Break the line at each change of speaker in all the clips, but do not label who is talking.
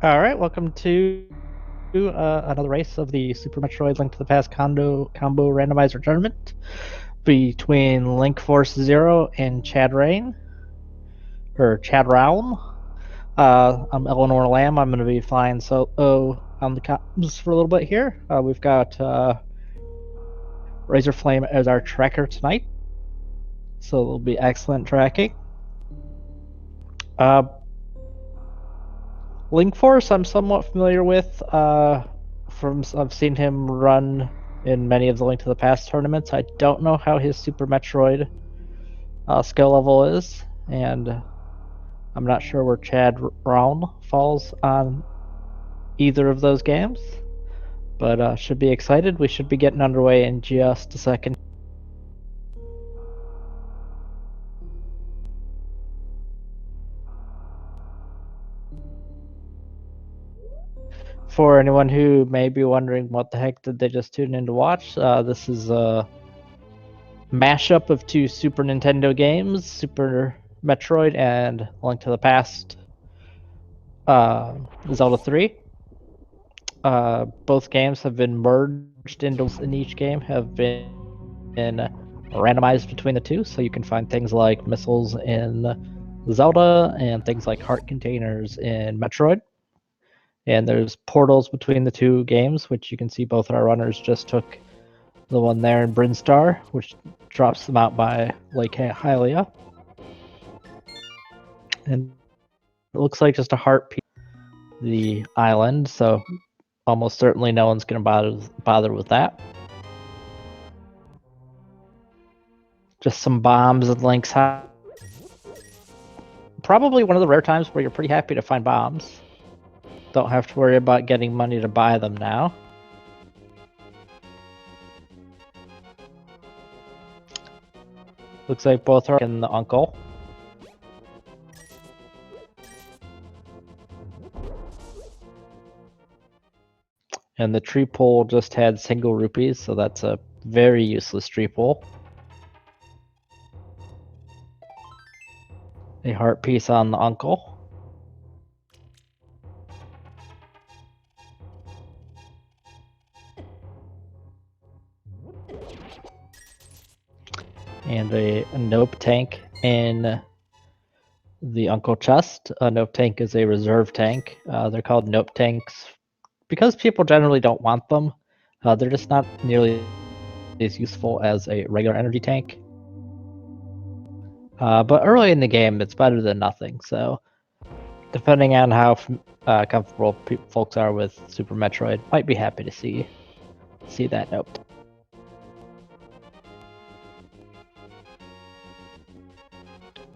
All right, welcome to another race of the Super Metroid Link to the Past combo randomizer tournament between Linkforce0 and Chadraln. I'm Eleanor Lamb. I'm going to be flying solo on the comms for a little bit here. We've got Razor Flame as our tracker tonight, so it'll be excellent tracking. Linkforce, I'm somewhat familiar with. I've seen him run in many of the Link to the Past tournaments. I don't know how his Super Metroid skill level is, and I'm not sure where Chadraln falls on either of those games. But should be excited. We should be getting underway in just a second. For anyone who may be wondering what the heck did they just tune in to watch, this is a mashup of two Super Nintendo games, Super Metroid and Link to the Past, Zelda 3. Both games have been merged into, in each game have been randomized between the two, so you can find things like missiles in Zelda and things like heart containers in Metroid. And there's portals between the two games, which you can see both our runners just took the one there in Brinstar, which drops them out by Lake Hylia. And it looks like just a heart piece the island, so almost certainly no one's going to bother with that. Just some bombs and Link's house. Probably one of the rare times where you're pretty happy to find bombs. Don't have to worry about getting money to buy them now. Looks like both are in the uncle. And the tree pole just had single rupees, so that's a very useless tree pole. A heart piece on the uncle. And a nope tank in the uncle chest. A nope tank is a reserve tank. They're called nope tanks because people generally don't want them. They're just not nearly as useful as a regular energy tank. But early in the game, it's better than nothing. So, depending on how comfortable folks are with Super Metroid, might be happy to see that note.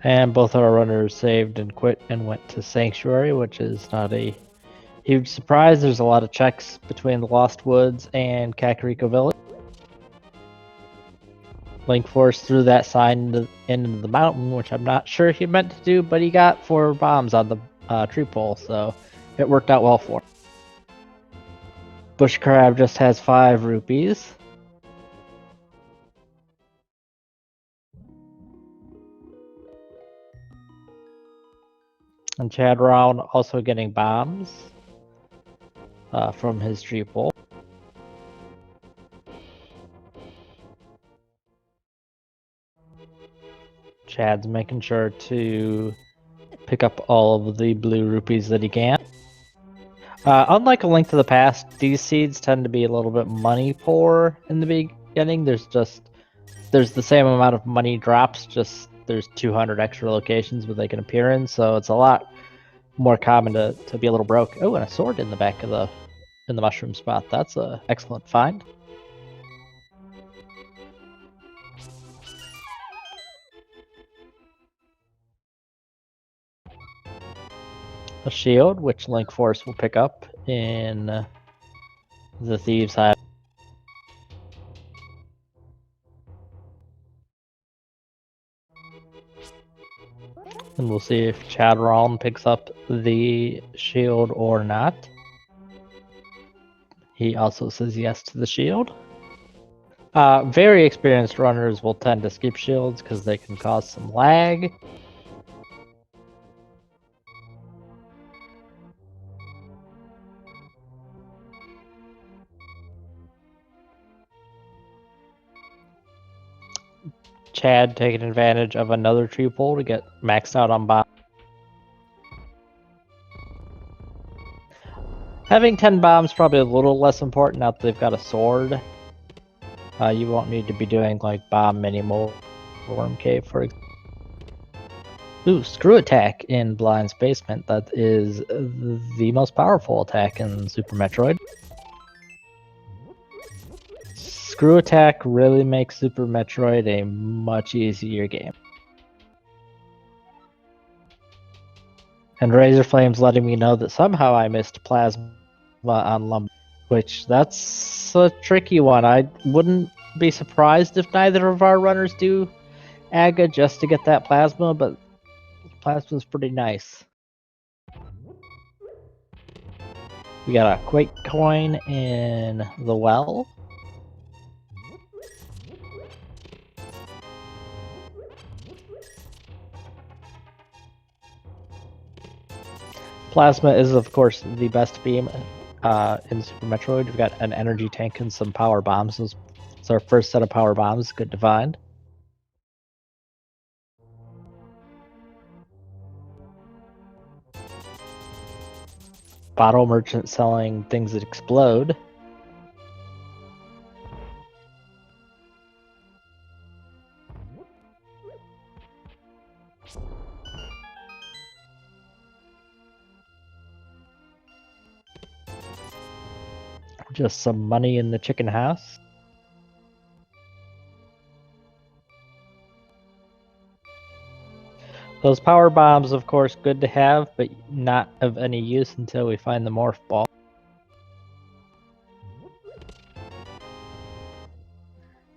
And both our runners saved and quit and went to Sanctuary, which is not a huge surprise. There's a lot of checks between the Lost Woods and Kakariko Village. Linkforce threw that sign into the mountain, which I'm not sure he meant to do, but he got 4 bombs on the tree pole, so it worked out well for him. Bush Crab just has 5 rupees. And Chadraln also getting bombs from his tree pole. Chad's making sure to pick up all of the blue rupees that he can. Unlike A Link to the Past, these seeds tend to be a little bit money poor in the beginning. There's the same amount of money drops, just there's 200 extra locations where they can appear in, so it's a lot more common to be a little broke. Oh, and a sword in the back of the mushroom spot. That's an excellent find. A shield, which Linkforce will pick up in the Thieves' Hideout. And we'll see if Chadraln picks up the shield or not. He also says yes to the shield. Very experienced runners will tend to skip shields because they can cause some lag. Chad taking advantage of another tree pull to get maxed out on bomb. Having 10 bombs probably a little less important now that they've got a sword. You won't need to be doing like bomb anymore. Worm cave, for example. Ooh, screw attack in Blind's basement. That is the most powerful attack in Super Metroid. Screw attack really makes Super Metroid a much easier game. And Razor Flame's letting me know that somehow I missed Plasma on Lumber, which that's a tricky one. I wouldn't be surprised if neither of our runners do Aga just to get that Plasma, but Plasma's pretty nice. We got a Quake coin in the well. Plasma is, of course, the best beam in Super Metroid. We've got an energy tank and some power bombs. It's our first set of power bombs. Good to find. Bottle merchant selling things that explode. Just some money in the chicken house. Those power bombs, of course, good to have, but not of any use until we find the morph ball.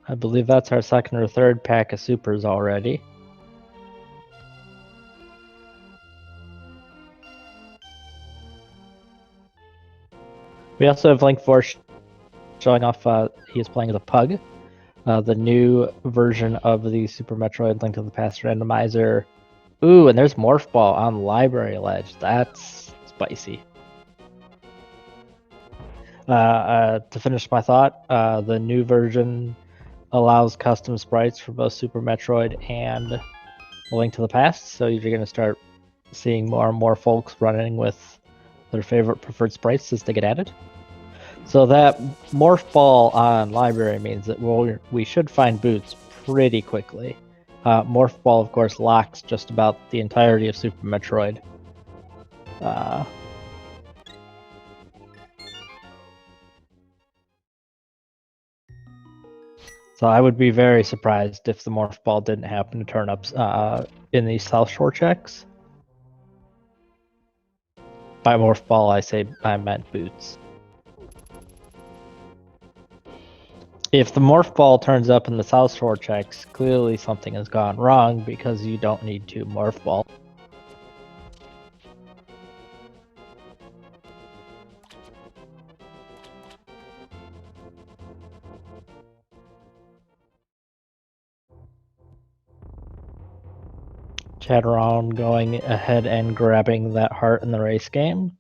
I believe that's our second or third pack of supers already. We also have Linkforce showing off he is playing as a pug. The new version of the Super Metroid Link to the Past Randomizer. Ooh, and there's Morph Ball on Library Ledge. That's spicy. To finish my thought, the new version allows custom sprites for both Super Metroid and A Link to the Past, so you're going to start seeing more and more folks running with their favorite preferred sprites as they get added. So that Morph Ball on Library means that we should find boots pretty quickly. Morph Ball, of course, locks just about the entirety of Super Metroid. So I would be very surprised if the Morph Ball didn't happen to turn up in these South Shore checks. By Morph Ball, I meant boots. If the Morph Ball turns up in the South Shore checks, clearly something has gone wrong because you don't need two Morph Balls. Chadraln going ahead and grabbing that heart in the race game.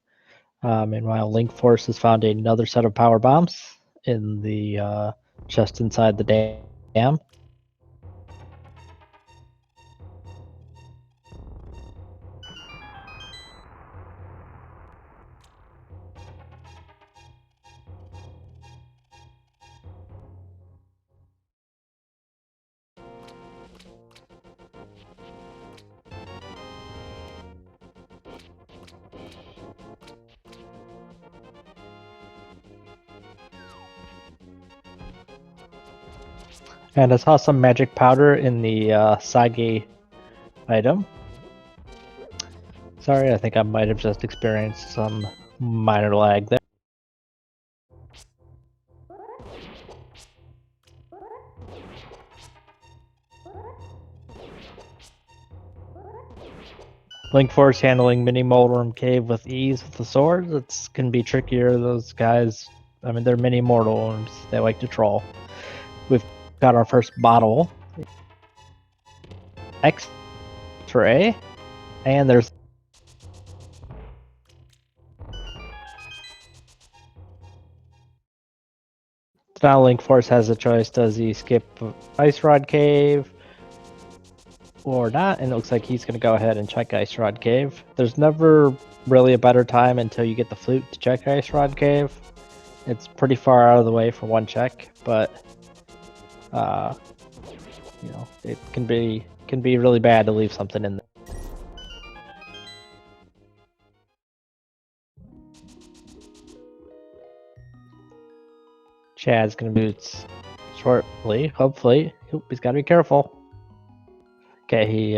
Meanwhile, Linkforce has found another set of power bombs in the chest inside the dam. And I saw some magic powder in the Sage item. Sorry, I think I might have just experienced some minor lag there. Linkforce handling Mini Moldrum Cave with ease with the sword. It's can be trickier. Those guys, I mean, they're mini mortal worms. They like to troll. We've Got our first bottle. X-ray. And there's... Now Linkforce has a choice. Does he skip Ice Rod Cave or not? And it looks like he's going to go ahead and check Ice Rod Cave. There's never really a better time until you get the flute to check Ice Rod Cave. It's pretty far out of the way for one check, but you know, it can be really bad to leave something in there. Chad's gonna boot shortly, hopefully. Oop, he's gotta be careful. Okay, he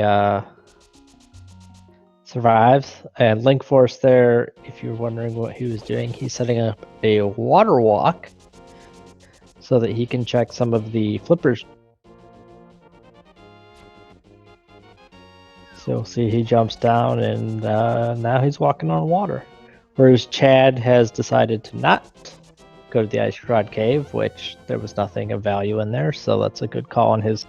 survives. And Linkforce there, if you're wondering what he was doing, he's setting up a water walk so that he can check some of the flippers. So see, he jumps down and now he's walking on water. Whereas Chad has decided to not go to the Ice Rod Cave, which there was nothing of value in there, so that's a good call on his.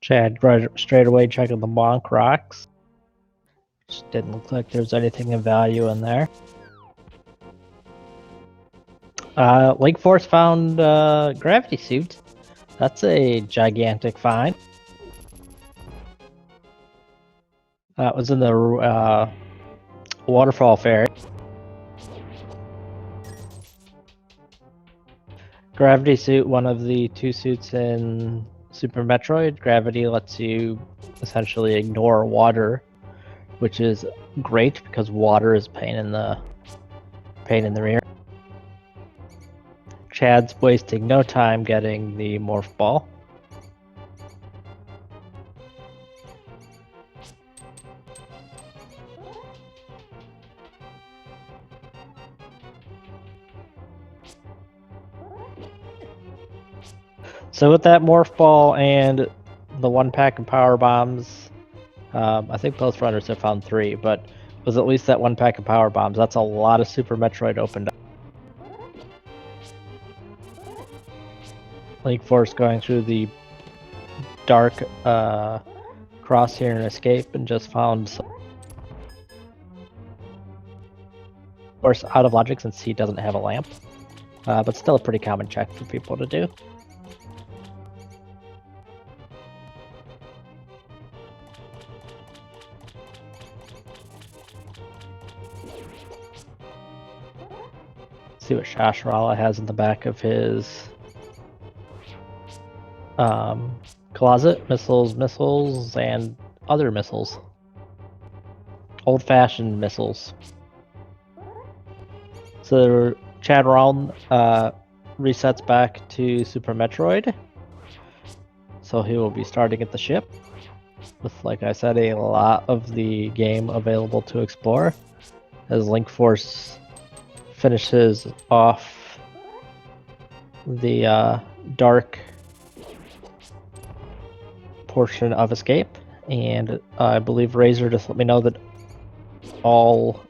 Chad right straight away checking the Monk Rocks. Just didn't look like there's anything of value in there. Linkforce found Gravity Suit. That's a gigantic find. That was in the Waterfall Ferry. Gravity Suit, one of the two suits in Super Metroid. Gravity lets you essentially ignore water, which is great because water is pain in the rear. Chad's wasting no time getting the Morph Ball. So with that Morph Ball and the one pack of Power Bombs, I think both runners have found 3, but was at least that one pack of Power Bombs. That's a lot of Super Metroid opened up. Linkforce going through the dark cross here and escape and just found some... Of course, out of logic since he doesn't have a lamp, but still a pretty common check for people to do. See what Chadraln has in the back of his closet. Missiles, and other missiles. Old-fashioned missiles. So Chadraln resets back to Super Metroid. So he will be starting at the ship with, like I said, a lot of the game available to explore as Linkforce finishes off the dark portion of escape, and I believe Razor just let me know that all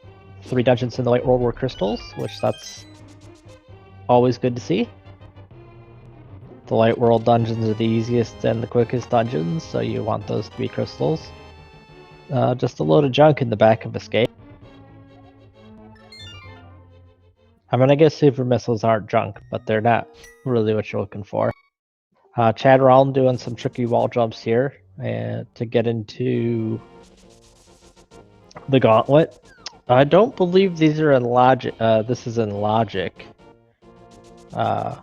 3 dungeons in the Light World were crystals, which that's always good to see. The Light World dungeons are the easiest and the quickest dungeons, so you want those to be crystals. Just a load of junk in the back of escape. I mean, I guess super missiles aren't junk, but they're not really what you're looking for. Chadraln doing some tricky wall jumps here to get into the gauntlet. I don't believe these are in logic. This is in logic, and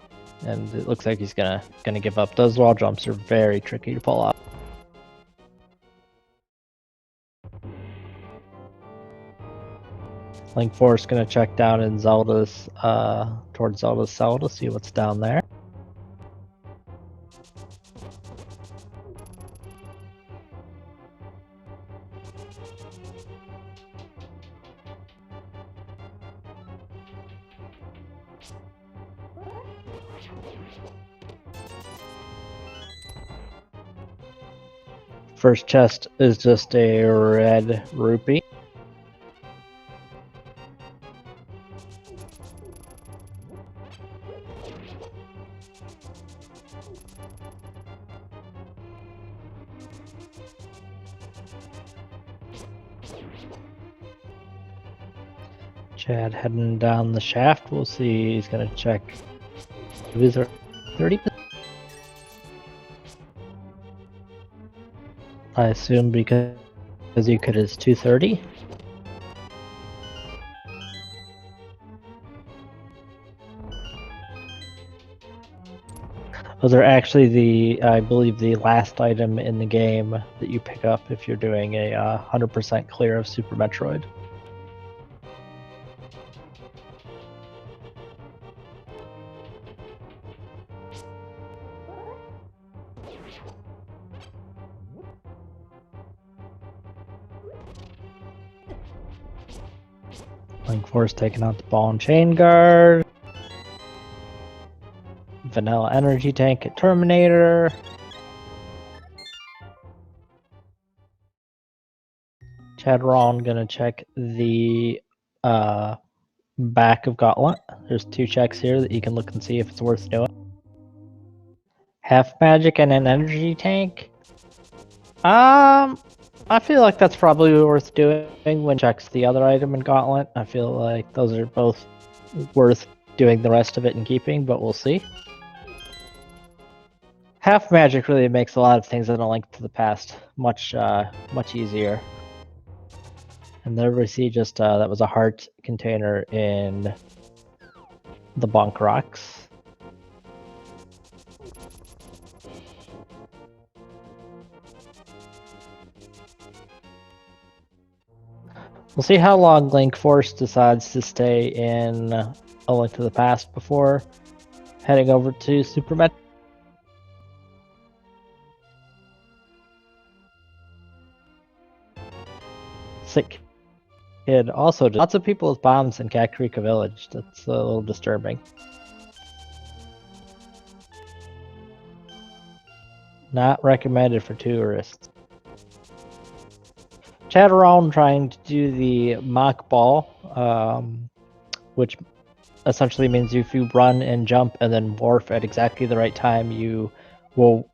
it looks like he's gonna give up. Those wall jumps are very tricky to pull off. Linkforce gonna check down in Zelda's, towards Zelda's cell to see what's down there. First chest is just a red rupee. Chad heading down the shaft. We'll see. He's gonna check. Is there 30%? I assume because you could is 230. Those are actually the, I believe, the last item in the game that you pick up if you're doing a 100% clear of Super Metroid. Linkforce taking out the ball and chain guard. Vanilla energy tank at Terminator. Chadraln gonna check the back of Gauntlet. There's 2 checks here that you can look and see if it's worth doing. Half magic and an energy tank. I feel like that's probably worth doing when checks the other item in Gauntlet. I feel like those are both worth doing the rest of it and keeping, but we'll see. Half magic really makes a lot of things in A Link to the Past much easier. And there we see just that was a heart container in the bunk rocks. We'll see how long Linkforce decides to stay in A Link to the Past before heading over to Super Metroid. Sick kid. Also, lots of people with bombs in Kakariko Village. That's a little disturbing. Not recommended for tourists. Chadraln trying to do the mock ball, which essentially means if you run and jump and then morph at exactly the right time, you will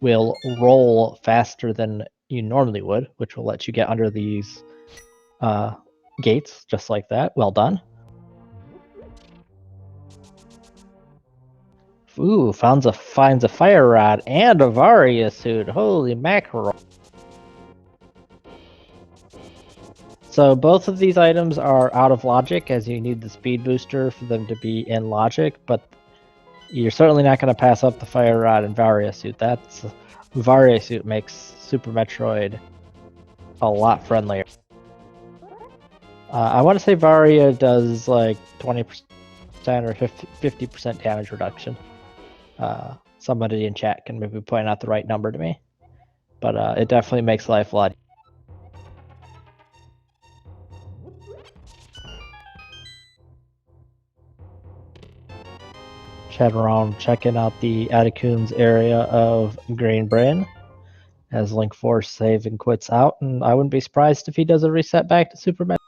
roll faster than you normally would, which will let you get under these gates, just like that. Well done. Ooh, finds a fire rod and a Varia suit. Holy mackerel. So both of these items are out of logic, as you need the speed booster for them to be in logic, but you're certainly not going to pass up the fire rod and Varia suit. Varia suit makes Super Metroid a lot friendlier. I want to say Varia does like 20% or 50% damage reduction. Somebody in chat can maybe point out the right number to me, but it definitely makes life a lot. Chadraln checking out the Atacoons area of Green Brain as Linkforce save and quits out, and I wouldn't be surprised if he does a reset back to Super Metroid.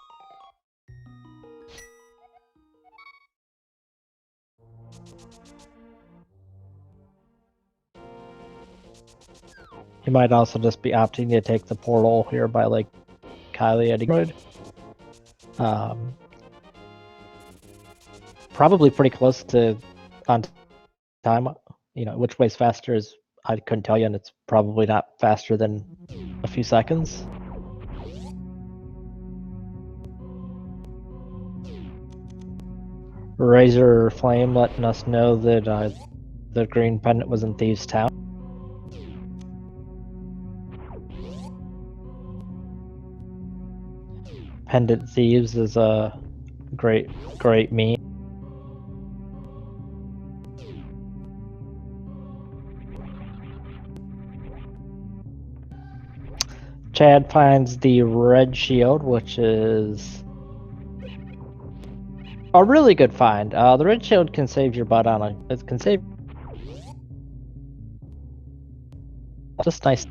He might also just be opting to take the portal here by like Kylie at Metroid. Probably pretty close to on time. You know, which way's faster is I couldn't tell you, and it's probably not faster than a few seconds. Razor Flame letting us know that the green pendant was in Thieves' Town. Pendant Thieves is a Great meme. Chad finds the red shield, which is a really good find. The red shield can save your butt on a. It can save. Just nice.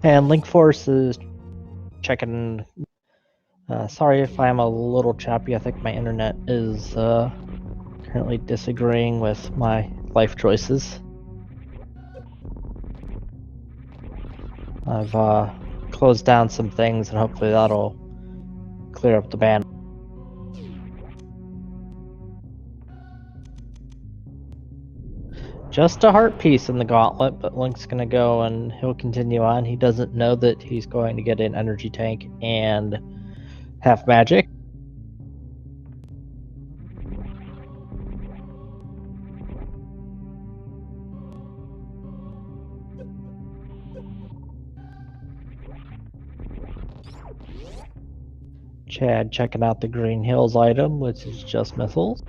And Linkforce is checking. Sorry if I'm a little choppy. I think my internet is currently disagreeing with my life choices. I've closed down some things, and hopefully that'll clear up the band. Just a heart piece in the gauntlet, but Link's gonna go and he'll continue on. He doesn't know that he's going to get an energy tank and half magic. Chad checking out the Green Hills item, which is just missiles.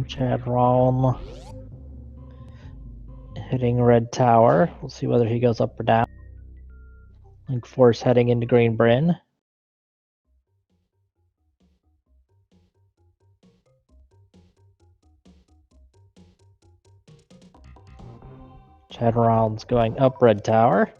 Chadraln hitting red tower. We'll see whether he goes up or down. Linkforce heading into Green Bryn. Chadraln's going up red tower.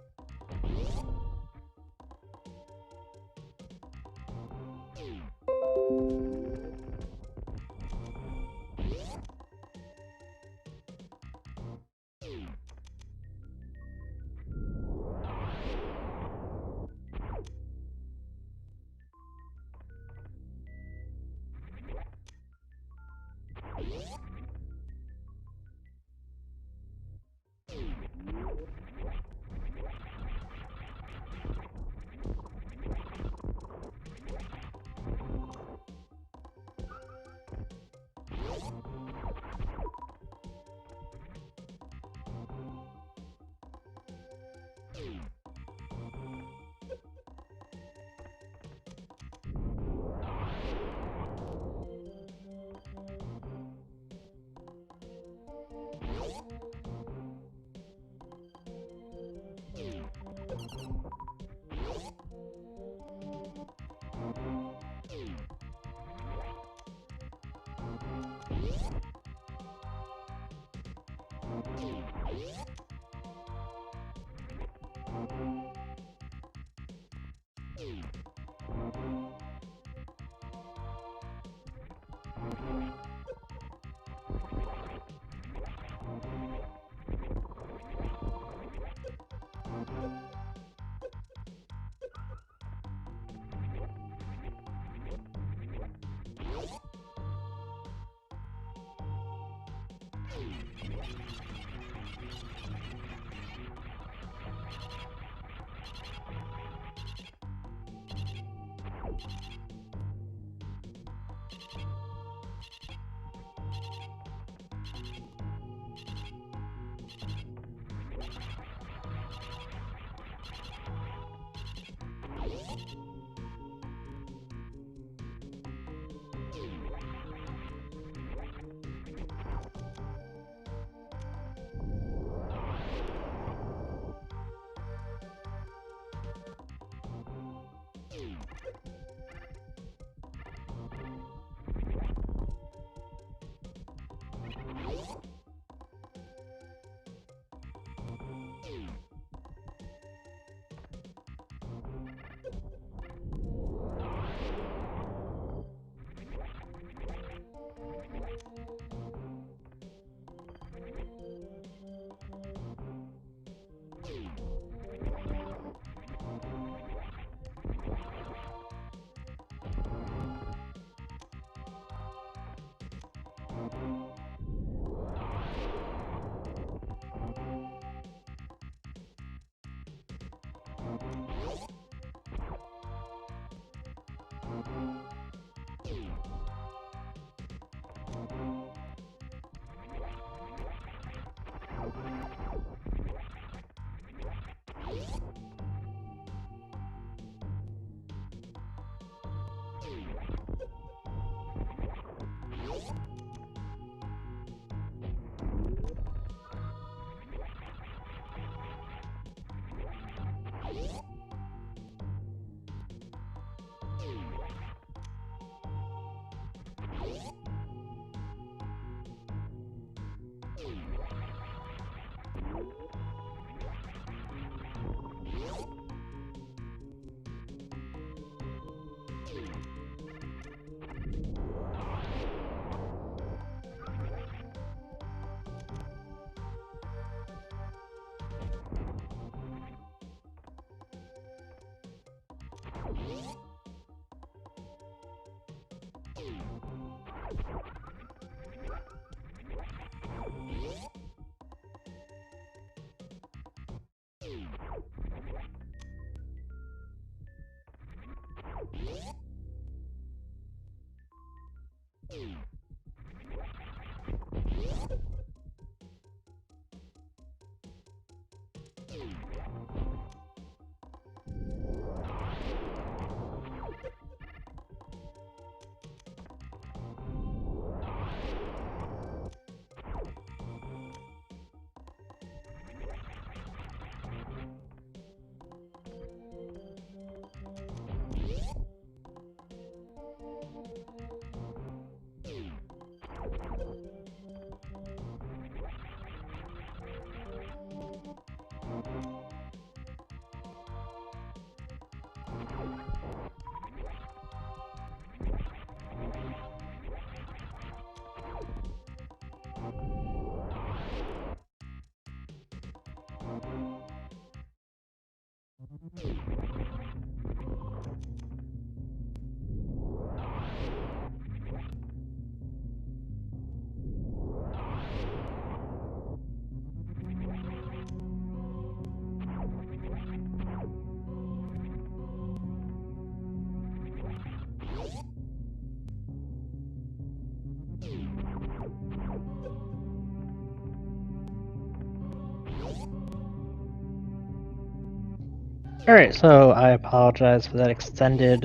Alright, so I apologize for that extended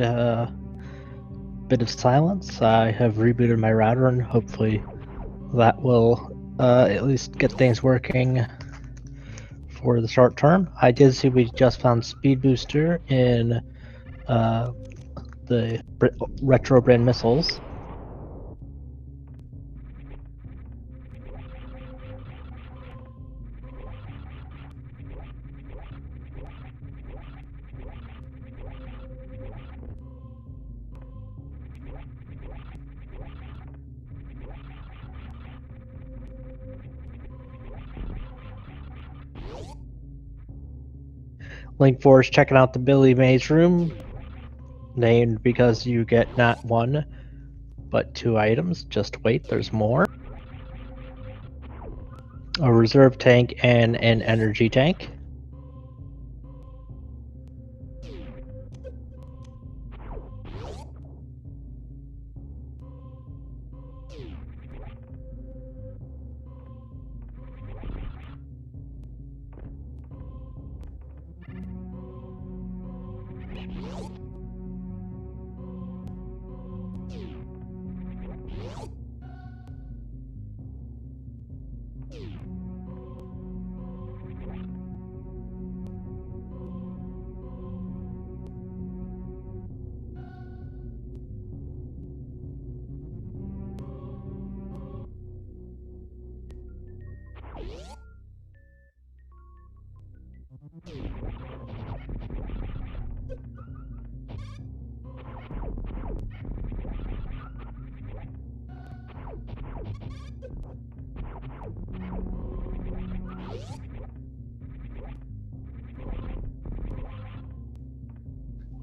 bit of silence. I have rebooted my router and hopefully that will at least get things working for the short term. I did see we just found Speed Booster in the retro brand missiles. Linkforce checking out the Billy Mays room, named because you get not one, but 2 items. Just wait, there's more. A reserve tank and an energy tank.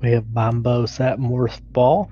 We have Bombos at Morph Ball.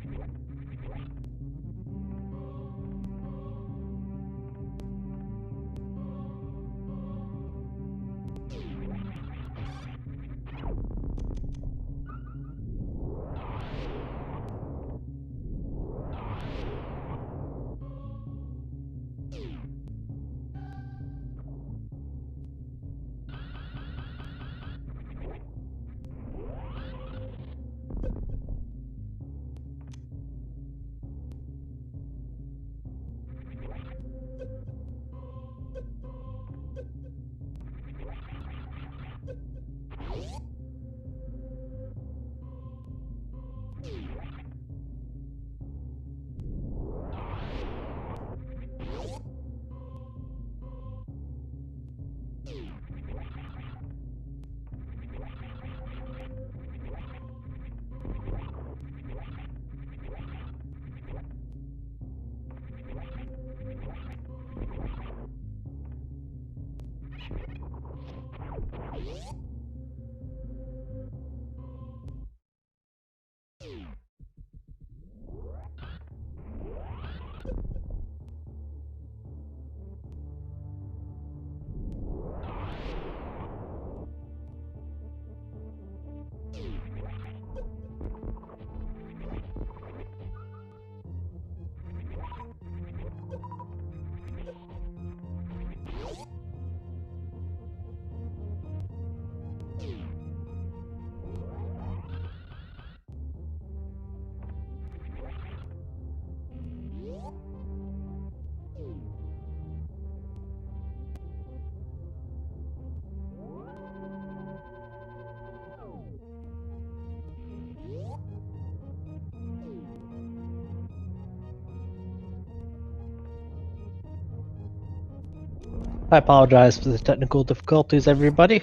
I apologize for the technical difficulties, everybody.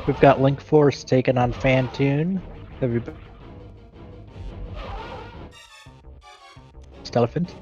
We've got Linkforce taking on Fantoon. Everybody. Elephant.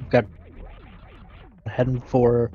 We've got heading for.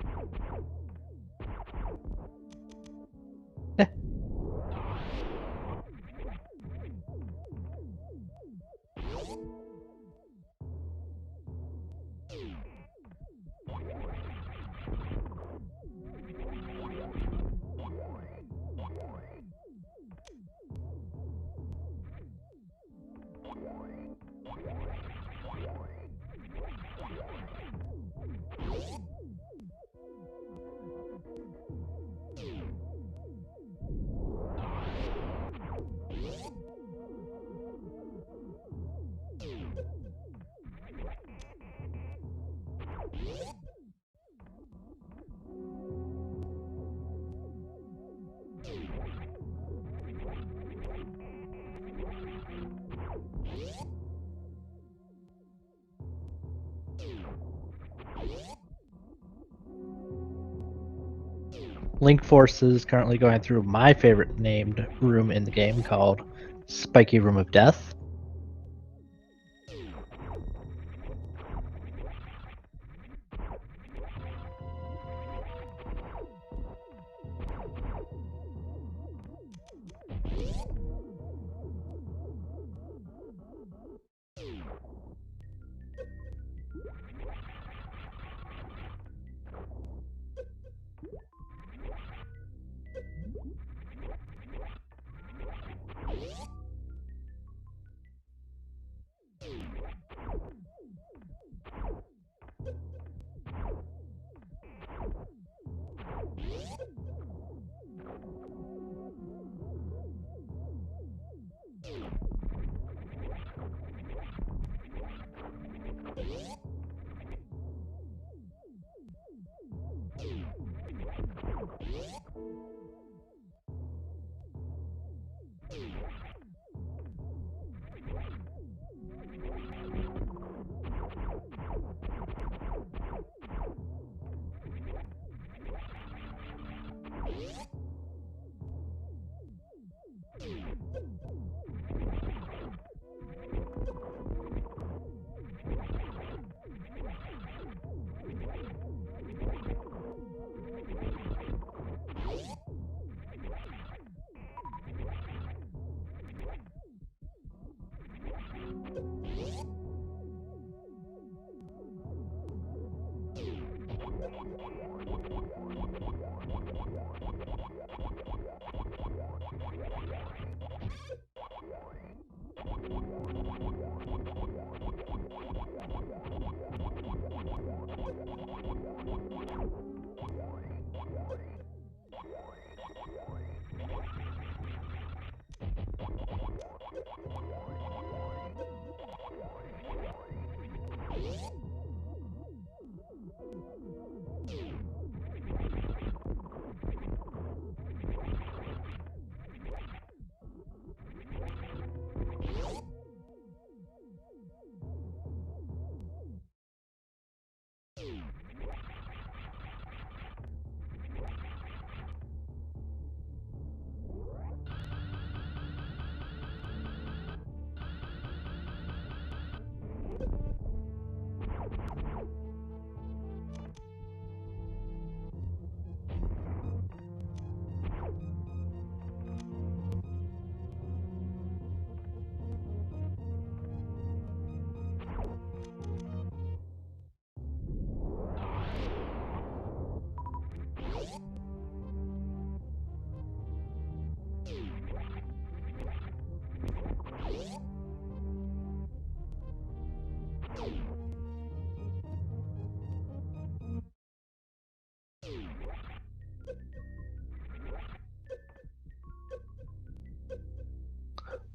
Linkforce is currently going through my favorite named room in the game called Spiky Room of Death.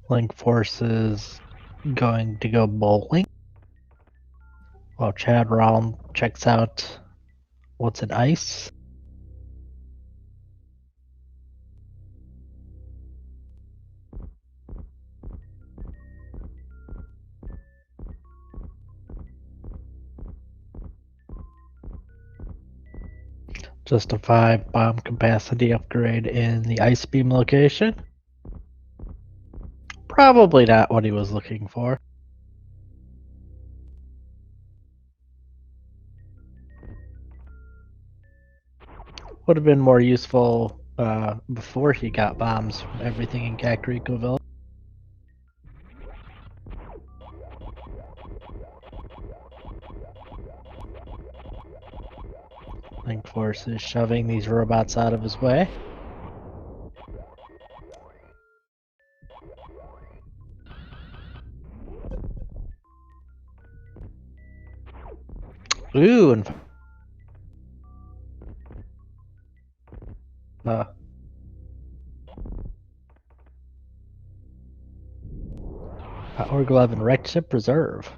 Linkforce is going to go bowling, while Chadraln checks out what's in ice. Just a 5 bomb capacity upgrade in the ice beam location. Probably not what he was looking for. Would have been more useful before he got bombs from everything in Kakariko. Linkforce is shoving these robots out of his way. Ooh, and Power Glove and Wrecked Ship Reserve.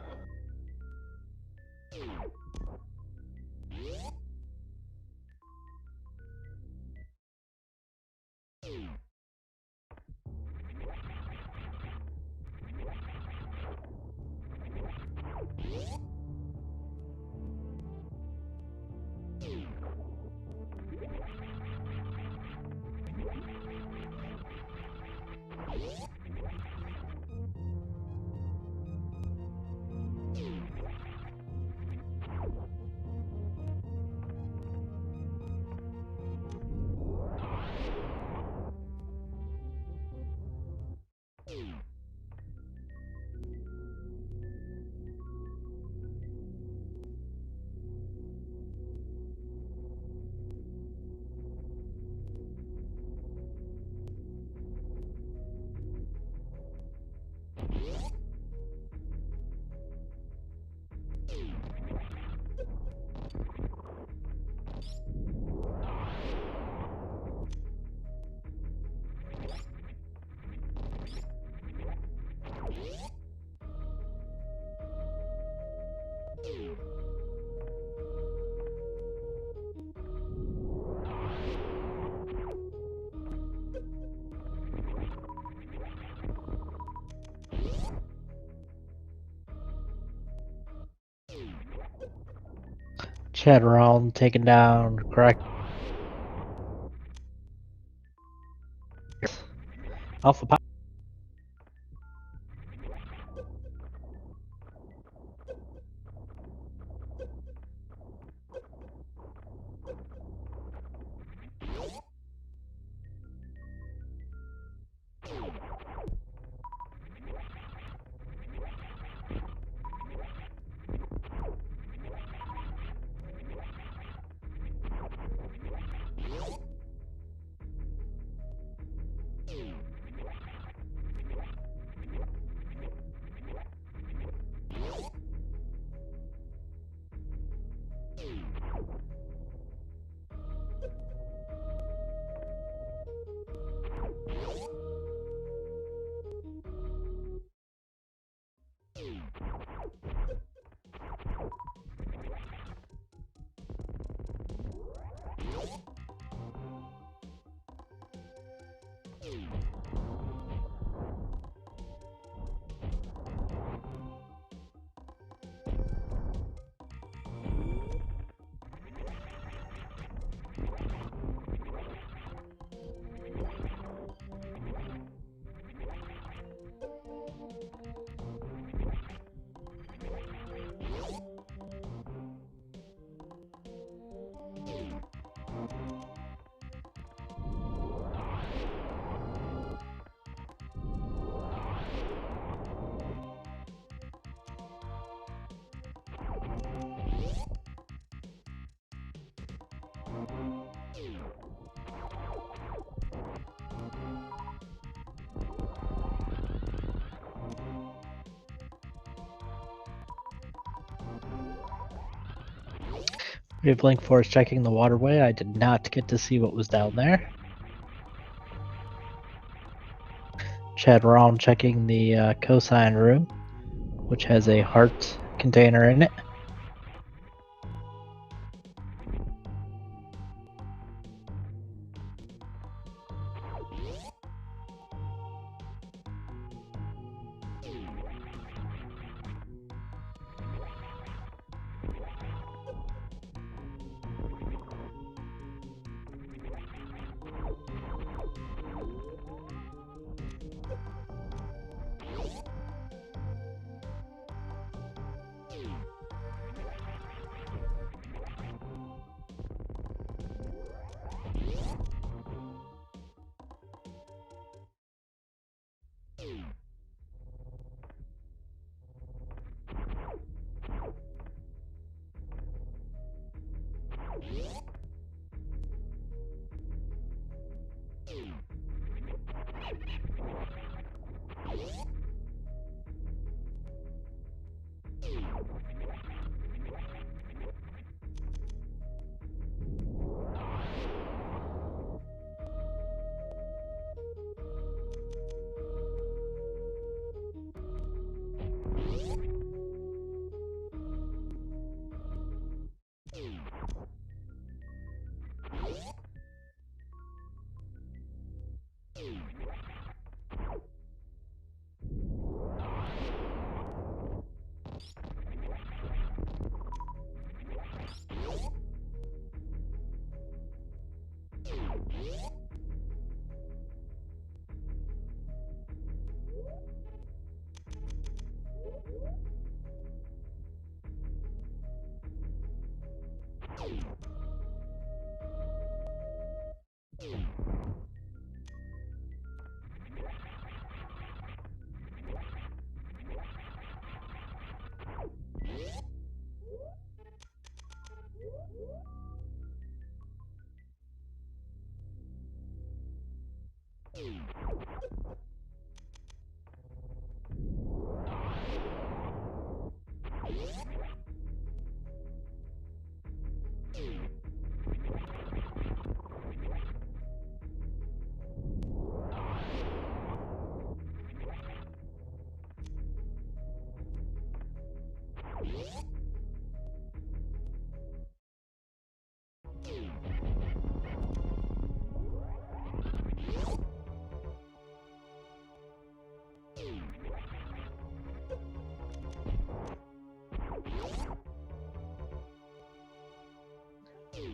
Chadraln taken down, correct. Alpha Power. We have Linkforce checking the waterway. I did not get to see what was down there. Chadraln checking the cosine room, which has a heart container in it.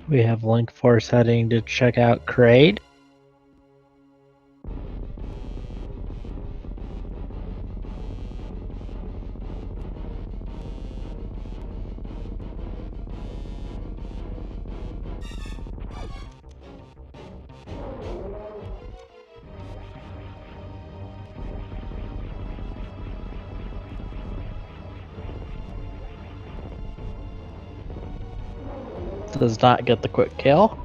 We have Linkforce heading to check out Kraid. Does not get the quick kill.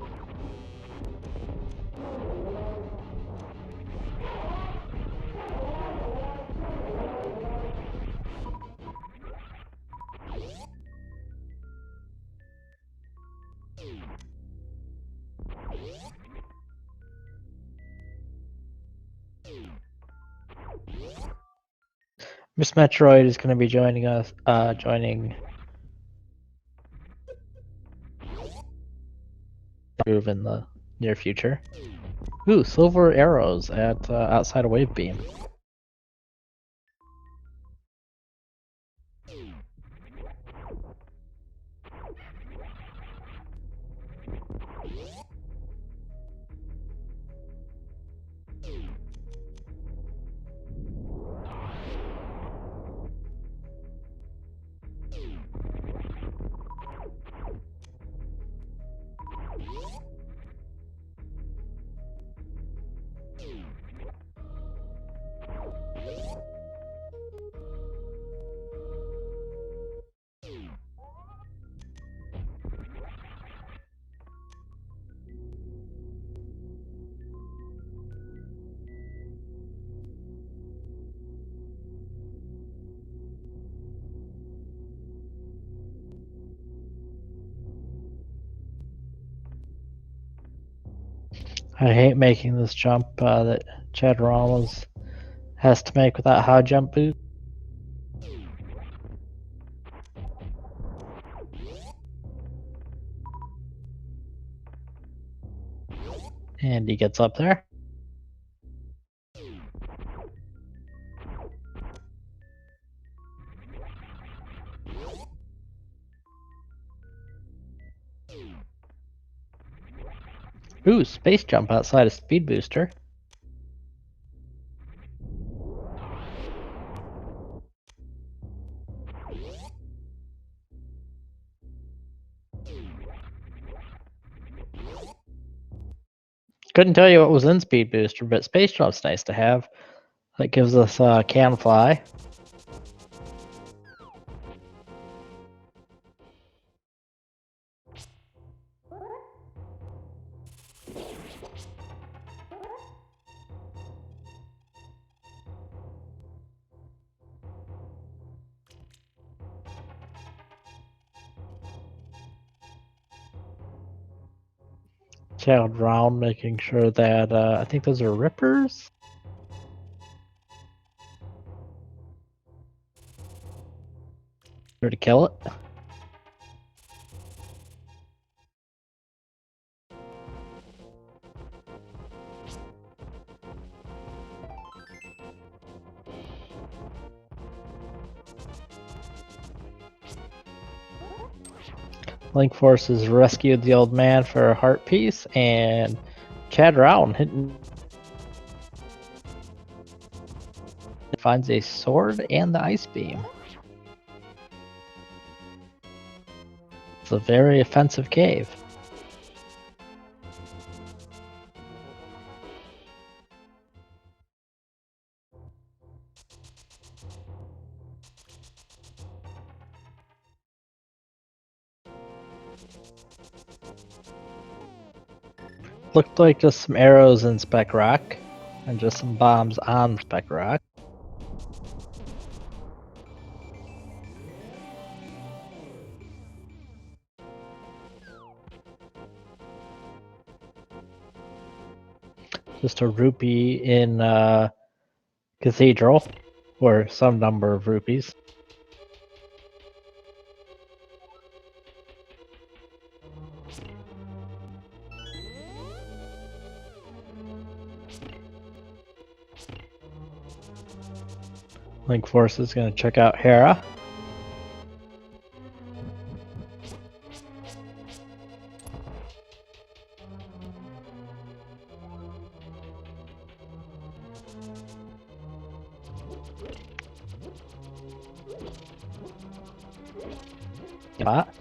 Miss Metroid is going to be joining us, joining Groove in the near future. Ooh, silver arrows at outside of Wave Beam. I hate making this jump that Chadraln has to make without high jump boost. And he gets up there. Ooh, space jump outside of speed booster. Couldn't tell you what was in speed booster, but space jump's nice to have. That gives us can fly. Chadraln making sure that I think those are rippers. Here to kill it. Linkforce has rescued the old man for a heart piece, and Chadraln finds a sword and the ice beam. It's a very offensive cave. Looked like just some arrows in Spec Rock, and just some bombs on Spec Rock. Just a rupee in Cathedral, or some number of rupees. Linkforce is going to check out Hera. Got.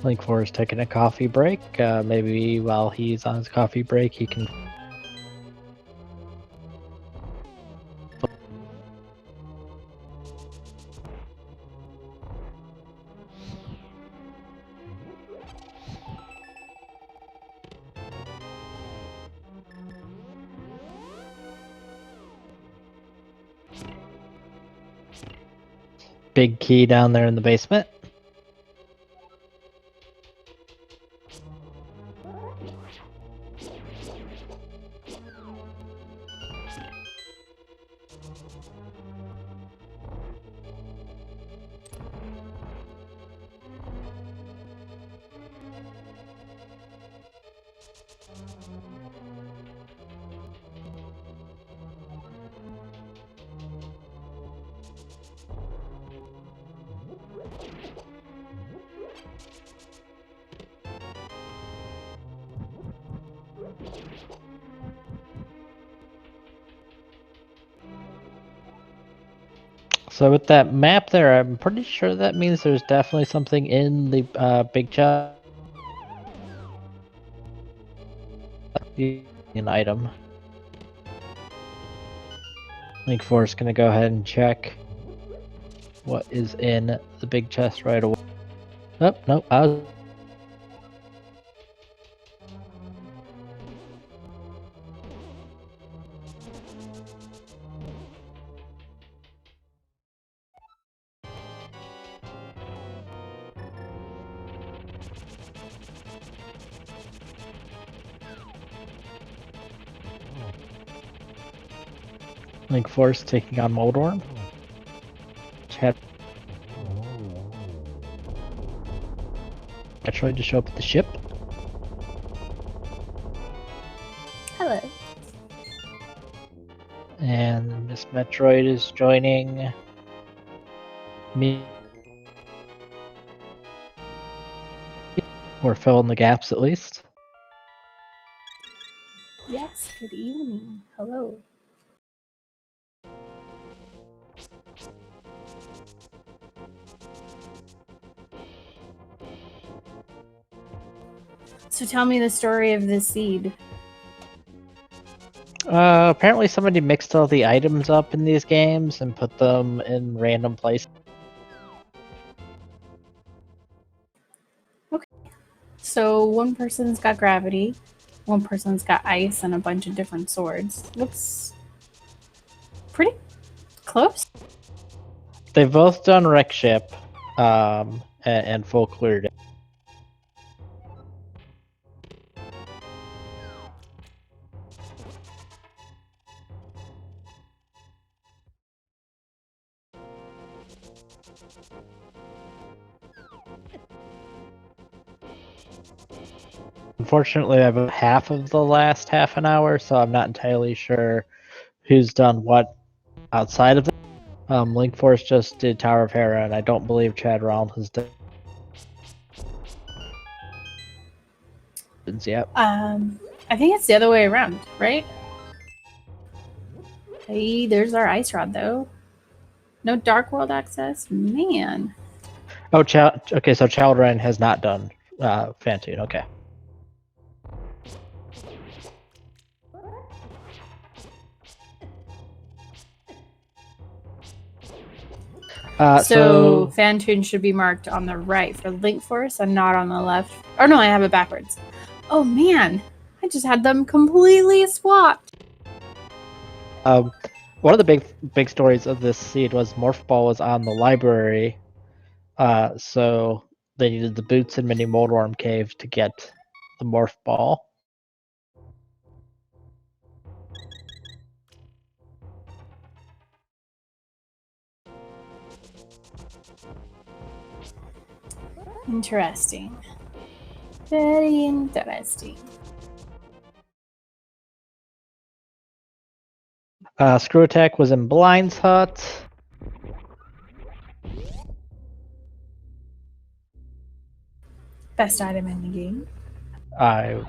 Linkforce taking a coffee break. Maybe while he's on his coffee break, he can. big key down there in the basement. So with that map there, I'm pretty sure that means there's definitely something in the big chest. An item. Linkforce gonna go ahead and check what is in the big chest right away. Oh, no, I was... Linkforce taking on Moldorm. Chat. Metroid to show up at the ship.
Hello.
And Miss Metroid is joining me. We're filling the gaps at least.
Yes, good evening. Hello. So tell me the story of the seed.
Apparently somebody mixed all the items up in these games and put them in random places.
Okay. So one person's got gravity, one person's got ice, and a bunch of different swords. Looks pretty close.
They've both done wreck ship, and full cleared it. Unfortunately, I have half of the last half an hour, so I'm not entirely sure who's done what outside of it. Linkforce just did Tower of Hera, and I don't believe Chadraln has done it yet.
I think it's the other way around, right? Hey, there's our ice rod though. No Dark World access? Man.
Oh, okay, so Chadraln has not done Fantoon, okay.
So Fantoon should be marked on the right for Linkforce and not on the left. Or no, I have it backwards. Oh man, I just had them completely swapped.
One of the big stories of this seed was Morph Ball was on the library, so they needed the boots in Mini Moldorm Cave to get the Morph Ball.
Interesting. Very interesting.
Screw Attack was in Blind's Hut.
Best item in the game.
I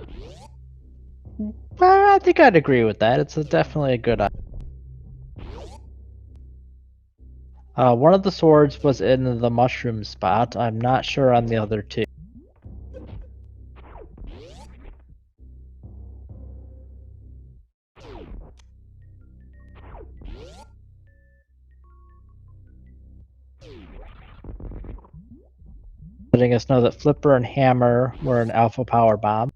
think I'd agree with that. It's definitely a good item. One of the swords was in the mushroom spot. I'm not sure on the other two. Letting us know that Flipper and Hammer were an Alpha Power Bomb.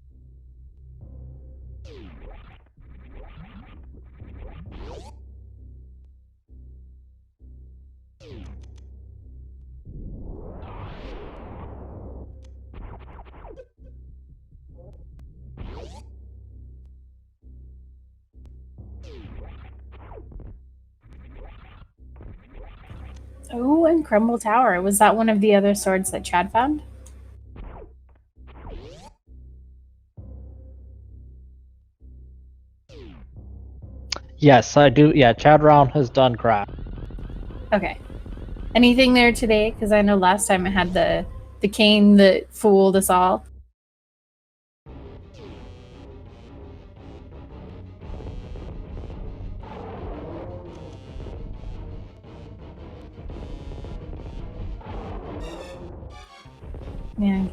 Oh, and Crumble Tower. Was that one of the other swords that Chad found?
Yes, I do. Yeah, Chadraln has done crap.
Okay. Anything there today? Because I know last time I had the cane that fooled us all. Man,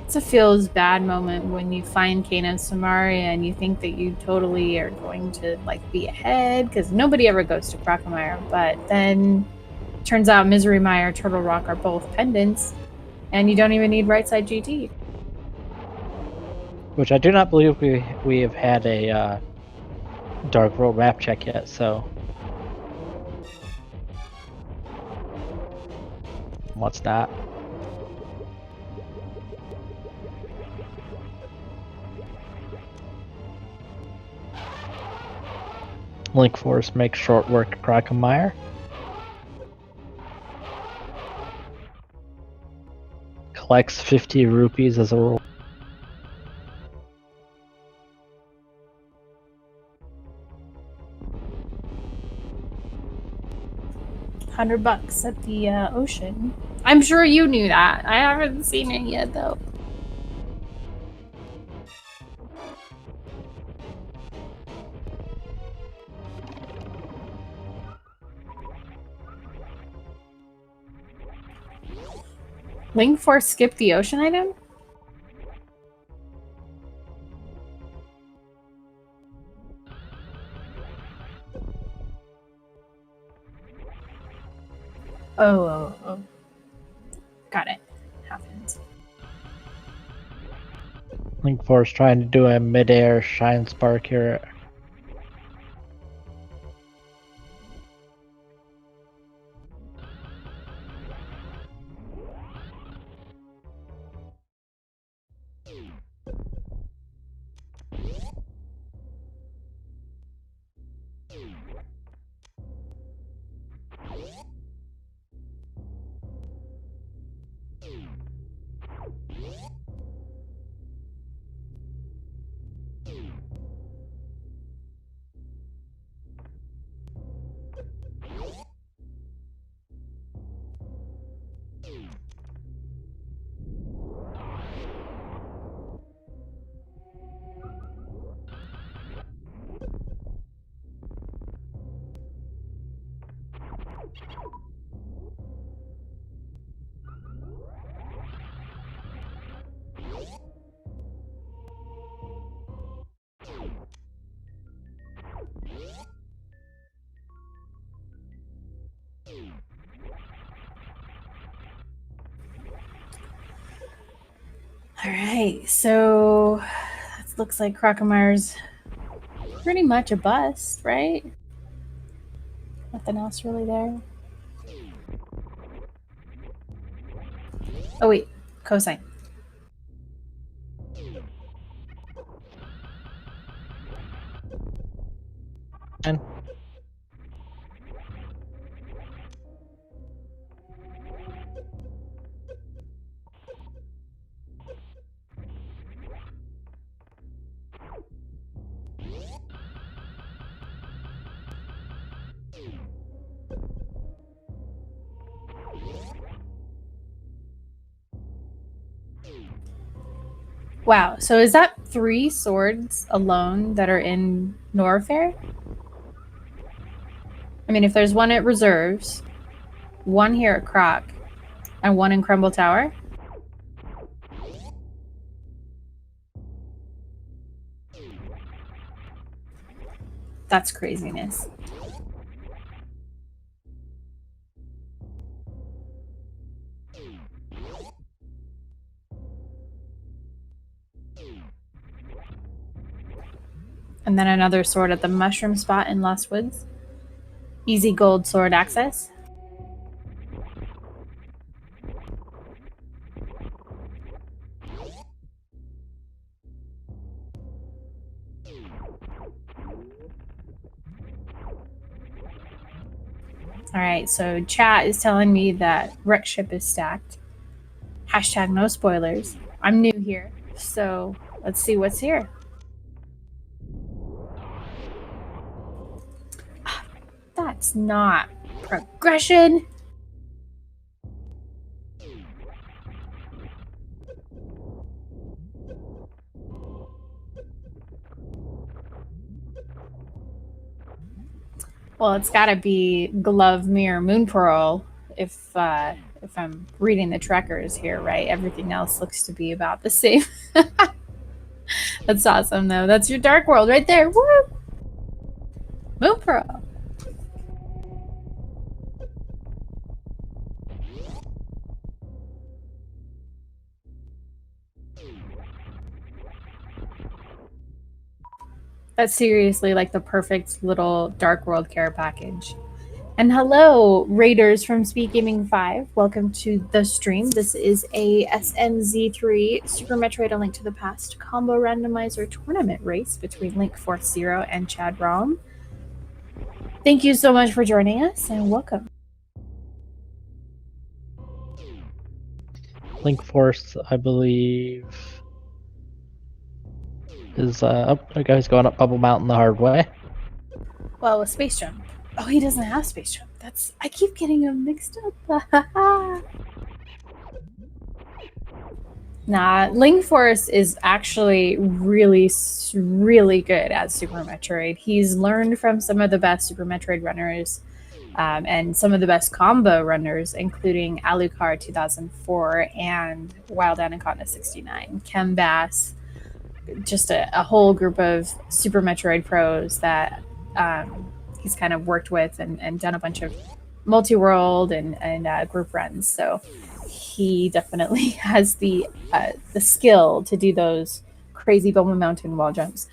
it's a feels bad moment when you find Kane and Samaria and you think that you totally are going to like be ahead because nobody ever goes to Crocomire, but then turns out Misery Mire, Turtle Rock are both pendants, and you don't even need right side GT.
Which I do not believe we have had a Dark World map check yet. So what's that? Linkforce makes short work of Crocomire. Collects 50 rupees as a reward.
$100 at the ocean. I'm sure you knew that. I haven't seen it yet though. Linkforce skipped the ocean item? Oh. Got it. Happens.
Linkforce trying to do a mid-air Shine Spark here.
Alright, so that looks like Crocomire's pretty much a bust, right? Nothing else really there. Oh wait, cosine.
And
Wow, so is that 3 swords alone that are in Norfair? I mean, if there's one at Reserves, one here at Croc, and one in Crumble Tower? That's craziness. And then another sword at the mushroom spot in Lost Woods. Easy gold sword access. All right, so chat is telling me that wreck ship is stacked. Hashtag no spoilers. I'm new here, so let's see what's here. That's not progression. Well, it's got to be Glove Mirror Moon Pearl if I'm reading the trackers here right. Everything else looks to be about the same. That's awesome, though. That's your Dark World right there. Woo! Moon Pearl. That's seriously like the perfect little Dark World care package. And hello, Raiders from SpeedGaming 5. Welcome to the stream. This is a SMZ3 Super Metroid A Link to the Past combo randomizer tournament race between Linkforce0 and Chadraln. Thank you so much for joining us and welcome.
Linkforce, I believe, is the guy's going up Bubble Mountain the hard way.
Well, with Space Jump. Oh, he doesn't have Space Jump. I keep getting him mixed up. Nah, Linkforce is actually really, really good at Super Metroid. He's learned from some of the best Super Metroid runners and some of the best combo runners, including Alucard 2004 and Wild Anaconda 69, Kem Bass, just a whole group of Super Metroid pros that he's kind of worked with and done a bunch of multi-world and group runs. So he definitely has the skill to do those crazy Boma Mountain wall jumps.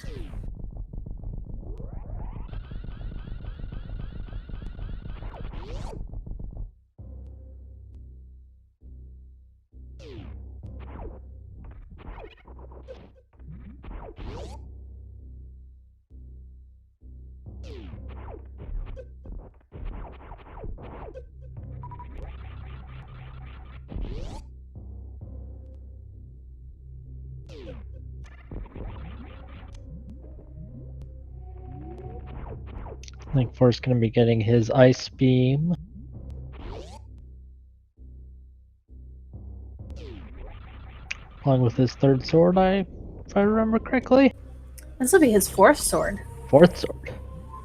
Linkforce going to be getting his Ice Beam. Along with his third sword, if I remember correctly.
This will be his fourth sword.
Fourth sword.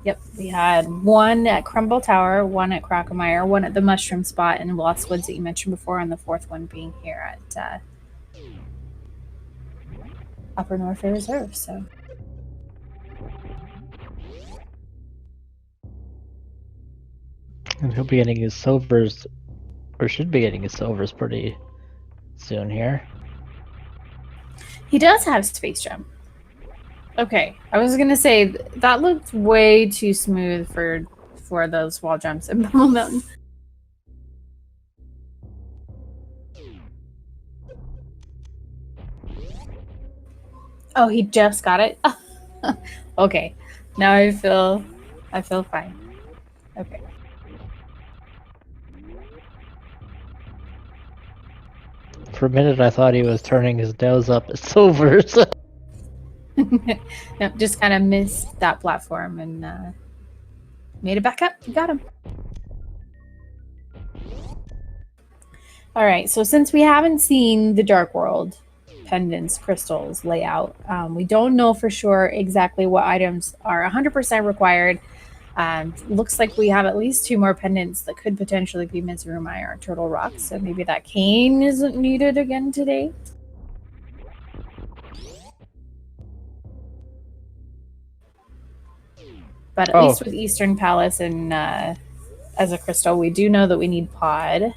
Yep, we had one at Crumble Tower, one at Crocomire, one at the Mushroom Spot in Lost Woods that you mentioned before, and the fourth one being here at Upper North Reserve. So.
And he'll be getting his silvers, or should be getting his silvers pretty soon here.
He does have Space Jump. Okay, I was gonna say that looked way too smooth for those wall jumps in Bubble Mountain. Oh, he just got it. Okay, now I feel fine. Okay.
For a minute, I thought he was turning his nose up at silvers.
No, just kind of missed that platform and made it back up. You got him. All right, so since we haven't seen the Dark World pendants, crystals layout, we don't know for sure exactly what items are 100% required. Looks like we have at least 2 more pendants that could potentially be Mizurumai or Turtle Rock, so maybe that cane isn't needed again today. But at least with Eastern Palace and as a crystal, we do know that we need Pod.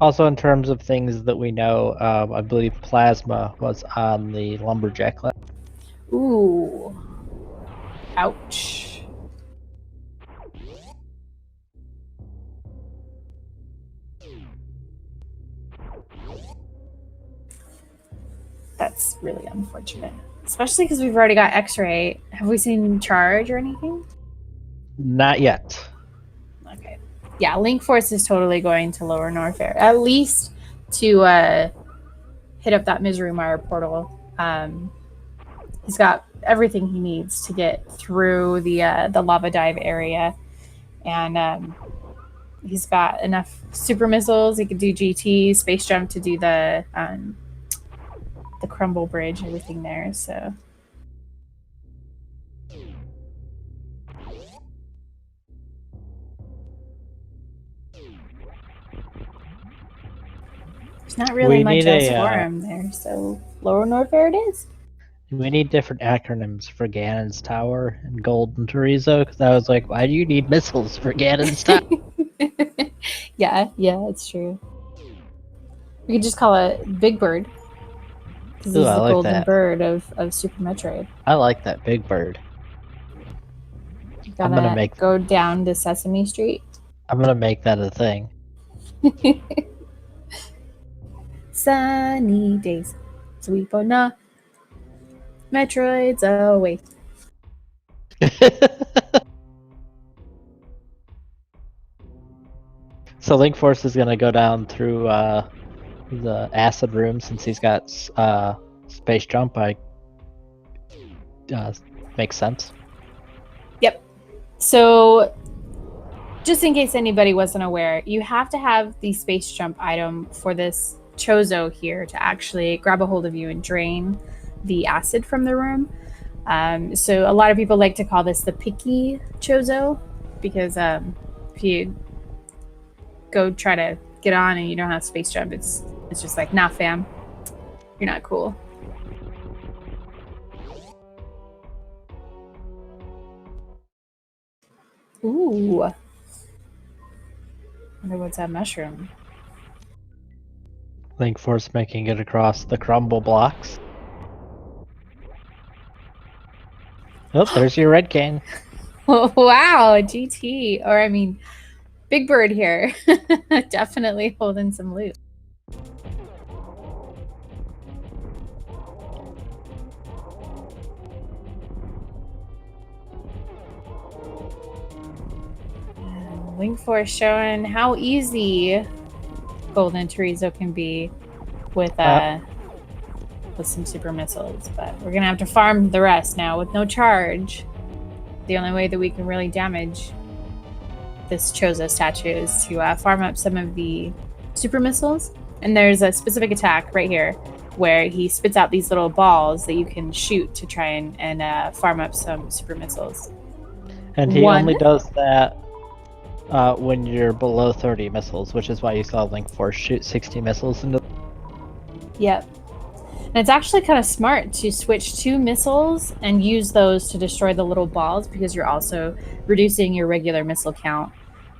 Also, in terms of things that we know, I believe Plasma was on the Lumberjack list.
Ooh. Ouch. That's really unfortunate. Especially because we've already got X-Ray. Have we seen Charge or anything?
Not yet.
Okay. Yeah, Linkforce is totally going to Lower Norfair, at least to hit up that Misery Mire portal. He's got everything he needs to get through the lava dive area, and he's got enough super missiles. He could do GT, space jump to do the crumble bridge, everything there. So. There's not really much else for him there, so Lower Norfair it is.
We need different acronyms for Ganon's Tower and Golden Chorizo, because I was like, why do you need missiles for Ganon's Tower?
yeah, it's true. We could just call it Big Bird, because he's the golden bird of Super Metroid.
I like that, Big Bird.
You gotta go down to Sesame Street.
I'm gonna make that a thing.
Sunny days, sweep on a Metroid's away.
So Linkforce is gonna go down through the acid room since he's got space jump. Makes sense.
Yep. So, just in case anybody wasn't aware, you have to have the space jump item for this Chozo here to actually grab a hold of you and drain the acid from the room. So a lot of people like to call this the picky Chozo, because if you go try to get on and you don't have space jump, it's just like, nah fam, you're not cool. Ooh. I wonder what's that mushroom?
Linkforce making it across the crumble blocks. Oh, there's your red cane.
Wow, GT. Or I mean, Big Bird here. Definitely holding some loot. Linkforce showing how easy Golden Chorizo can be with some super missiles, but we're gonna have to farm the rest now with no charge. The only way that we can really damage this Chozo statue is to farm up some of the super missiles. And there's a specific attack right here where he spits out these little balls that you can shoot to try and farm up some super missiles.
And he only does that when you're below 30 missiles, which is why you saw Linkforce shoot 60 missiles into.
Yep. And it's actually kind of smart to switch to missiles and use those to destroy the little balls, because you're also reducing your regular missile count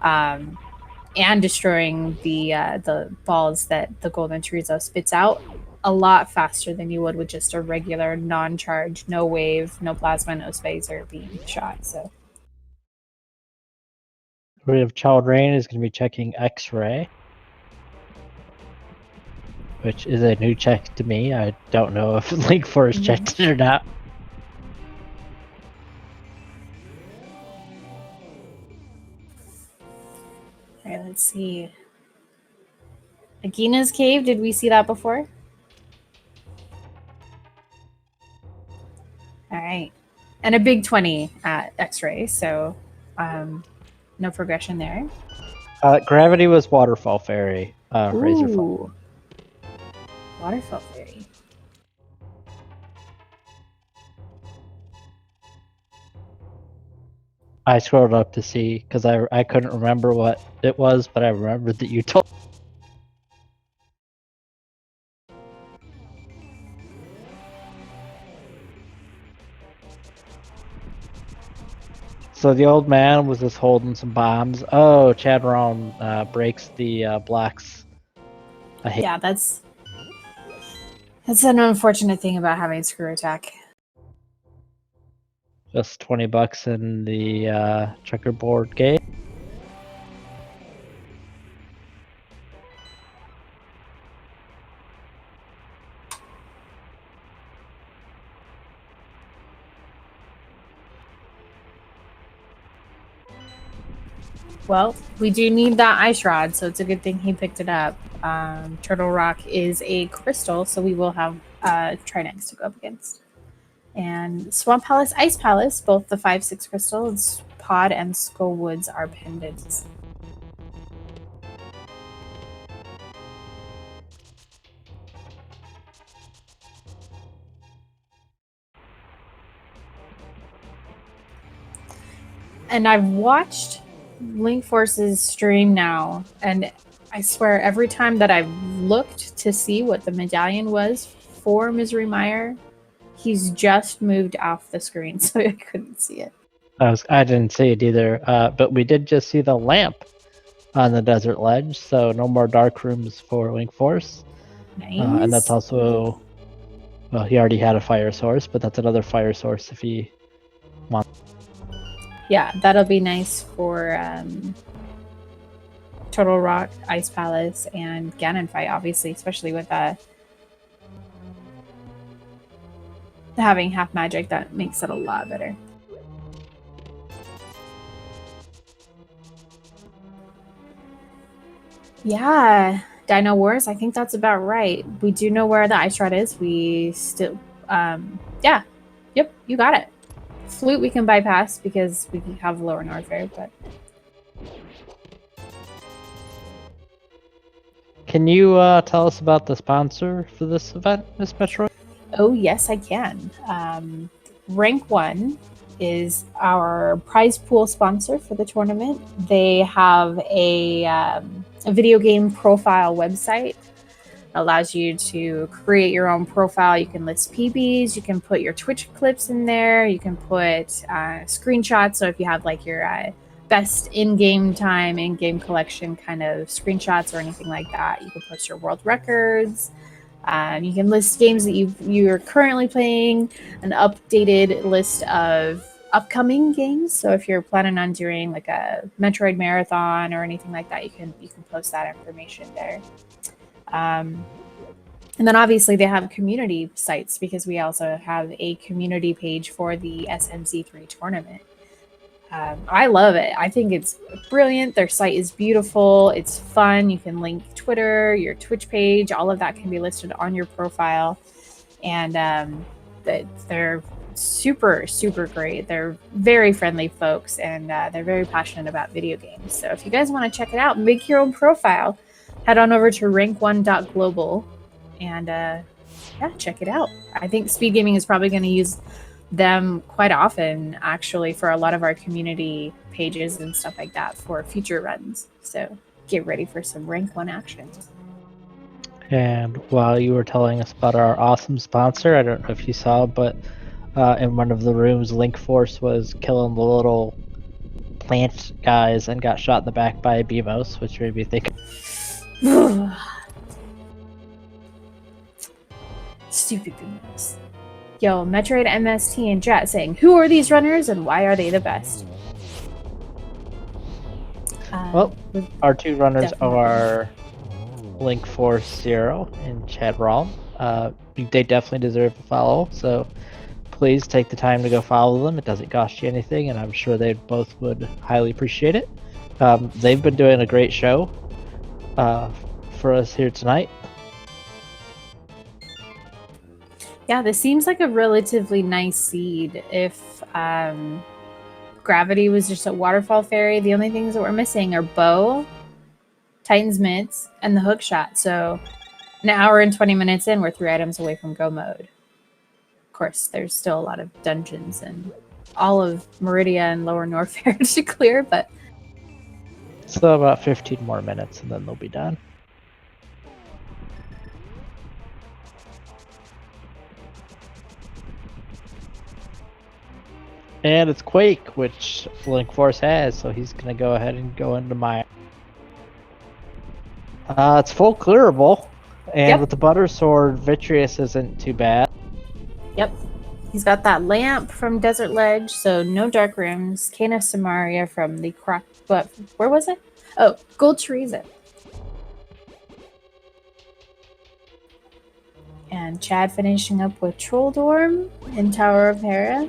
and destroying the balls that the Golden Chorizo spits out a lot faster than you would with just a regular non-charge, no wave, no plasma, no phaser beam shot. So.
We have Chadraln is going to be checking X-ray, which is a new check to me. I don't know if Linkforce checked it or not.
Alright, let's see. Agina's Cave, did we see that before? Alright. And a big 20 at X-ray, so no progression there.
Gravity was Waterfall Fairy. Razorfall.
Waterfall Fairy.
I scrolled up to see, because I couldn't remember what it was, but I remembered that you told. So the old man was just holding some bombs. Oh, Chadraln breaks the blocks.
Yeah, that's an unfortunate thing about having screw attack.
Just $20 in the checkerboard game.
Well, we do need that ice rod, so it's a good thing he picked it up. Turtle Rock is a crystal, so we will have Trinex to go up against. And Swamp Palace, Ice Palace, both the 5/6 crystals, Pod and Skull Woods are pendants. And I've watched Linkforce's stream now, and I swear every time that I've looked to see what the medallion was for Misery Mire, he's just moved off the screen, so I couldn't see it.
I didn't see it either, but we did just see the lamp on the desert ledge, so no more dark rooms for Linkforce.
Nice.
And that's also, well, he already had a fire source, but that's another fire source if he wants.
Yeah, that'll be nice for Turtle Rock, Ice Palace, and Ganon fight, obviously, especially with having half magic. That makes it a lot better. Yeah, Dino Wars, I think that's about right. We do know where the ice rod is. We still, yeah, yep, you got it. Flute we can bypass because we have Lower Norfair, but...
Can you tell us about the sponsor for this event, Miss Metroid?
Oh, yes, I can. Rank 1 is our prize pool sponsor for the tournament. They have a video game profile website. Allows you to create your own profile. You can list PBs, you can put your Twitch clips in there, you can put screenshots. So if you have like your best in-game time, in-game collection kind of screenshots or anything like that, you can post your world records. You can list games that you're currently playing, an updated list of upcoming games. So if you're planning on doing like a Metroid marathon or anything like that, you can post that information there. And then obviously they have community sites because we also have a community page for the SMZ3 tournament. I love it. I think it's brilliant. Their site is beautiful. It's fun. You can link Twitter, your Twitch page, all of that can be listed on your profile. And they're super, super great. They're very friendly folks, and they're very passionate about video games. So if you guys want to check it out, make your own profile. Head on over to rank1.global and yeah, check it out. I think SpeedGaming is probably going to use them quite often, actually, for a lot of our community pages and stuff like that for future runs. So get ready for some rank 1 action.
And while you were telling us about our awesome sponsor, I don't know if you saw, but in one of the rooms, Linkforce was killing the little plant guys and got shot in the back by a BMOS, which made me think...
Stupid BMOS. Yo, Metroid MST in chat saying, who are these runners and why are they the best?
Well, our two runners are Linkforce0 and Chadraln. They definitely deserve a follow, so please take the time to go follow them. It doesn't cost you anything, and I'm sure they both would highly appreciate it. They've been doing a great show for us here tonight.
Yeah, this seems like a relatively nice seed. If Gravity was just a waterfall fairy, the only things that we're missing are Bow, Titan's Mitts, and the hook shot. So an hour and 20 minutes in, we're 3 items away from go mode. Of course, there's still a lot of dungeons and all of Meridia and Lower Norfair to clear, but...
So about 15 more minutes and then they'll be done. And it's Quake, which Linkforce has, so he's going to go ahead and go into my... it's full clearable, and with the Butter Sword, Vitreous isn't too bad.
Yep. He's got that lamp from Desert Ledge, so no dark rooms. Cane of Samaria from the but where was it? Oh, Gold Chorizo. And Chad finishing up with Troll Dorm in Tower of Hera,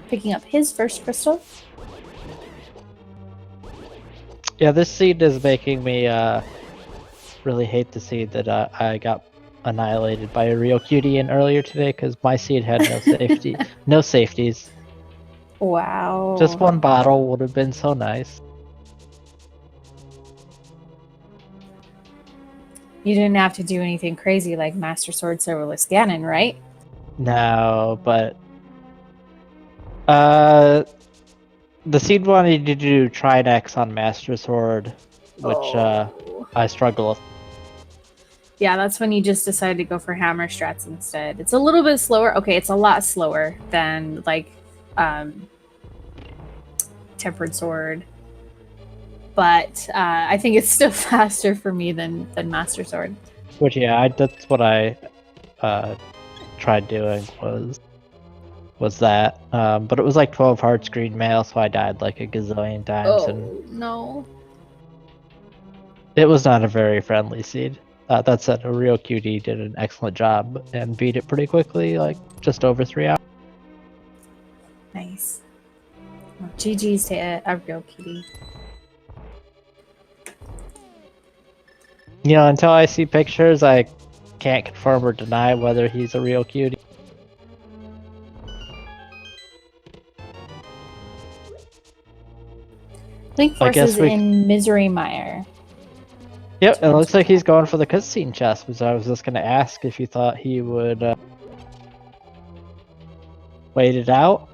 picking up his first crystal.
Yeah, this seed is making me really hate the seed that I got annihilated by a real cutie in earlier today because my seed had no safety, no safeties.
Wow.
Just one bottle would have been so nice.
You didn't have to do anything crazy like Master Sword Serverless Ganon, right?
No, but the seed wanted to do Trinex on Master Sword, which I struggle with.
Yeah, that's when you just decide to go for hammer strats instead. It's a little bit slower. Okay, it's a lot slower than like Tempered Sword. But I think it's still faster for me than Master Sword.
Which yeah, that's what I tried doing was that. But it was like 12 hearts green mail, so I died like a gazillion times, and
No.
it was not a very friendly seed. That said, a real cutie did an excellent job and beat it pretty quickly, like just over 3 hours.
Nice. Well, GG's to a real cutie.
You know, until I see pictures, I can't confirm or deny whether he's a real cutie.
Linkforce is in Misery Mire.
Yep, it looks like he's going for the cutscene chest, which I was just going to ask if you thought he would wait it out.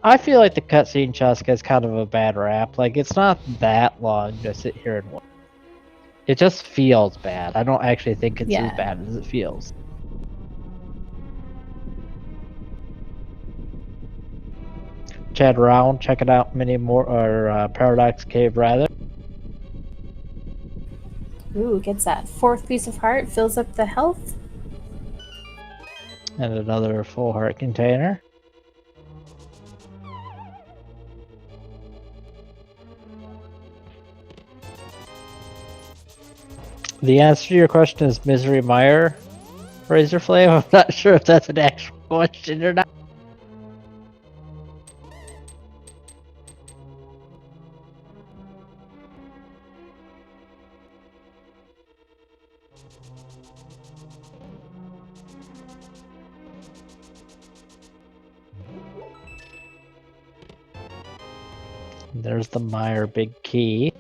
I feel like the cutscene chest gets kind of a bad rap. Like, it's not that long to sit here and watch. It just feels bad. I don't actually think it's as bad as it feels. Chadraln, check it out. Mini more or Paradox Cave rather.
Ooh, gets that 4th piece of heart, fills up the health.
And another full heart container. The answer to your question is Misery Mire, Razorflame. I'm not sure if that's an actual question or not. There's the Mire big key.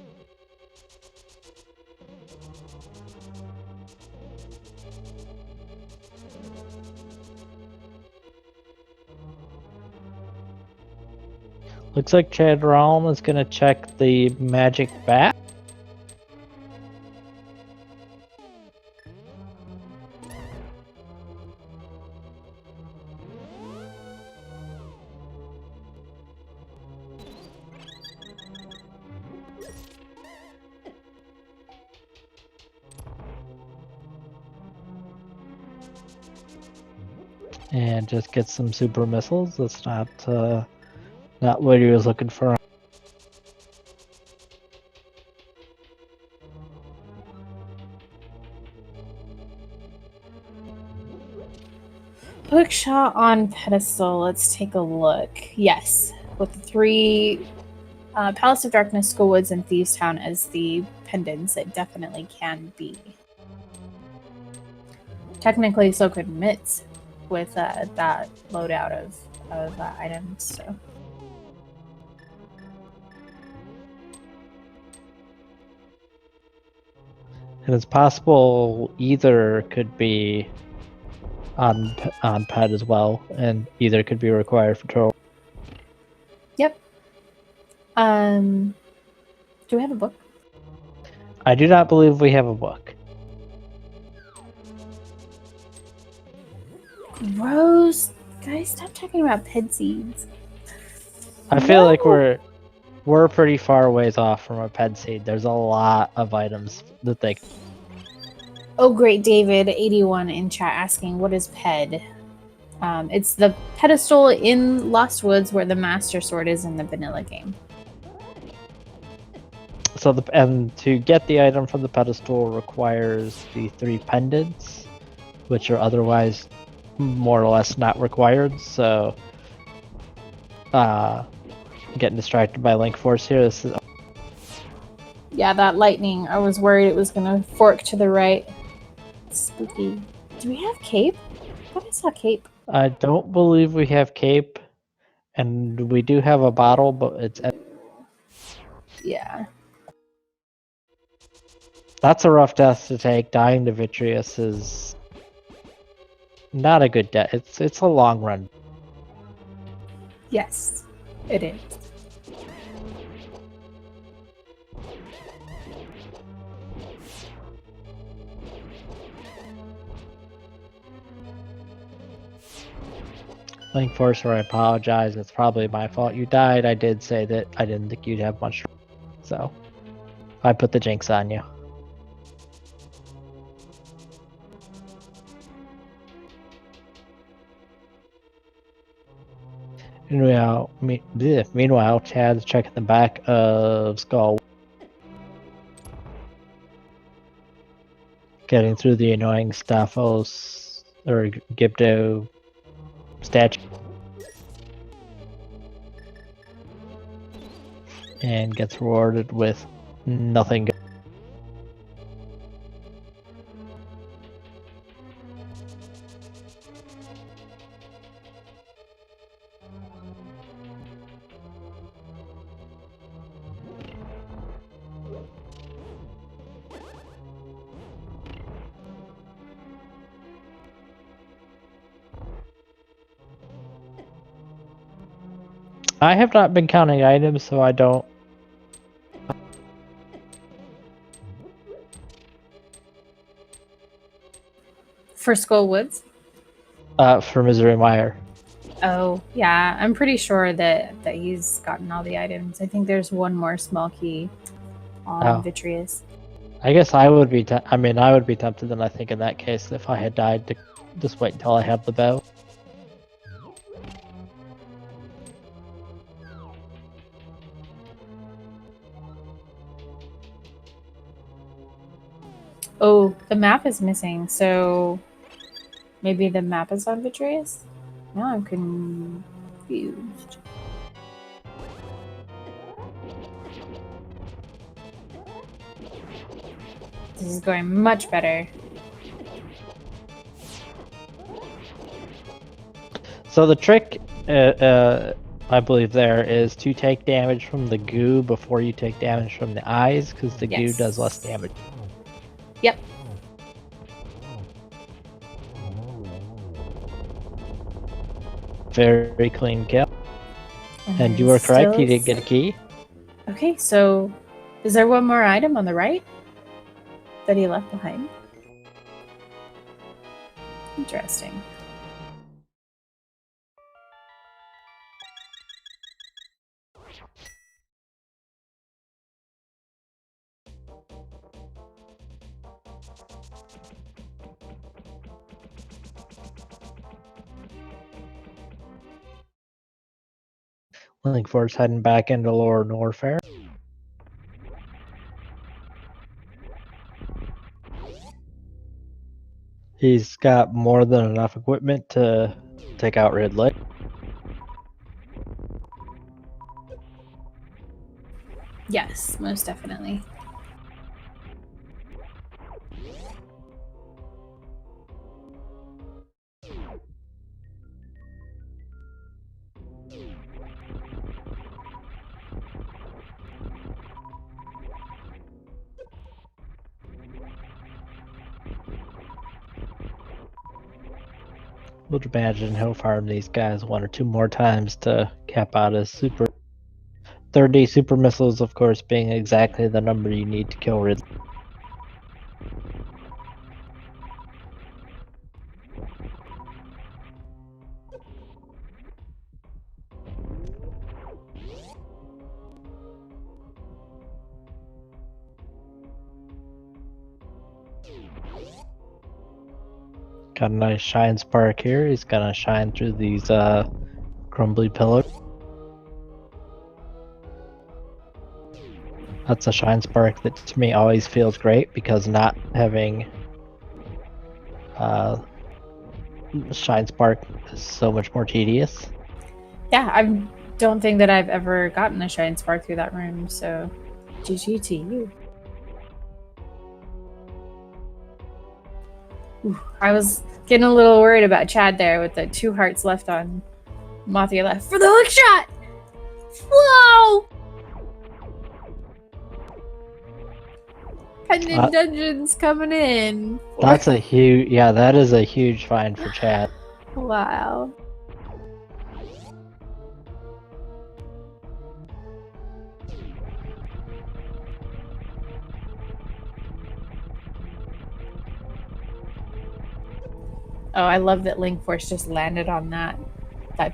Looks like Chadraln is going to check the magic bat. And just get some super missiles. That's not what he was looking for.
Quick shot on pedestal. Let's take a look. Yes, with the 3 Palace of Darkness, Skullwoods, and Thieves Town as the pendants, it definitely can be. Technically, so could Mitts with that loadout of items. So.
And it's possible either could be on pet as well, and either could be required for total.
Yep. Do we have a book?
I do not believe we have a book.
Gross. Guys, stop talking about ped seeds.
I feel like we're pretty far ways off from a ped seed. There's a lot of items that they.
Oh, great, David 81 in chat asking, "What is ped?" It's the pedestal in Lost Woods where the Master Sword is in the vanilla game.
So and to get the item from the pedestal requires the 3 pendants, which are otherwise more or less not required. So, getting distracted by Linkforce here. This is
Yeah, that lightning, I was worried it was gonna fork to the right. Spooky. Do we have cape? I thought I saw cape.
I don't believe we have cape, and we do have a bottle, but it's...
Yeah.
That's a rough death to take. Dying to Vitreous is not a good death. It's a long run.
Yes, it is.
Linkforce0, I apologize. It's probably my fault you died. I did say that I didn't think you'd have much, so I put the jinx on you. Meanwhile, Chad's checking the back of Skull, getting through the annoying Staphos or Gibdo statue, and gets rewarded with nothing good. I have not been counting items, so I don't.
For Skull Woods?
For Misery Meyer.
Oh, yeah. I'm pretty sure that he's gotten all the items. I think there's one more small key on Vitreous.
I guess I would be. I would be tempted. Then I think in that case, if I had died, to just wait until I have the bow.
Oh, the map is missing, so maybe the map is on Vitreous? Now I'm confused. This is going much better.
So the trick, I believe there is to take damage from the goo before you take damage from the eyes, because the goo does less damage.
Yep.
Very clean kill. And you were correct, you did get a key.
Okay, so is there one more item on the right that he left behind? Interesting.
Linkforce heading back into Lower Norfair. He's got more than enough equipment to take out Ridley.
Yes, most definitely.
Would imagine he'll farm these guys one or two more times to cap out his super 30 super missiles, of course, being exactly the number you need to kill Ridley. Got a nice shine spark here. He's gonna shine through these crumbly pillars. That's a shine spark that to me always feels great, because not having shine spark is so much more tedious.
Yeah, I don't think that I've ever gotten a shine spark through that room, so GG to you. I was getting a little worried about Chad there with the 2 hearts left on Mathia left for the hook shot. Whoa! Pendant Dungeons coming in.
That's a huge, yeah, that is a huge find for Chad.
Wow. Oh, I love that Linkforce just landed on that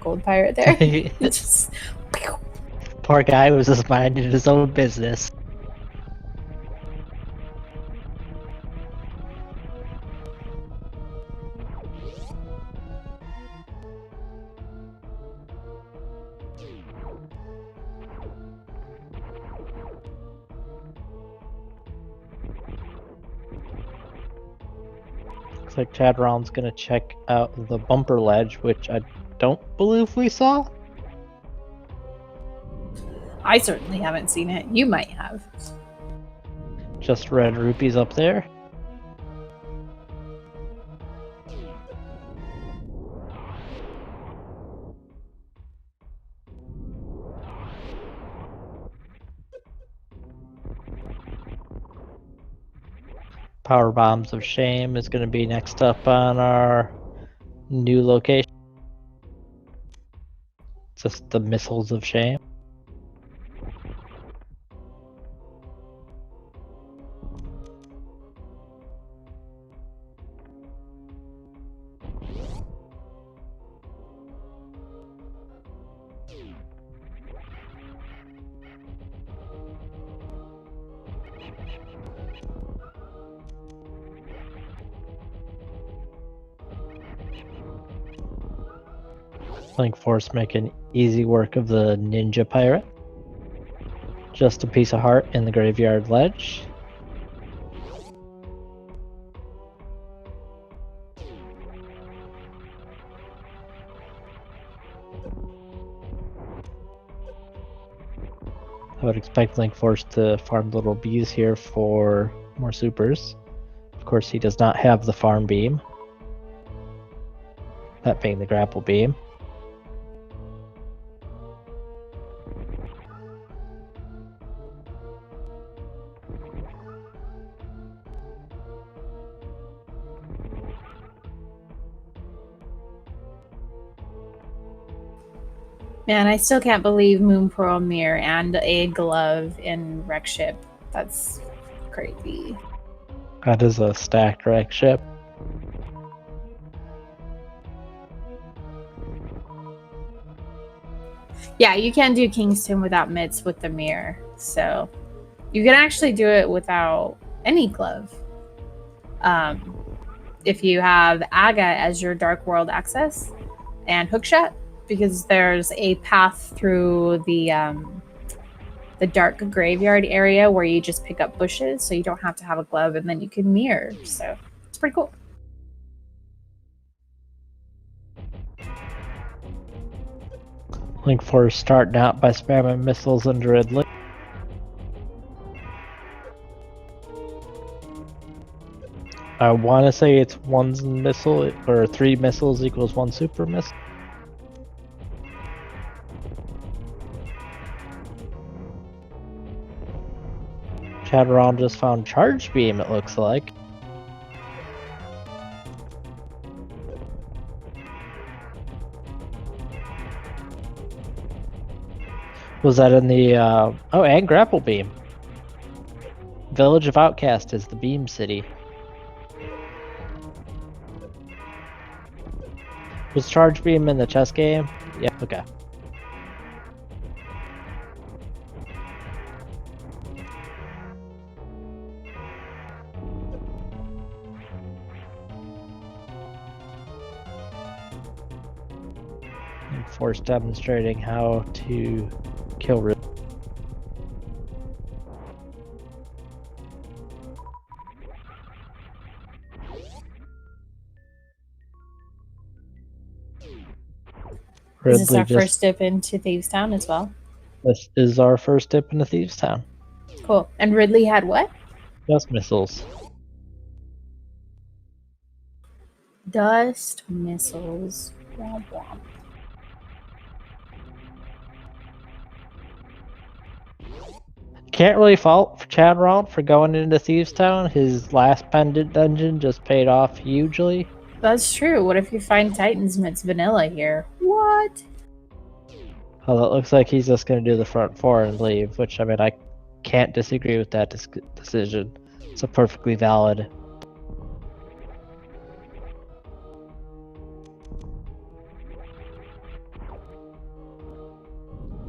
gold pirate there. Just...
Poor guy was just minding his own business. Looks like Chadraln's gonna check out the bumper ledge, which I don't believe we saw.
I certainly haven't seen it. You might have.
Just red rupees up there. Power Bombs of Shame is going to be next up on our new location. Just the Missiles of Shame. Linkforce making easy work of the Ninja Pirate. Just a piece of heart in the Graveyard Ledge. I would expect Linkforce to farm little bees here for more supers. Of course, he does not have the farm beam. That being the grapple beam.
Man, I still can't believe Moon Pearl Mirror and a glove in Wreck Ship. That's crazy.
That is a stacked wreck ship.
Yeah, you can't do Kingston without mitts with the mirror. So you can actually do it without any glove. If you have Aga as your Dark World access and Hookshot, because there's a path through the dark graveyard area where you just pick up bushes, so you don't have to have a glove, and then you can mirror. So it's pretty cool.
Linkforce starting out by spamming missiles into Ridley. I want to say it's 1 missile, or 3 missiles equals 1 super missile. Chadraln just found Charge Beam, it looks like. Was that in the, oh, and Grapple Beam. Village of Outcast is the Beam City. Was Charge Beam in the chess game? Yeah, okay. Linkforce demonstrating how to kill Ridley.
This is our first dip into Thieves Town as well.
This is our first dip into Thieves Town.
Cool. And Ridley had what?
Just missiles.
Dust missiles. Womp womp.
Can't really fault Chadraln for going into Thieves Town. His last pendant dungeon just paid off hugely.
That's true. What if you find Titans Mitts vanilla here? What?
Well, it looks like he's just going to do the front four and leave, which, I mean, I can't disagree with that decision. It's a perfectly valid.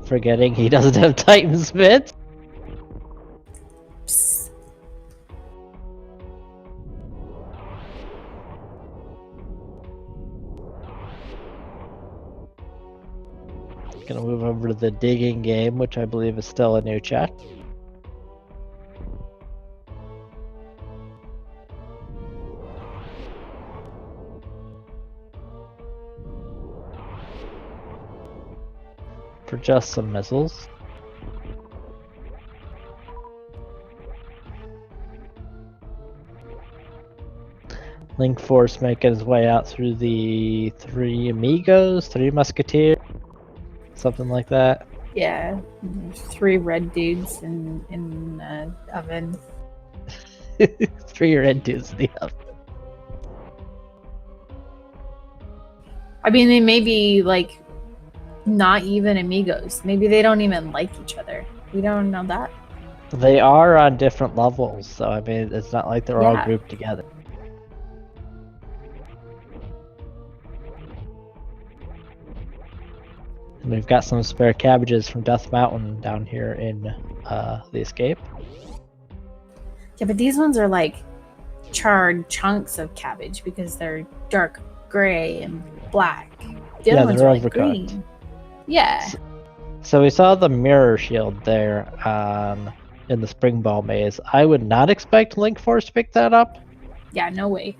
Forgetting he doesn't have Titan Smiths.
Psst.
Gonna move over to the digging game, which I believe is still a new check. For just some missiles. Linkforce making his way out through the three musketeers, something like that.
Yeah. 3 red dudes in the oven.
3 red dudes in the oven.
I mean, they may be like not even amigos. Maybe they don't even like each other. We don't know that.
They are on different levels, so I mean, it's not like they're all
Yeah.
grouped together. And we've got some spare cabbages from Death Mountain down here in the escape.
Yeah, but these ones are like charred chunks of cabbage because they're dark gray and black. The
Yeah,
other ones
they're
are like
overcooked.
green. Yeah.
So we saw the mirror shield there in the spring ball maze. I would not expect Linkforce to pick that up.
Yeah, no way.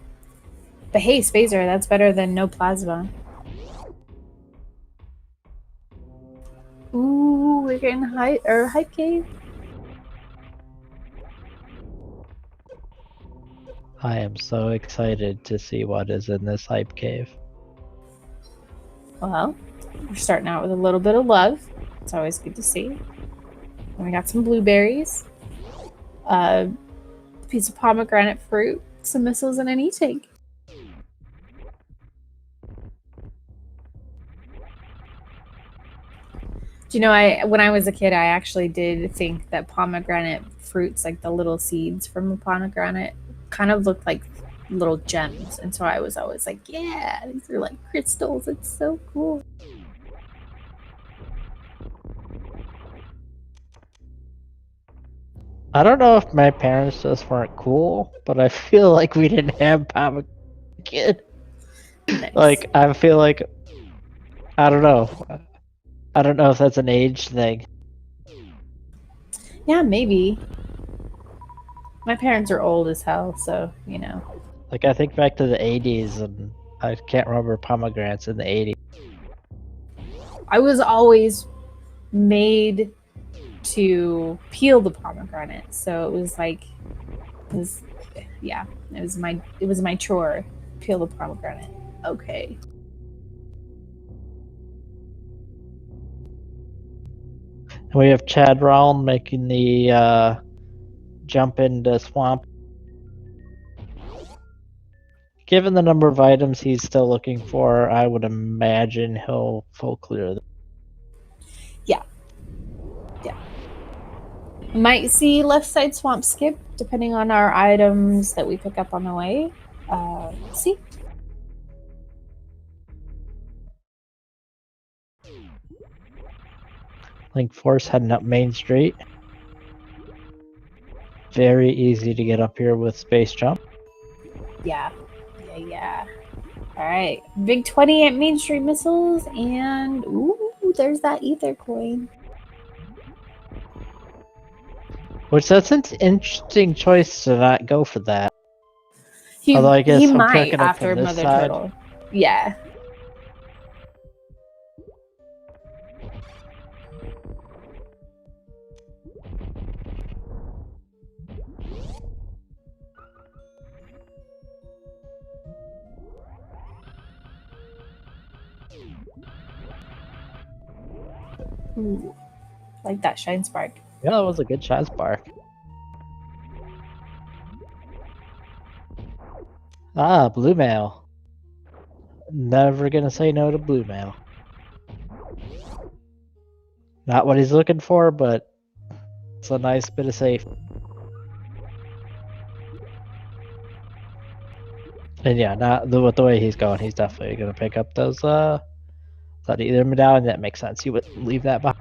But hey, Spazer, that's better than no plasma. Ooh, we're getting hype cave.
I am so excited to see what is in this hype cave.
Well, we're starting out with a little bit of love. It's always good to see. And we got some blueberries, a piece of pomegranate fruit, some missiles, and an e-tank. Do you know, when I was a kid, I actually did think that pomegranate fruits, like the little seeds from a pomegranate, kind of looked like little gems. And so I was always like, yeah, these are like crystals. It's so cool.
I don't know if my parents just weren't cool, but I feel like we didn't have pomegranate.
Nice.
Like, I feel like, I don't know. I don't know if that's an age thing.
Yeah, maybe. My parents are old as hell, so, you know.
Like, I think back to the 80s, and I can't remember pomegranates in the 80s.
I was always made to peel the pomegranate, so it was like, it was my chore. Peel the pomegranate. Okay.
And we have Chadraln making the jump into swamp. Given the number of items he's still looking for, I would imagine he'll full clear them.
Yeah. Might see left side swamp skip, depending on our items that we pick up on the way. See?
Linkforce heading up Main Street. Very easy to get up here with space jump.
Yeah. Alright. Big 20 at Main Street missiles, and ooh, there's that ether coin.
Which, that's an interesting choice to not go for that.
He
Although I guess I'm
might
picking up
after
from this
Mother
side.
Turtle. Yeah. Ooh, like that shine spark.
Yeah, that was a good shine spark. Ah, blue mail. Never gonna say no to blue mail. Not what he's looking for, but it's a nice bit of safe. And yeah, with the way he's going, he's definitely gonna pick up those that either medallion. That makes sense. You would leave that behind.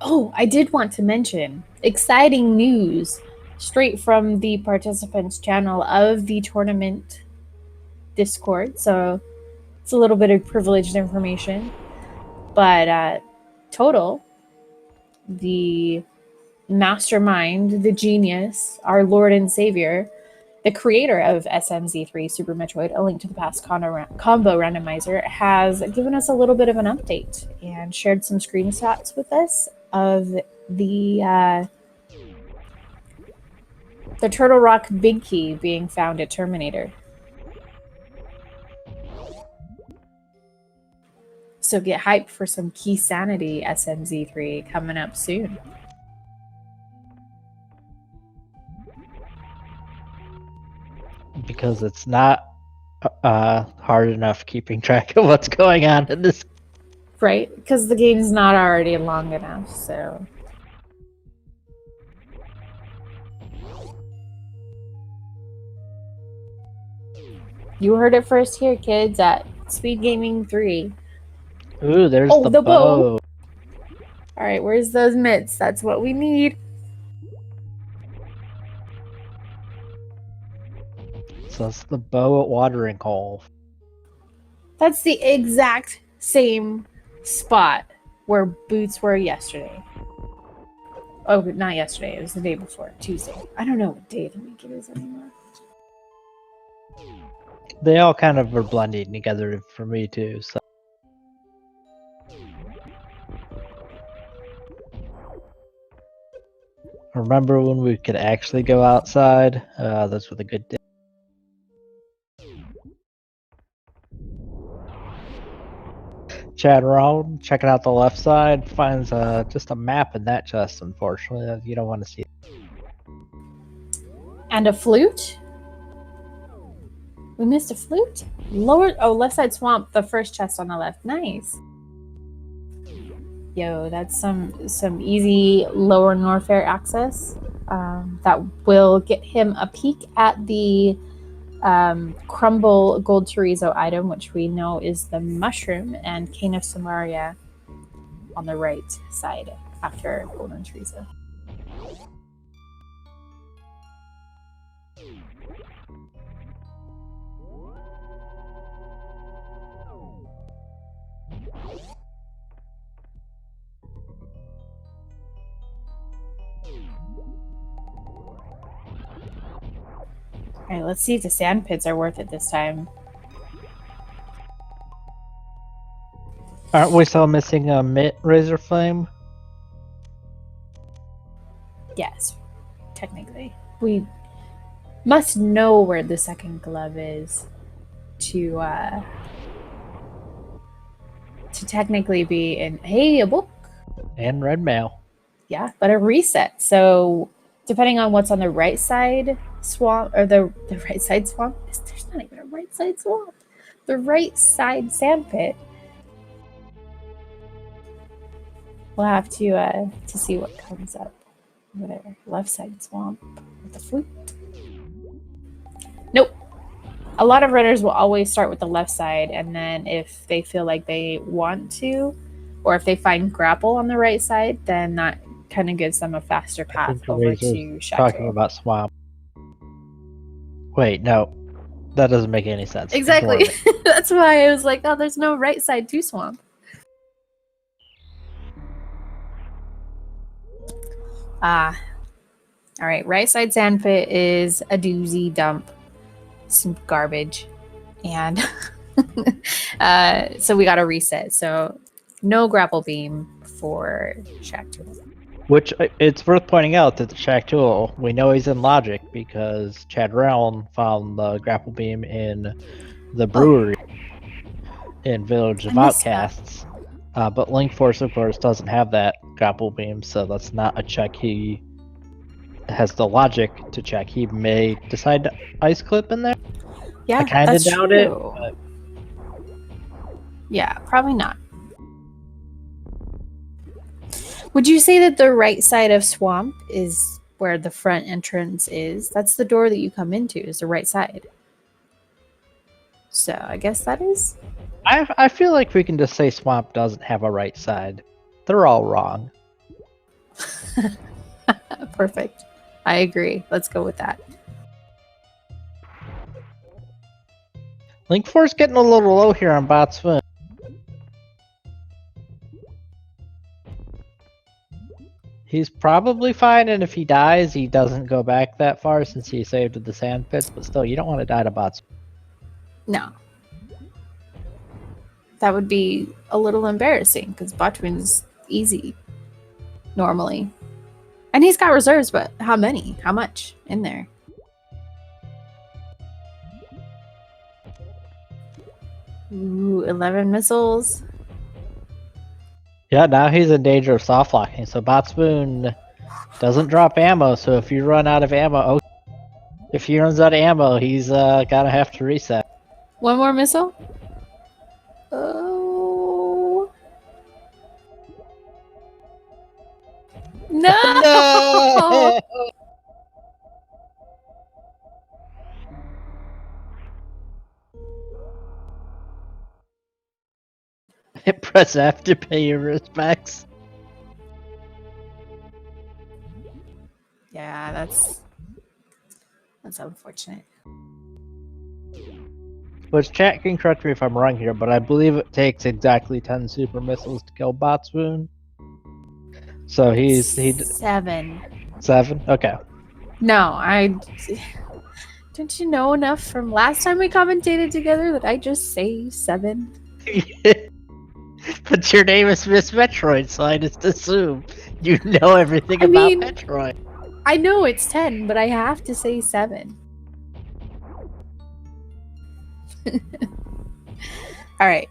Oh, I did want to mention exciting news straight from the participants channel of the tournament Discord. So it's a little bit of privileged information. But Total, the mastermind, the genius, our Lord and Savior, the creator of SMZ3 Super Metroid, A Link to the Past combo randomizer, has given us a little bit of an update and shared some screenshots with us of the Turtle Rock Big Key being found at Terminator. So get hyped for some Key Sanity SMZ3 coming up soon.
Because it's not hard enough keeping track of what's going on in this.
Right? Because the game's not already long enough, so... You heard it first here, kids, at SpeedGaming 3.
Ooh, there's the bow.
Alright, where's those mitts? That's what we need.
So it's the bow at watering hole.
That's the exact same spot where boots were yesterday. Oh, not yesterday. It was the day before. Tuesday. I don't know what day of the week it is anymore.
They all kind of are blending together for me too. So. Remember when we could actually go outside? Those were the good days. Chadraln, checking out the left side, finds just a map in that chest, unfortunately. You don't want to see it.
And a flute? We missed a flute? Left side swamp, the first chest on the left. Nice. Yo, that's some easy lower Norfair access that will get him a peek at the Crumble Gold Chorizo item, which we know is the mushroom, and Cane of Samaria on the right side after Golden Chorizo. All right, let's see if the sand pits are worth it this time.
Aren't we still missing a Razor Flame?
Yes, technically. We must know where the second glove is to technically be in... Hey, a book!
And red mail.
Yeah, but a reset. So depending on what's on the right side swamp, or the right side swamp, there's not even a right side swamp. The right side sand pit. We'll have to see what comes up over there. Left side swamp with the flute. Nope. A lot of runners will always start with the left side, and then if they feel like they want to, or if they find grapple on the right side, then that kind of gives them a faster path over to Chadraln.
Talking about swamp. Wait, no. That doesn't make any sense.
Exactly. That's why I was like, oh, there's no right side to swamp. All right, right side sandpit is a doozy dump. Some garbage. And so we got to reset. So no grapple beam for Chadraln.
Which, it's worth pointing out that Chadraln, we know he's in logic because Chadraln found the grapple beam in the brewery in Village of Outcasts. But Linkforce, of course, doesn't have that grapple beam, so that's not a check he has the logic to check. He may decide to ice clip in there.
Yeah,
I kind of
that's
doubt
true.
it. But...
Yeah, probably not. Would you say that the right side of Swamp is where the front entrance is? That's the door that you come into, is the right side. So I guess that is.
I feel like we can just say Swamp doesn't have a right side. They're all wrong.
Perfect. I agree. Let's go with that.
Linkforce getting a little low here on Botswoon. He's probably fine, and if he dies, he doesn't go back that far since he saved the sand pits, but still, you don't want to die to Botswoon.
No. That would be a little embarrassing because Botswoon is easy normally. And he's got reserves, but how many? How much in there? Ooh, 11 missiles.
Yeah, now he's in danger of soft locking, so Botswoon doesn't drop ammo, so if you run out of ammo, if he runs out of ammo, he's gonna have to reset.
One more missile? Oh. No!
No! Press F to pay your respects.
Yeah, that's unfortunate.
Which chat can correct me if I'm wrong here, but I believe it takes exactly 10 super missiles to kill Botswoon. So he's
7.
7? Okay.
No, didn't you know enough from last time we commentated together that I just say 7?
But your name is Miss Metroid, so I just assume you know everything about Metroid.
I know it's 10, but I have to say 7. Alright.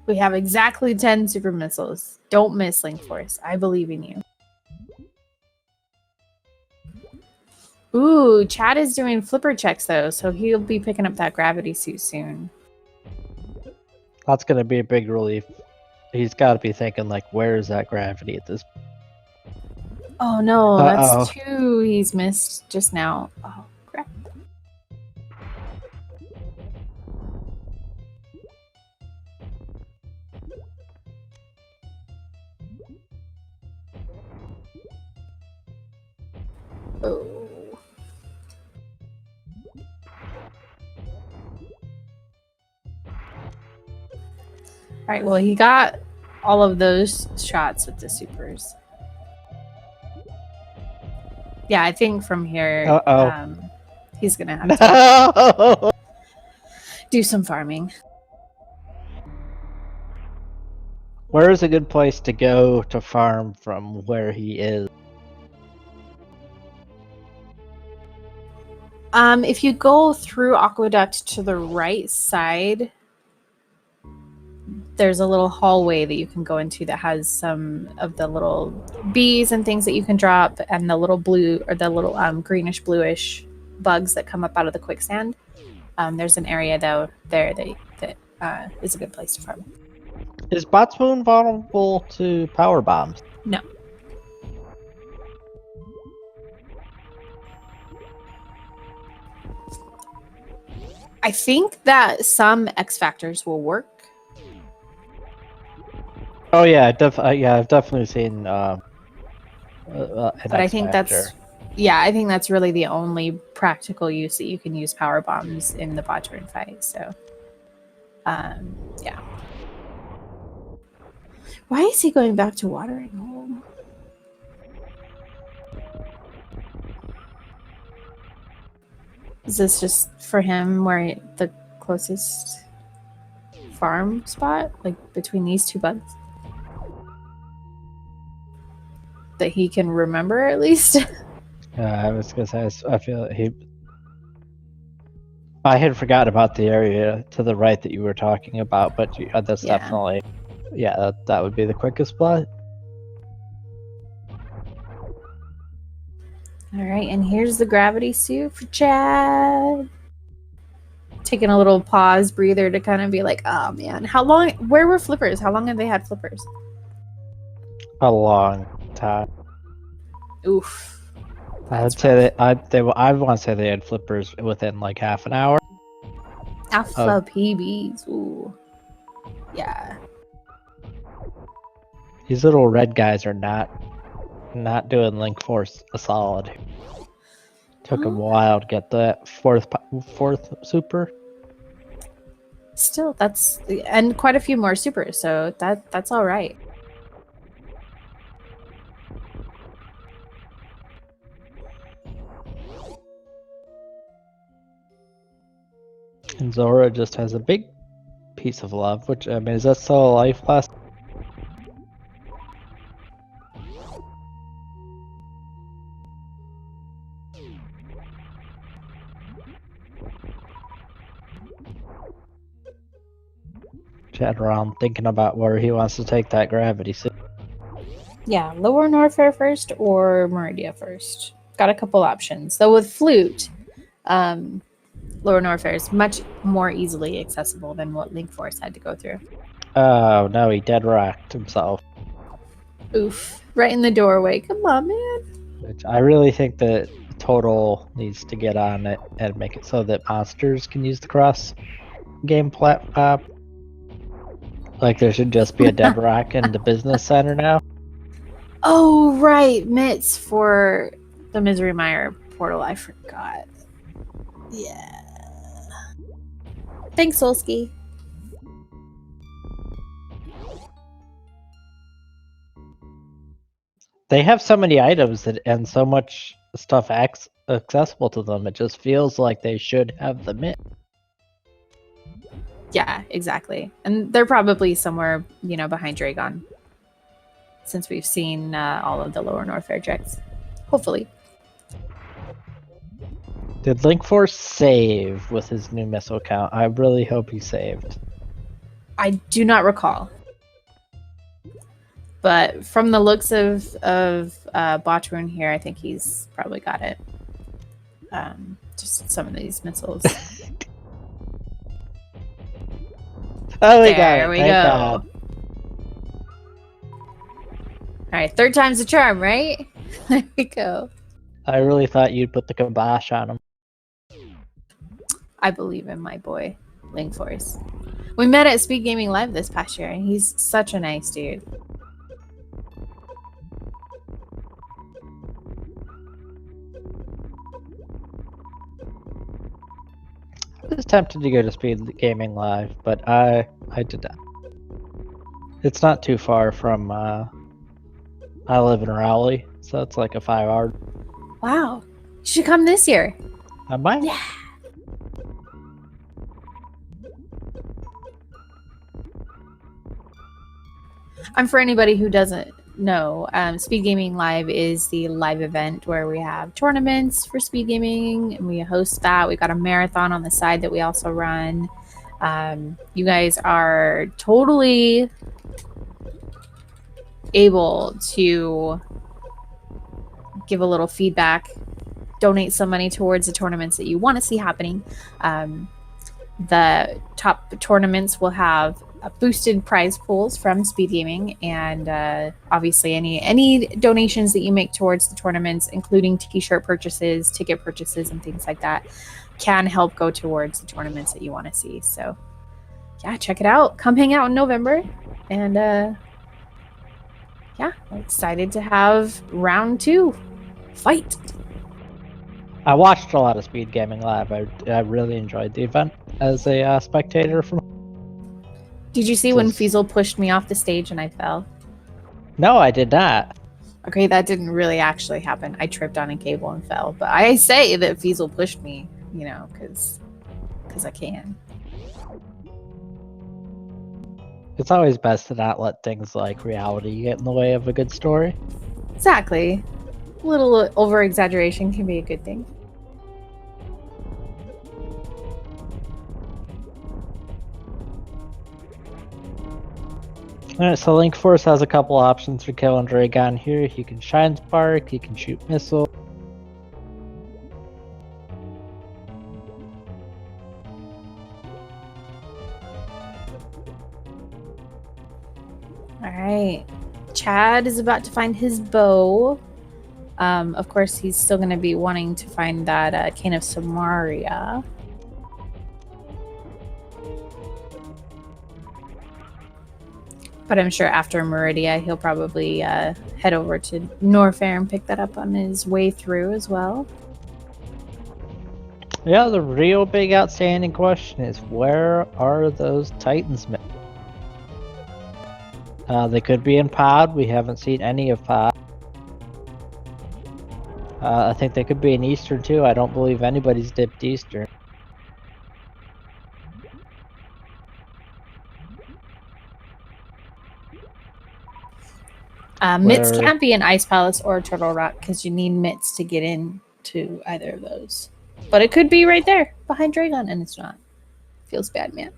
We have exactly 10 super missiles. Don't miss, Linkforce. I believe in you. Ooh, Chad is doing flipper checks though, so he'll be picking up that gravity suit soon.
That's gonna be a big relief. He's gotta be thinking like, where is that gravity at this point?
Oh no, that's 2 he's missed just now. Oh crap. Oh. Alright, well he got all of those shots with the supers. Yeah, I think from here, he's gonna have to do some farming.
Where is a good place to go to farm from where he is?
If you go through Aqueduct to the right side, there's a little hallway that you can go into that has some of the little bees and things that you can drop, and the little blue or the little greenish bluish bugs that come up out of the quicksand. There's an area though there that is a good place to farm.
Is Botswoon vulnerable to power bombs?
No. I think that some X factors will work.
Oh yeah, I've definitely seen. But
I think that's really the only practical use that you can use power bombs in the Botswoon fight. So, yeah. Why is he going back to watering hole? Is this just for him where the closest farm spot, like between these two bugs? That he can remember at least?
I was gonna say, I feel I had forgot about the area to the right that you were talking about, but that's definitely Yeah, that would be the quickest spot.
All right, and here's the gravity suit for Chad. Taking a little pause breather to kind of be like, oh man, how long? Where were flippers? How long have they had flippers?
A long time.
Oof.
I would say that I want to say they had flippers within like half an hour.
Alpha PBs. Ooh. Yeah.
These little red guys are not doing Linkforce a solid. Took them a while to get that fourth super.
Still, that's and quite a few more supers, so that's all right.
And Zora just has a big piece of love, which I mean, is that still a life class? Chadraln thinking about where he wants to take that gravity suit.
Yeah, Lower Norfair first or Meridia first. Got a couple options. Though with Flute, Lower Norfair is much more easily accessible than what Linkforce had to go through.
Oh no, he dead rocked himself.
Oof. Right in the doorway. Come on, man.
Which I really think that Total needs to get on it and make it so that monsters can use the cross game platform. Like there should just be a dead rock in the business center now.
Oh, right. Mitts for the Misery Mire portal. I forgot. Yeah. Thanks, Solsky.
They have so many items and so much stuff accessible to them. It just feels like they should have the mint.
Yeah, exactly. And they're probably somewhere, behind Dragon. Since we've seen all of the Lower Norfair checks. Hopefully.
Did Linkforce save with his new missile count? I really hope he saved.
I do not recall. But from the looks of Botchroon here, I think he's probably got it. Just some of these missiles.
Oh, we got it.
There we
Thank
go.
God.
All right, third time's a charm, right? There we go.
I really thought you'd put the kibosh on him.
I believe in my boy, Linkforce. We met at SpeedGaming Live this past year, and he's such a nice dude.
I was tempted to go to SpeedGaming Live, but I did not. It's not too far from. I live in Raleigh, so it's like a 5-hour.
Wow, you should come this year.
I might.
Yeah. For anybody who doesn't know, SpeedGaming Live is the live event where we have tournaments for SpeedGaming, and we host that. We've got a marathon on the side that we also run. You guys are totally able to give a little feedback, donate some money towards the tournaments that you want to see happening. The top tournaments will have boosted prize pools from SpeedGaming, and obviously any donations that you make towards the tournaments, including t-shirt purchases, ticket purchases, and things like that, can help go towards the tournaments that you want to see. So yeah, check it out. Come hang out in November, and yeah, I'm excited to have round 2 fight.
I watched a lot of SpeedGaming Live. I really enjoyed the event as a spectator from.
Did you see when Fiesel pushed me off the stage and I fell?
No, I did not.
Okay, that didn't really actually happen. I tripped on a cable and fell. But I say that Fiesel pushed me, because I can.
It's always best to not let things like reality get in the way of a good story.
Exactly. A little over-exaggeration can be a good thing.
Alright, so Linkforce has a couple options for killing Dragon here. He can Shine Spark, he can shoot missile.
Alright. Chad is about to find his bow. Of course, he's still going to be wanting to find that Cane of Samaria. But I'm sure after Meridia, he'll probably head over to Norfair and pick that up on his way through as well.
Yeah, the real big outstanding question is, where are those Titans? They could be in Pod. We haven't seen any of Pod. I think they could be in Eastern too. I don't believe anybody's dipped Eastern.
Mitts can't be in Ice Palace or Turtle Rock because you need Mitts to get into either of those. But it could be right there behind Dragon, and it's not. Feels bad, man.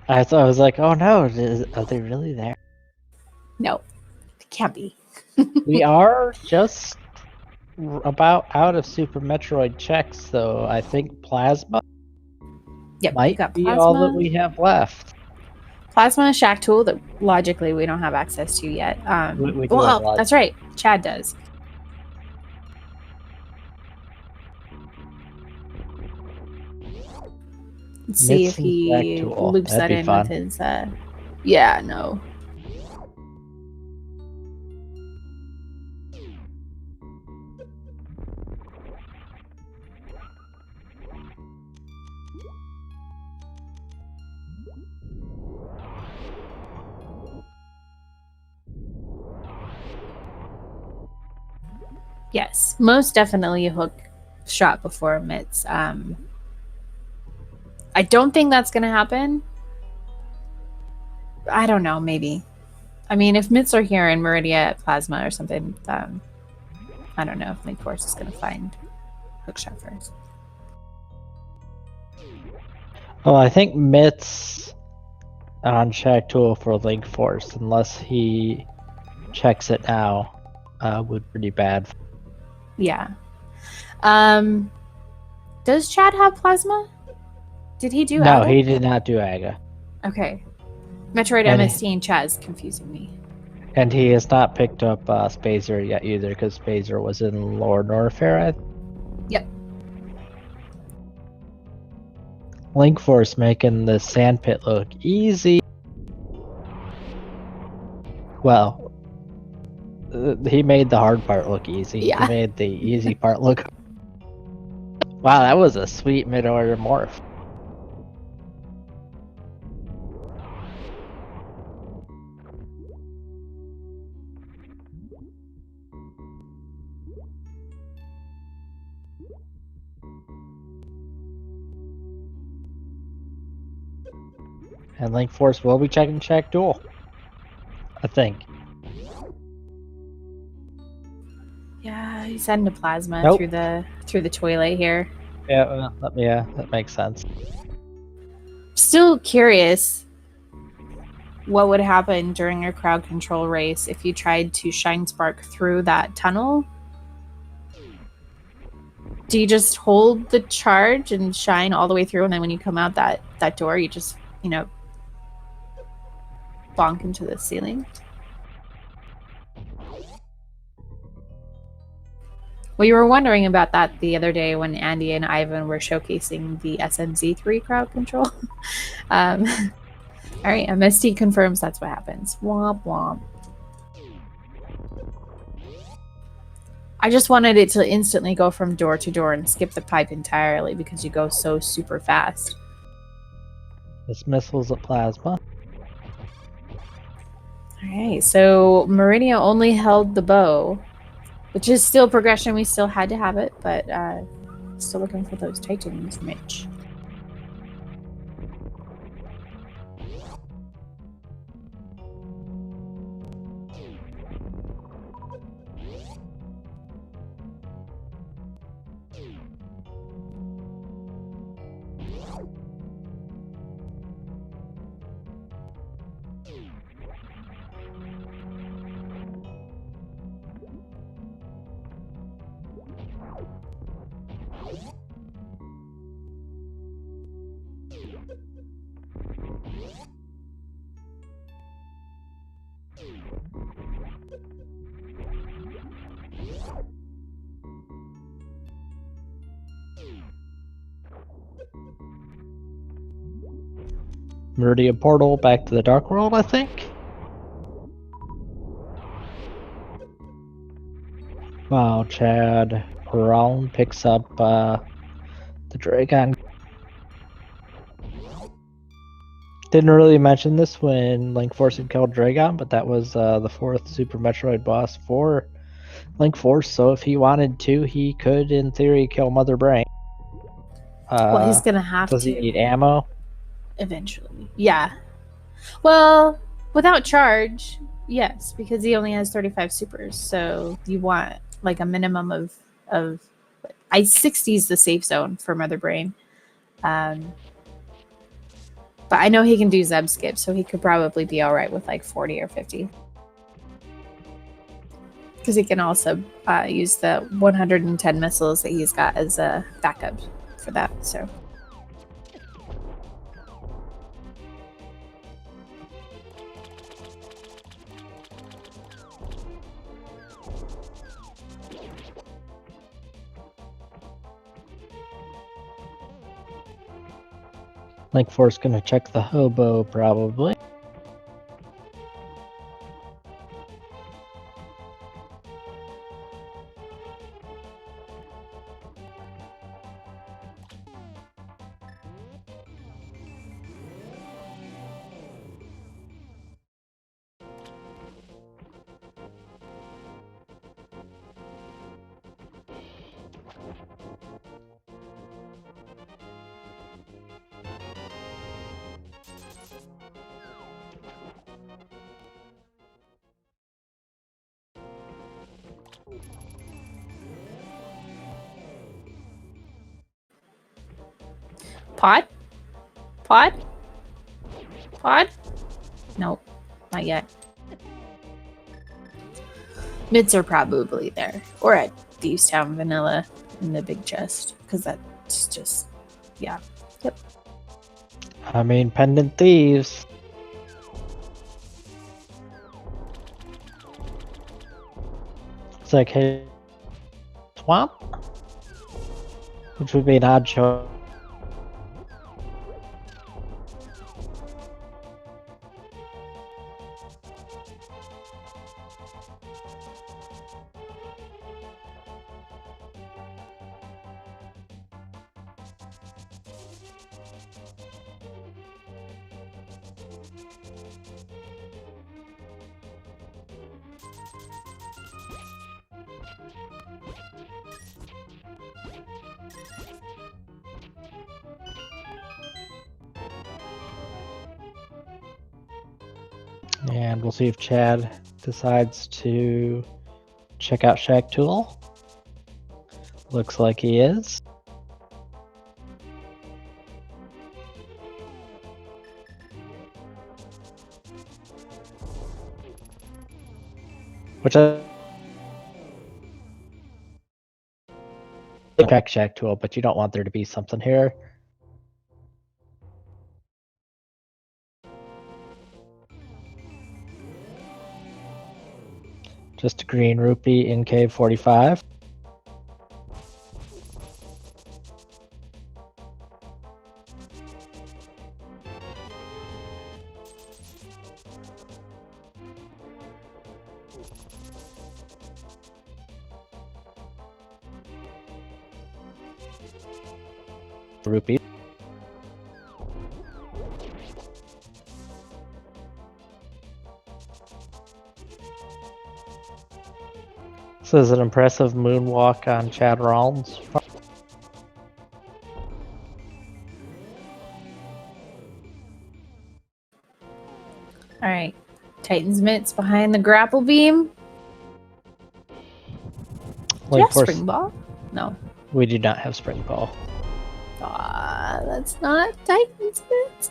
I was like, oh no, are they really there?
No, it can't be.
We are just about out of Super Metroid checks, though. I think Plasma might be all that we have left.
Plasma Shack Tool that logically we don't have access to yet.
We do have
that's right. Chad does. Let's see if he loops that in with his. Yeah, no. Yes, most definitely a hook shot before Mitts. I don't think that's going to happen. I don't know, maybe. I mean, if Mitts are here in Meridia at Plasma or something, I don't know if Linkforce is going to find hookshot first.
Well, I think Mitts on Shack Tool for Linkforce, unless he checks it now, would be pretty bad.
Yeah. Does Chad have Plasma? Did he do
No,
Aga?
he did not do Aga.
Okay. Metroid MST and Chad is confusing me.
And he has not picked up Spazer yet either, because Spazer was in Lower Norfair.
Yep.
Linkforce making the sandpit look easy. Well, he made the hard part look easy.
Yeah.
He made the easy part look... Wow, that was a sweet mid-order morph. And Linkforce will be checking Shack Duel, I think.
Yeah, he's heading to Plasma
Nope.
through the toilet here.
Yeah, that makes sense.
Still curious what would happen during a crowd control race if you tried to Shine Spark through that tunnel. Do you just hold the charge and shine all the way through, and then when you come out that door, you just, bonk into the ceiling? Well, you were wondering about that the other day when Andy and Ivan were showcasing the SMZ3 crowd control. All right, MST confirms that's what happens. Womp womp. I just wanted it to instantly go from door to door and skip the pipe entirely because you go so super fast.
This missile's a Plasma.
Alright, so Meridia only held the bow, which is still progression. We still had to have it, but still looking for those Titans, Mitch.
Meridian portal back to the Dark World, I think. Wow, Chadraln picks up the Dragon. Didn't really mention this when Linkforce had killed Dragon, but that was the 4th Super Metroid boss for Linkforce, so if he wanted to, he could, in theory, kill Mother Brain.
Well, he's gonna have
Does
to
he need ammo?
eventually. Yeah. Well, without charge, yes, because he only has 35 supers. So you want like a minimum of 60 is the safe zone for Mother Brain. But I know he can do Zeb skip, so he could probably be all right with like 40 or 50. Because he can also use the 110 missiles that he's got as a backup for that. So.
Linkforce gonna check the hobo, probably.
Pod? Pod? Pod? Nope, not yet. Mids are probably there. Or at Thieves Town Vanilla in the big chest. Because that's just, yeah. Yep.
I mean, Pendant Thieves. It's like, hey, Swamp? Which would be an odd choice. And we'll see if Chad decides to check out Shack Tool. Looks like he is. Which I check Shack Tool, but you don't want there to be something here. Just a green rupee in cave 45. Rupee. This is an impressive moonwalk on Chadraln's part.
All right. Titan's Mitts behind the grapple beam. Do you have Spring Ball? No.
We do not have Spring Ball.
Ah, that's not Titan's Mitts.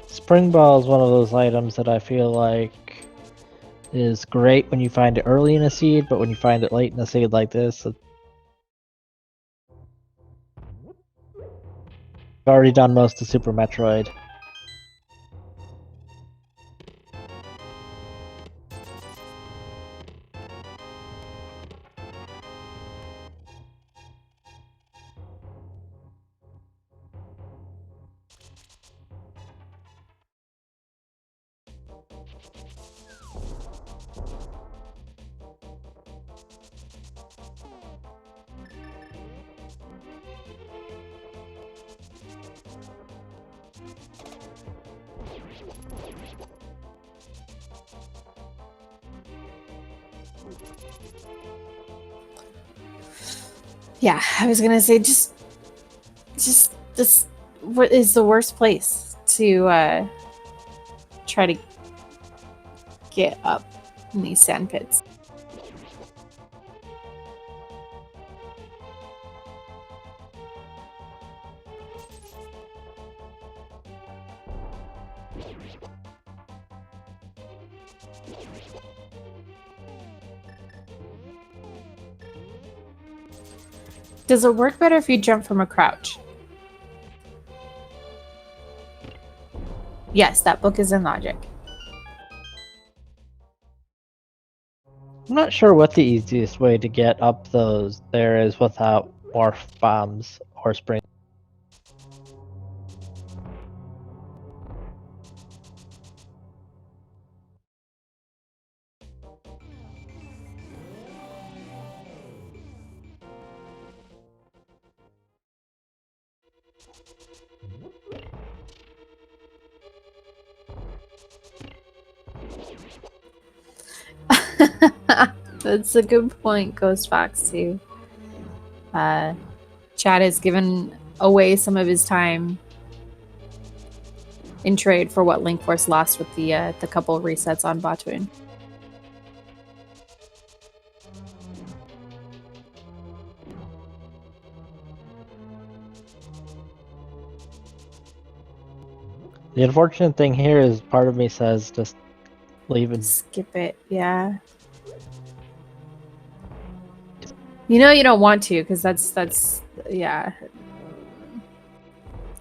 Spring Ball is one of those items that I feel like is great when you find it early in a seed, but when you find it late in a seed like this, I've already done most of Super Metroid.
Yeah, I was gonna say just what is the worst place to try to get up in these sand pits. Does it work better if you jump from a crouch? Yes, that book is in logic.
I'm not sure what the easiest way to get up those there is without morph bombs or spring.
That's a good point, Ghost Fox too. Chad has given away some of his time in trade for what Linkforce lost with the couple resets on Batoon.
The unfortunate thing here is part of me says just leave it.
Skip it, yeah. You know you don't want to, because that's yeah.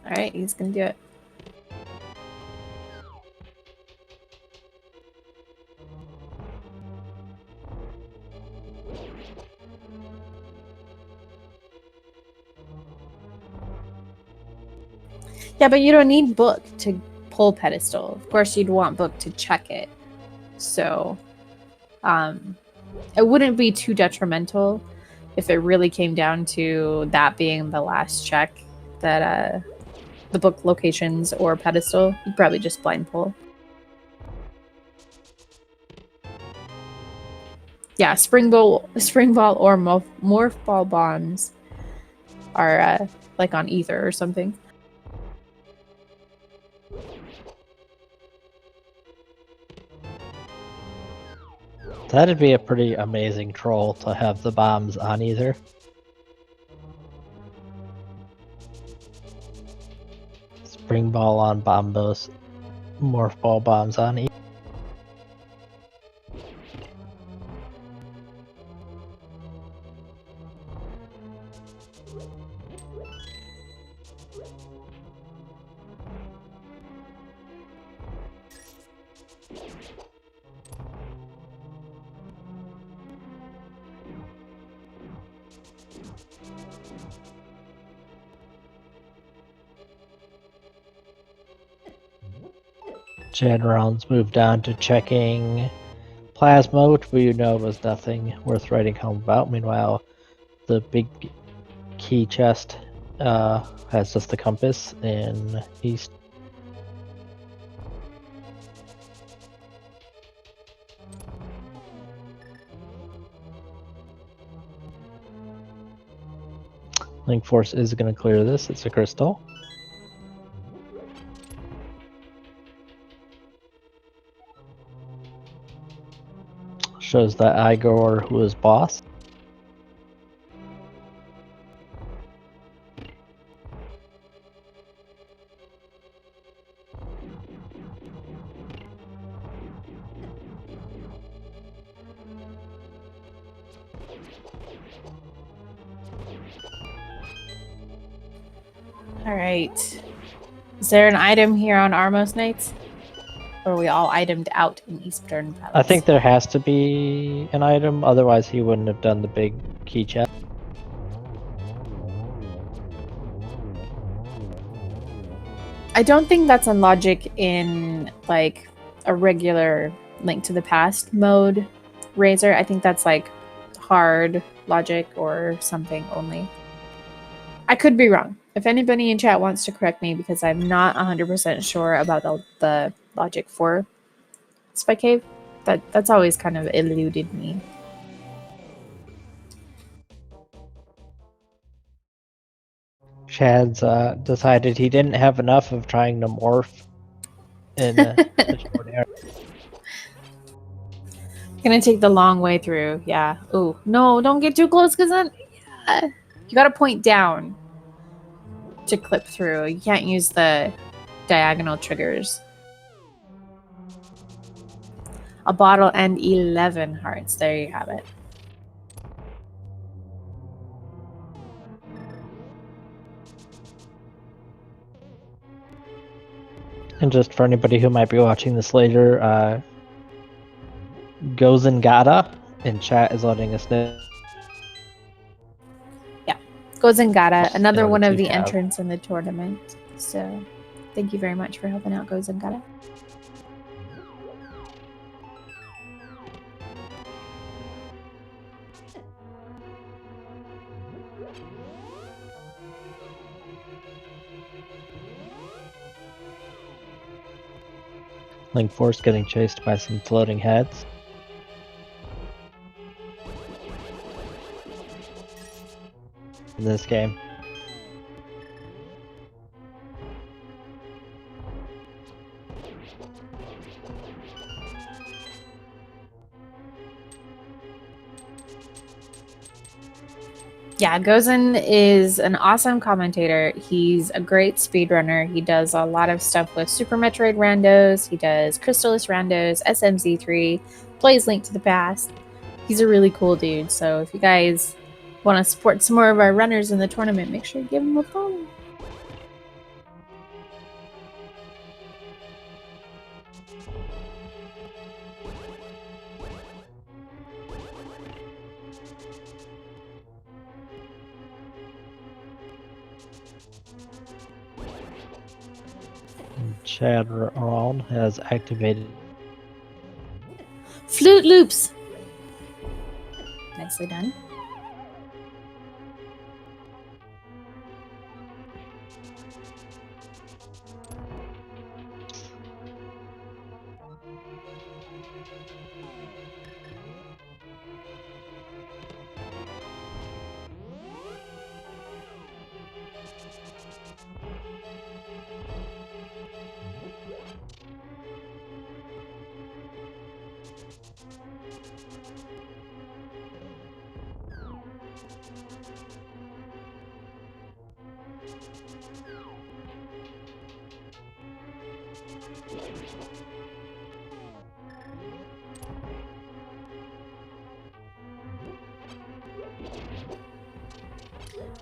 Alright, he's gonna do it. Yeah, but you don't need book to pull pedestal. Of course, you'd want book to check it. So, it wouldn't be too detrimental if it really came down to that being the last check that the book locations or pedestal. You'd probably just blind pull. Yeah, spring ball, or morph ball bombs are like on ether or something.
That'd be a pretty amazing troll to have the bombs on either. Spring ball on bombos, morph ball bombs on either. Chadraln's moved down to checking plasma, which we know was nothing worth writing home about. Meanwhile, the big key chest has just the compass in east. Linkforce is going to clear this. It's a crystal. Shows that Igor who is boss.
All right. Is there an item here on Armos Nights? Or are we all itemed out in Eastern Palace?
I think there has to be an item, otherwise he wouldn't have done the big key chest.
I don't think that's a logic in like a regular Link to the Past mode, Razor. I think that's like hard logic or something only. I could be wrong. If anybody in chat wants to correct me, because I'm not 100% sure about the logic for Spy Cave, that's always kind of eluded me.
Chad's decided he didn't have enough of trying to morph in a short area.
Gonna take the long way through. Yeah. Ooh, no, don't get too close, because then you gotta point down to clip through. You can't use the diagonal triggers. A bottle and 11 hearts. There you have it.
And just for anybody who might be watching this later, Gozengata in chat is letting us know.
Yeah. Gozengata, another
order
one of
to
the
have-
entrants in the tournament. So thank you very much for helping out Gozengata.
Linkforce getting chased by some floating heads. In this game.
Yeah, Gozen is an awesome commentator. He's a great speedrunner. He does a lot of stuff with Super Metroid randos. He does Crystallis randos, SMZ3, plays Link to the Past. He's a really cool dude. So if you guys want to support some more of our runners in the tournament, make sure you give him a follow.
Chadraln has activated.
Flute loops. Nicely done.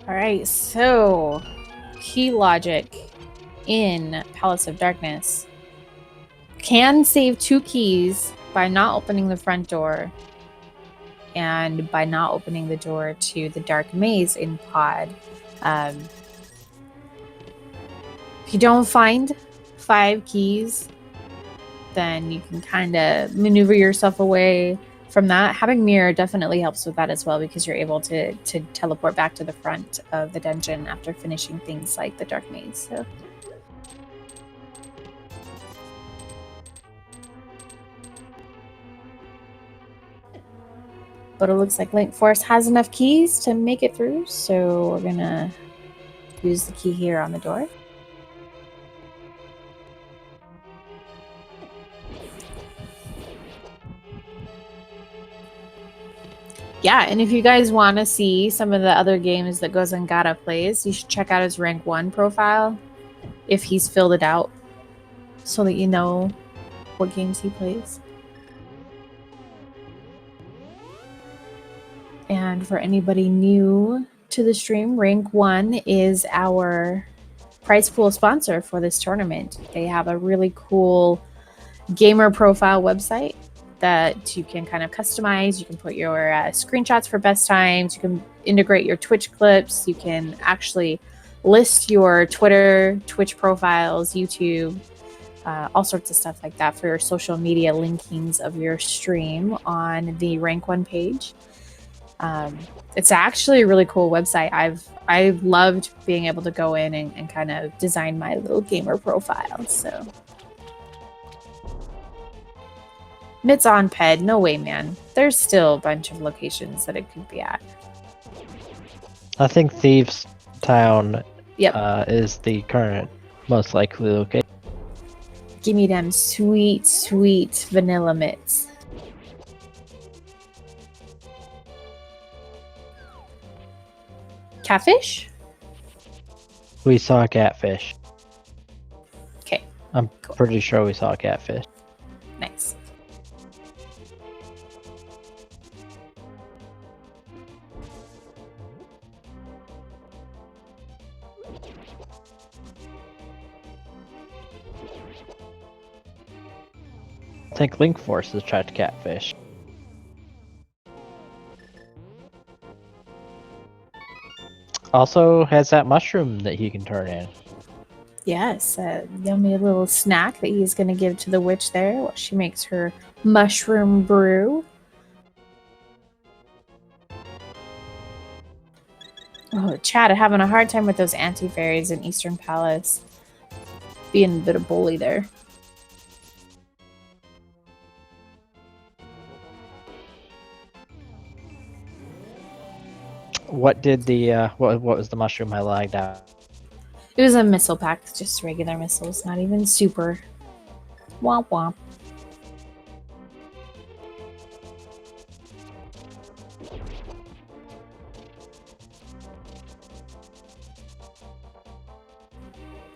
All right, so key logic in Palace of Darkness can save 2 keys by not opening the front door and by not opening the door to the dark maze in pod. If you don't find 5 keys, then you can kind of maneuver yourself away from that. Having mirror definitely helps with that as well, because you're able to teleport back to the front of the dungeon after finishing things like the dark maze. So but it looks like Linkforce has enough keys to make it through, so we're gonna use the key here on the door. Yeah, and if you guys want to see some of the other games that Gozengata plays, you should check out his rank 1 profile if he's filled it out, so that you know what games he plays. And for anybody new to the stream, rank 1 is our prize pool sponsor for this tournament. They have a really cool gamer profile website that you can kind of customize. You can put your screenshots for best times. You can integrate your Twitch clips. You can actually list your Twitter, Twitch profiles, YouTube, all sorts of stuff like that for your social media linkings of your stream on the Rank 1 page. It's actually a really cool website. I've loved being able to go in and kind of design my little gamer profile. So Mit's on Ped. No way, man. There's still a bunch of locations that it could be at.
I think Thieves Town
Yep.
is the current most likely location.
Give me them sweet, sweet vanilla mitts. Catfish?
We saw a catfish.
Okay.
I'm pretty sure we saw a catfish.
Nice.
I think Linkforce has tried to catfish. Also has that mushroom that he can turn in.
Yes, a yummy little snack that he's going to give to the witch there while she makes her mushroom brew. Oh, Chad, I'm having a hard time with those anti-fairies in Eastern Palace. Being a bit of bully there.
What did the what was the mushroom I lagged out?
It was a missile pack, just regular missiles, not even super. Womp womp.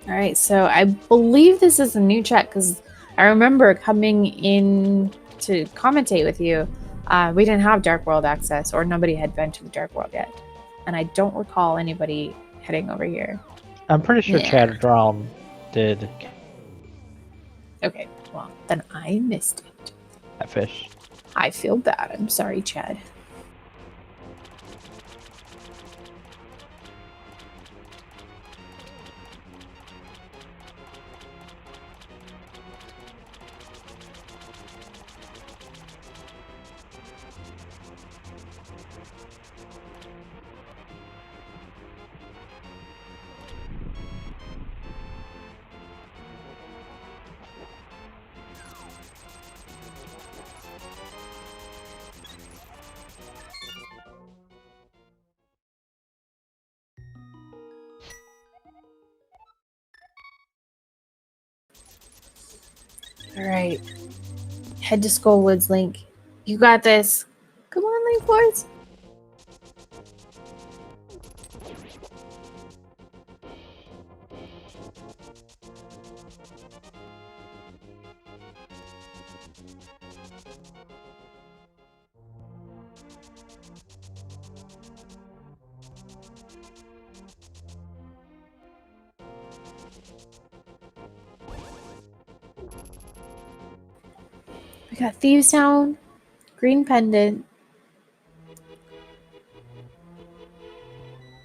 Alright, so I believe this is a new chat because I remember coming in to commentate with you. We didn't have Dark World access, or nobody had been to the Dark World yet. And I don't recall anybody heading over here.
I'm pretty sure Chadraln did.
Okay, well, then I missed it.
Catfish.
I feel bad. I'm sorry, Chad. Alright. Head to Skullwoods, Link. You got this. Come on, Linkforce. We got Thieves Town, Green Pendant,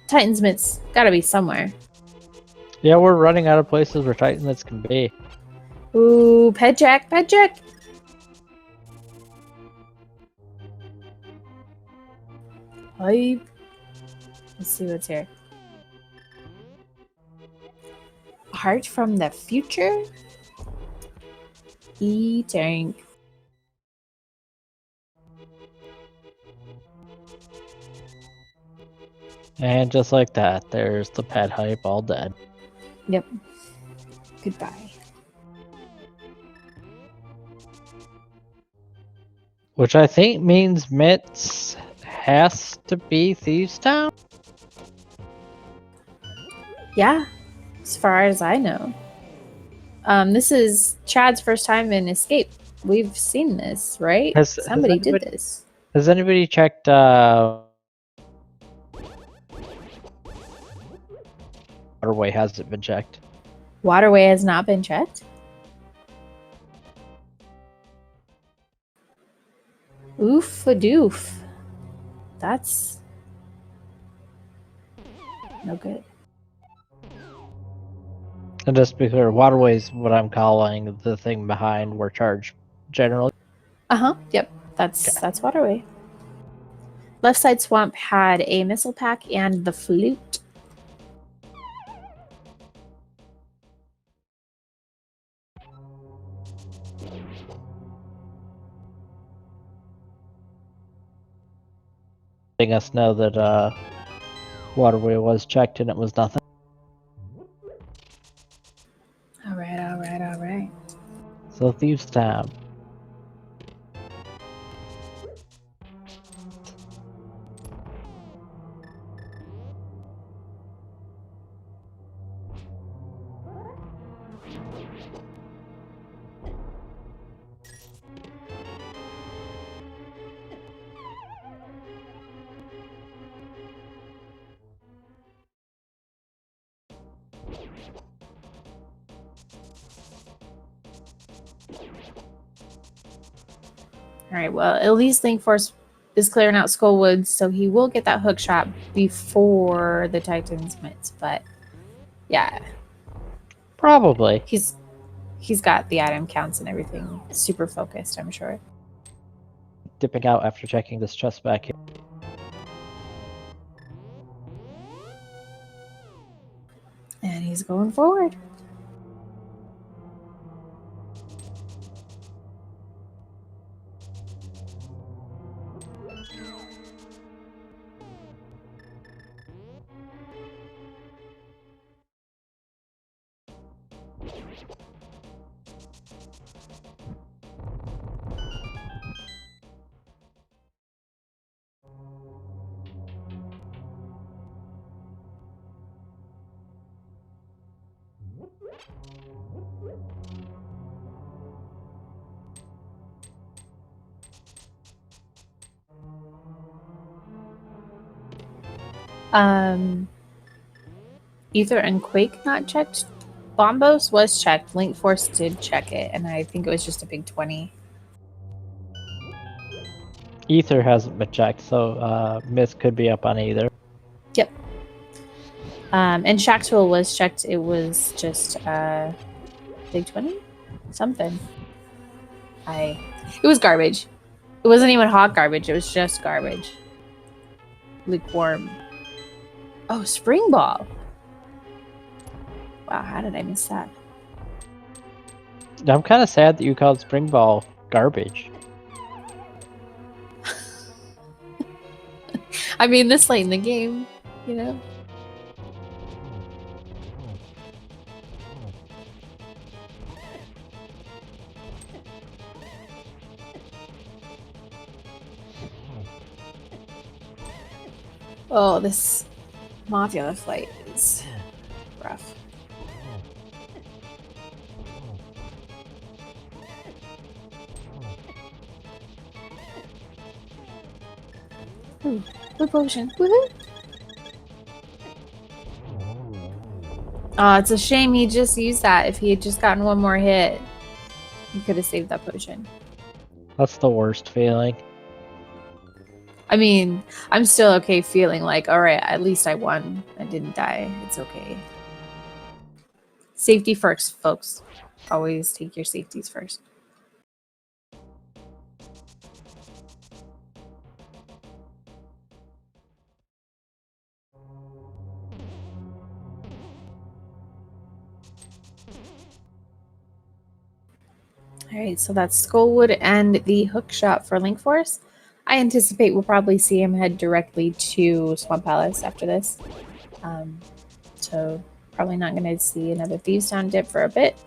Titan's Mitts. Gotta be somewhere.
Yeah, we're running out of places where Titans can be.
Ooh, pet check, pet check. Hype. Let's see what's here. Heart from the future? E-Tank.
And just like that, there's the pet hype all dead.
Yep. Goodbye.
Which I think means Mitts has to be Thieves Town?
Yeah, as far as I know. This is Chad's first time in Escape. We've seen this, right? Somebody did this.
Has anybody checked waterway hasn't been checked.
Waterway has not been checked? Oof-a-doof. That's no good.
And just to be clear, waterway is what I'm calling the thing behind where charge generally.
Yep. That's waterway. Left side swamp had a missile pack and the flute.
Letting us know that waterway was checked and it was nothing.
All right.
So thieves time.
All right, well, at least Linkforce is clearing out Skullwoods, so he will get that hook shot before the Titan's mitts. But yeah,
Probably.
he's got the item counts and everything super focused, I'm sure.
Dipping out after checking this chest back here.
And he's going forward. Ether and Quake not checked. Bombos was checked. Linkforce did check it, and I think it was just a big 20.
Ether hasn't been checked, so Myth could be up on either.
Yep. And Shaxwell was checked. It was just big 20? Something. It was garbage. It wasn't even hot garbage. It was just garbage. Lukewarm. Oh, Spring Ball. Wow, how did I miss that?
I'm kind of sad that you called Spring Ball garbage.
I mean, this late in the game, you know? Oh, this Mafia fight is rough. Ooh, blue potion. Woohoo! Oh, it's a shame he just used that. If he had just gotten one more hit, he could have saved that potion.
That's the worst feeling.
I mean, I'm still okay feeling like, all right, at least I won. I didn't die. It's okay. Safety first, folks. Always take your safeties first. All right, so that's Skullwood and the hook shot for Linkforce. I anticipate we'll probably see him head directly to Swamp Palace after this. So probably not going to see another Thieves Town dip for a bit.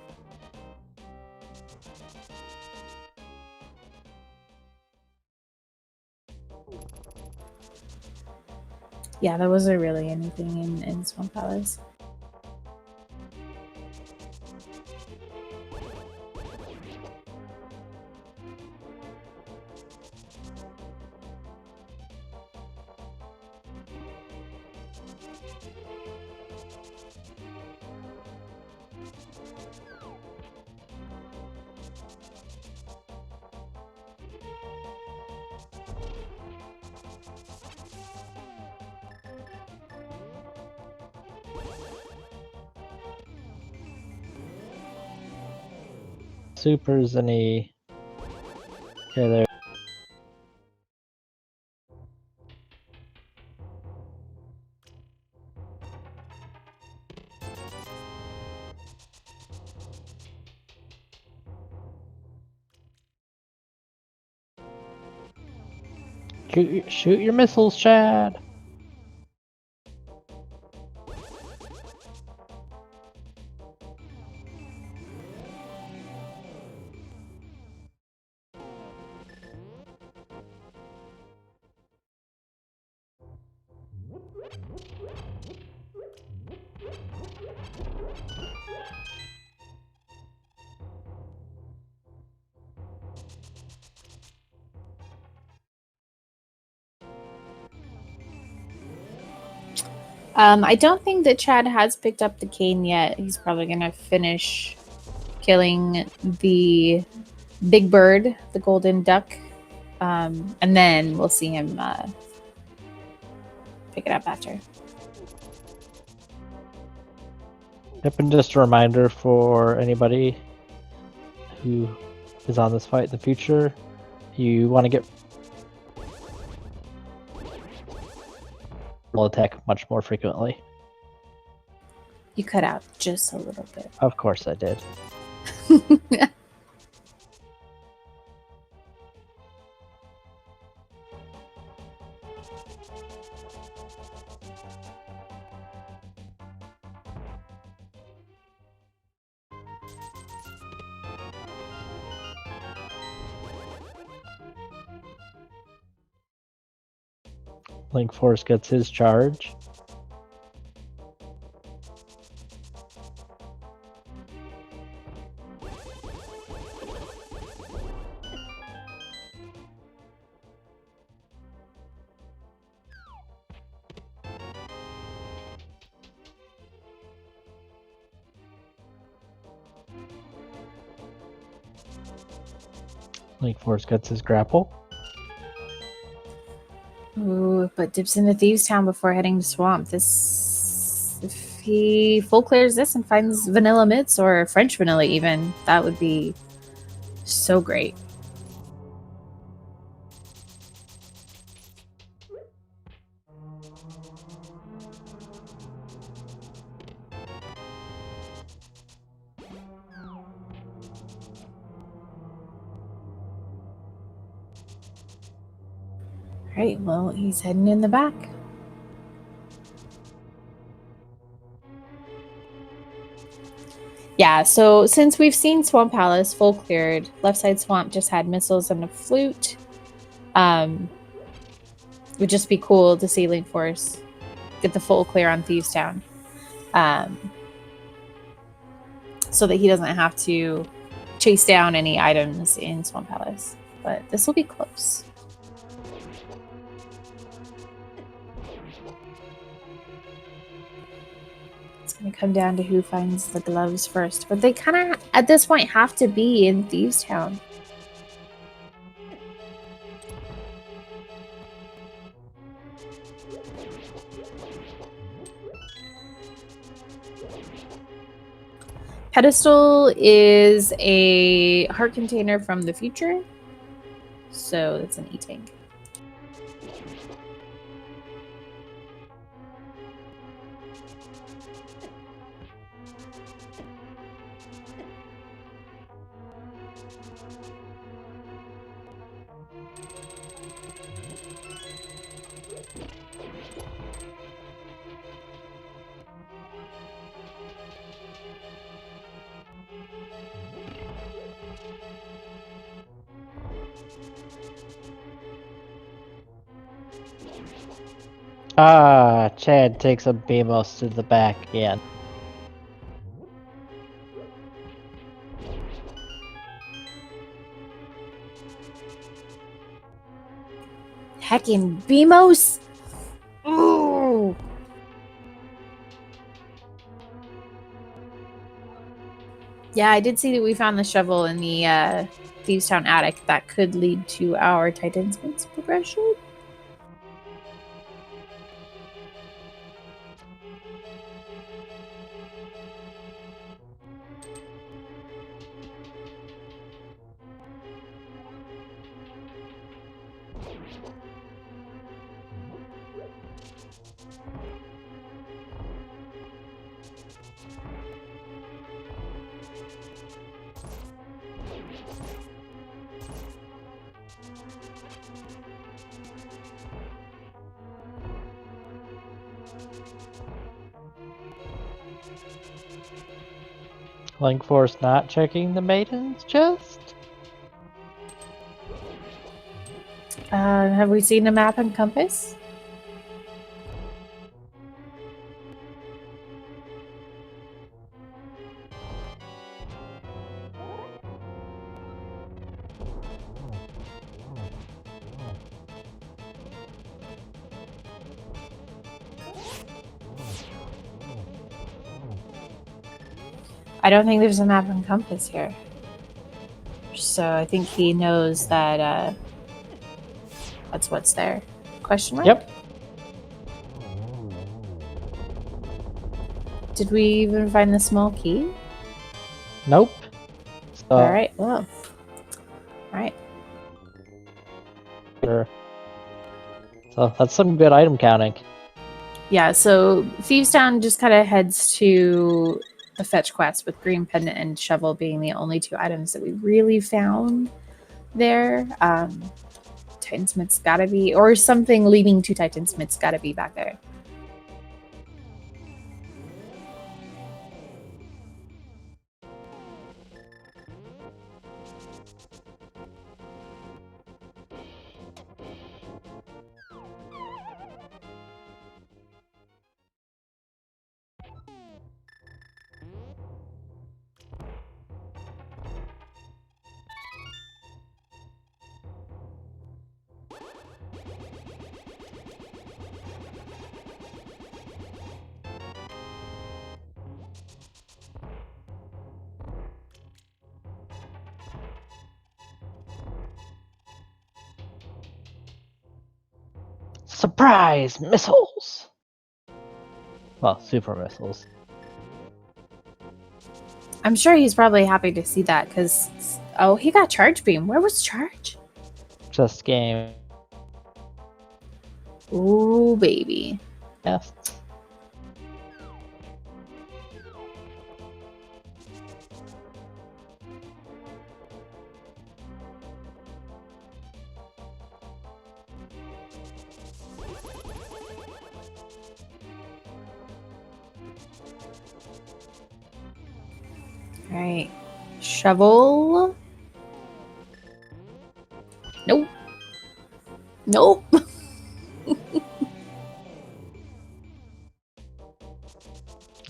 Yeah, there wasn't really anything in Swamp Palace.
supers any. Okay, there. Shoot your missiles, Chad.
I don't think that Chad has picked up the cane yet. He's probably gonna finish killing the big bird, the golden duck, and then we'll see him pick it up after.
Yep, and just a reminder for anybody who is on this fight in the future, you want to get will attack much more frequently.
You cut out just a little bit.
Of course I did. Linkforce gets his charge. Linkforce gets his grapple.
Ooh, but dips into Thieves Town before heading to Swamp. This, if he full clears this and finds vanilla mitts or French vanilla even, that would be so great. All right, well, he's heading in the back. Yeah, so since we've seen Swamp Palace full cleared, left side swamp just had missiles and a flute. Would just be cool to see Linkforce get the full clear on Thieves Town, so that he doesn't have to chase down any items in Swamp Palace. But this will be close. It's going to come down to who finds the gloves first. But they kind of, at this point, have to be in Thieves Town. Pedestal is a heart container from the future. So it's an E-tank.
Ah, Chad takes a BMOS to the back again.
Heckin' BMOS! Ooh! Yeah, I did see that we found the shovel in the Thieves Town attic. That could lead to our Titan's Mints progression.
Linkforce not checking the maiden's chest?
Have we seen a map and compass? I don't think there's a map and compass here. So I think he knows that that's what's there. Question mark?
Yep.
Did we even find the small key?
Nope. So,
Alright, well. Alright.
sure. So that's some good item counting.
Yeah, so Thieves Town just kind of heads to the fetch quest with Green Pendant and Shovel being the only two items that we really found there. Titansmith's gotta be, or something leading to Titansmith's gotta be back there.
Surprise missiles! Well, super missiles.
I'm sure he's probably happy to see that because, oh, he got Charge Beam. Where was Charge?
Just game.
Ooh, baby.
Yes.
All right. Shovel. Nope. Nope.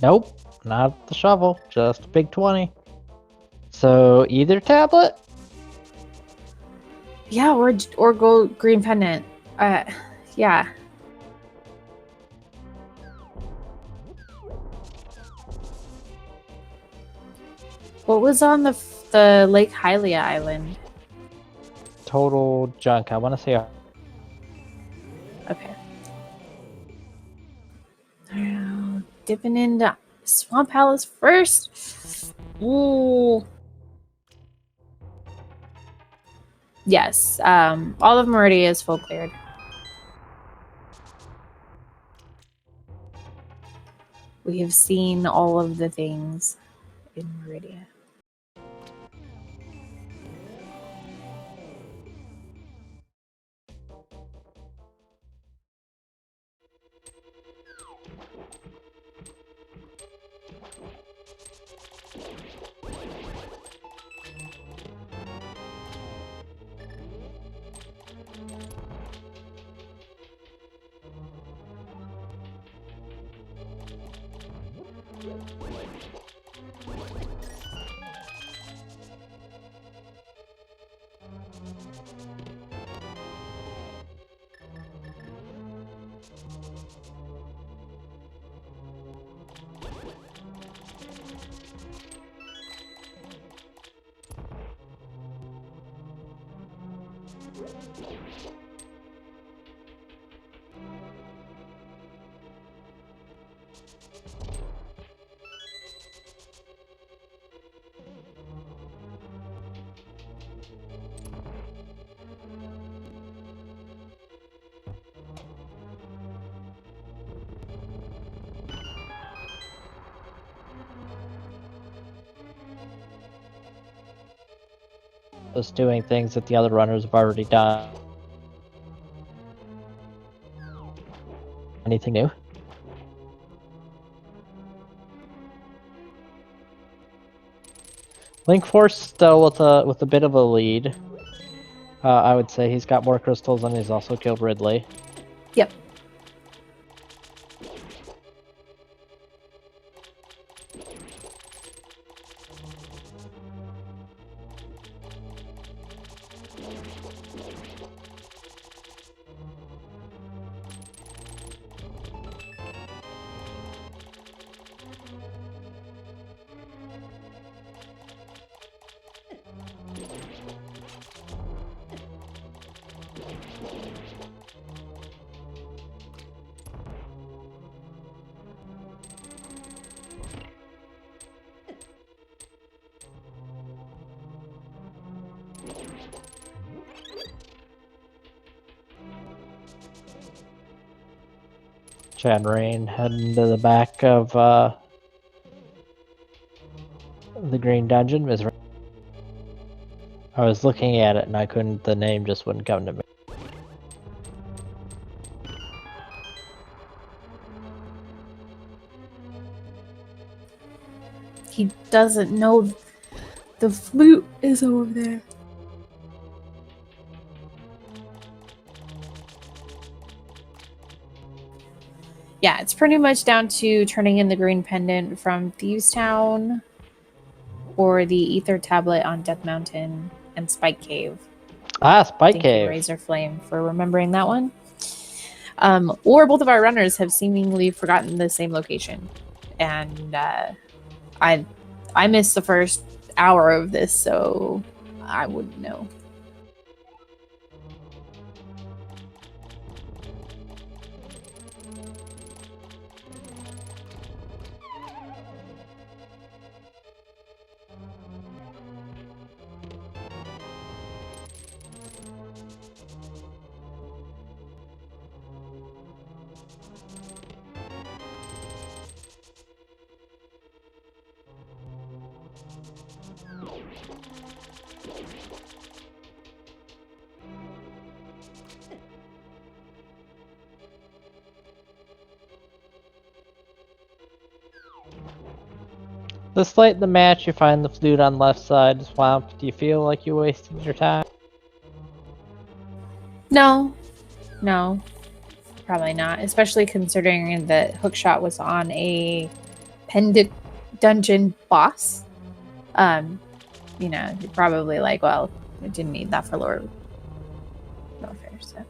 Nope, not the shovel, just a big 20. So either tablet?
Yeah, or gold Green Pendant. Yeah. What was on the Lake Hylia island?
Total junk. I want to say
Okay. Dipping into Swamp Palace first. Ooh. Yes. All of Meridia is full cleared. We have seen all of the things in Meridia.
just doing things that the other runners have already done. Anything new? Linkforce still with a bit of a lead. I would say he's got more crystals and he's also killed Ridley.
Yep.
Chadraln heading to the back of the green dungeon. I was looking at it and I couldn't. The name just wouldn't come to me.
He doesn't know the flute is over there. Yeah, it's pretty much down to turning in the green pendant from Thieves Town or the Ether Tablet on Death Mountain and Spike Cave.
Ah, Spike
Thank
Cave.
you, Razor Flame, for remembering that one. Or both of our runners have seemingly forgotten the same location. And I missed the first hour of this, so I wouldn't know.
This late in the match, you find the flute on left side swamp. Do you feel like you wasted your time?
No, probably not. Especially considering that Hookshot was on a pendant dungeon boss. You know, you're probably like, well, I didn't need that for lower warfare. So.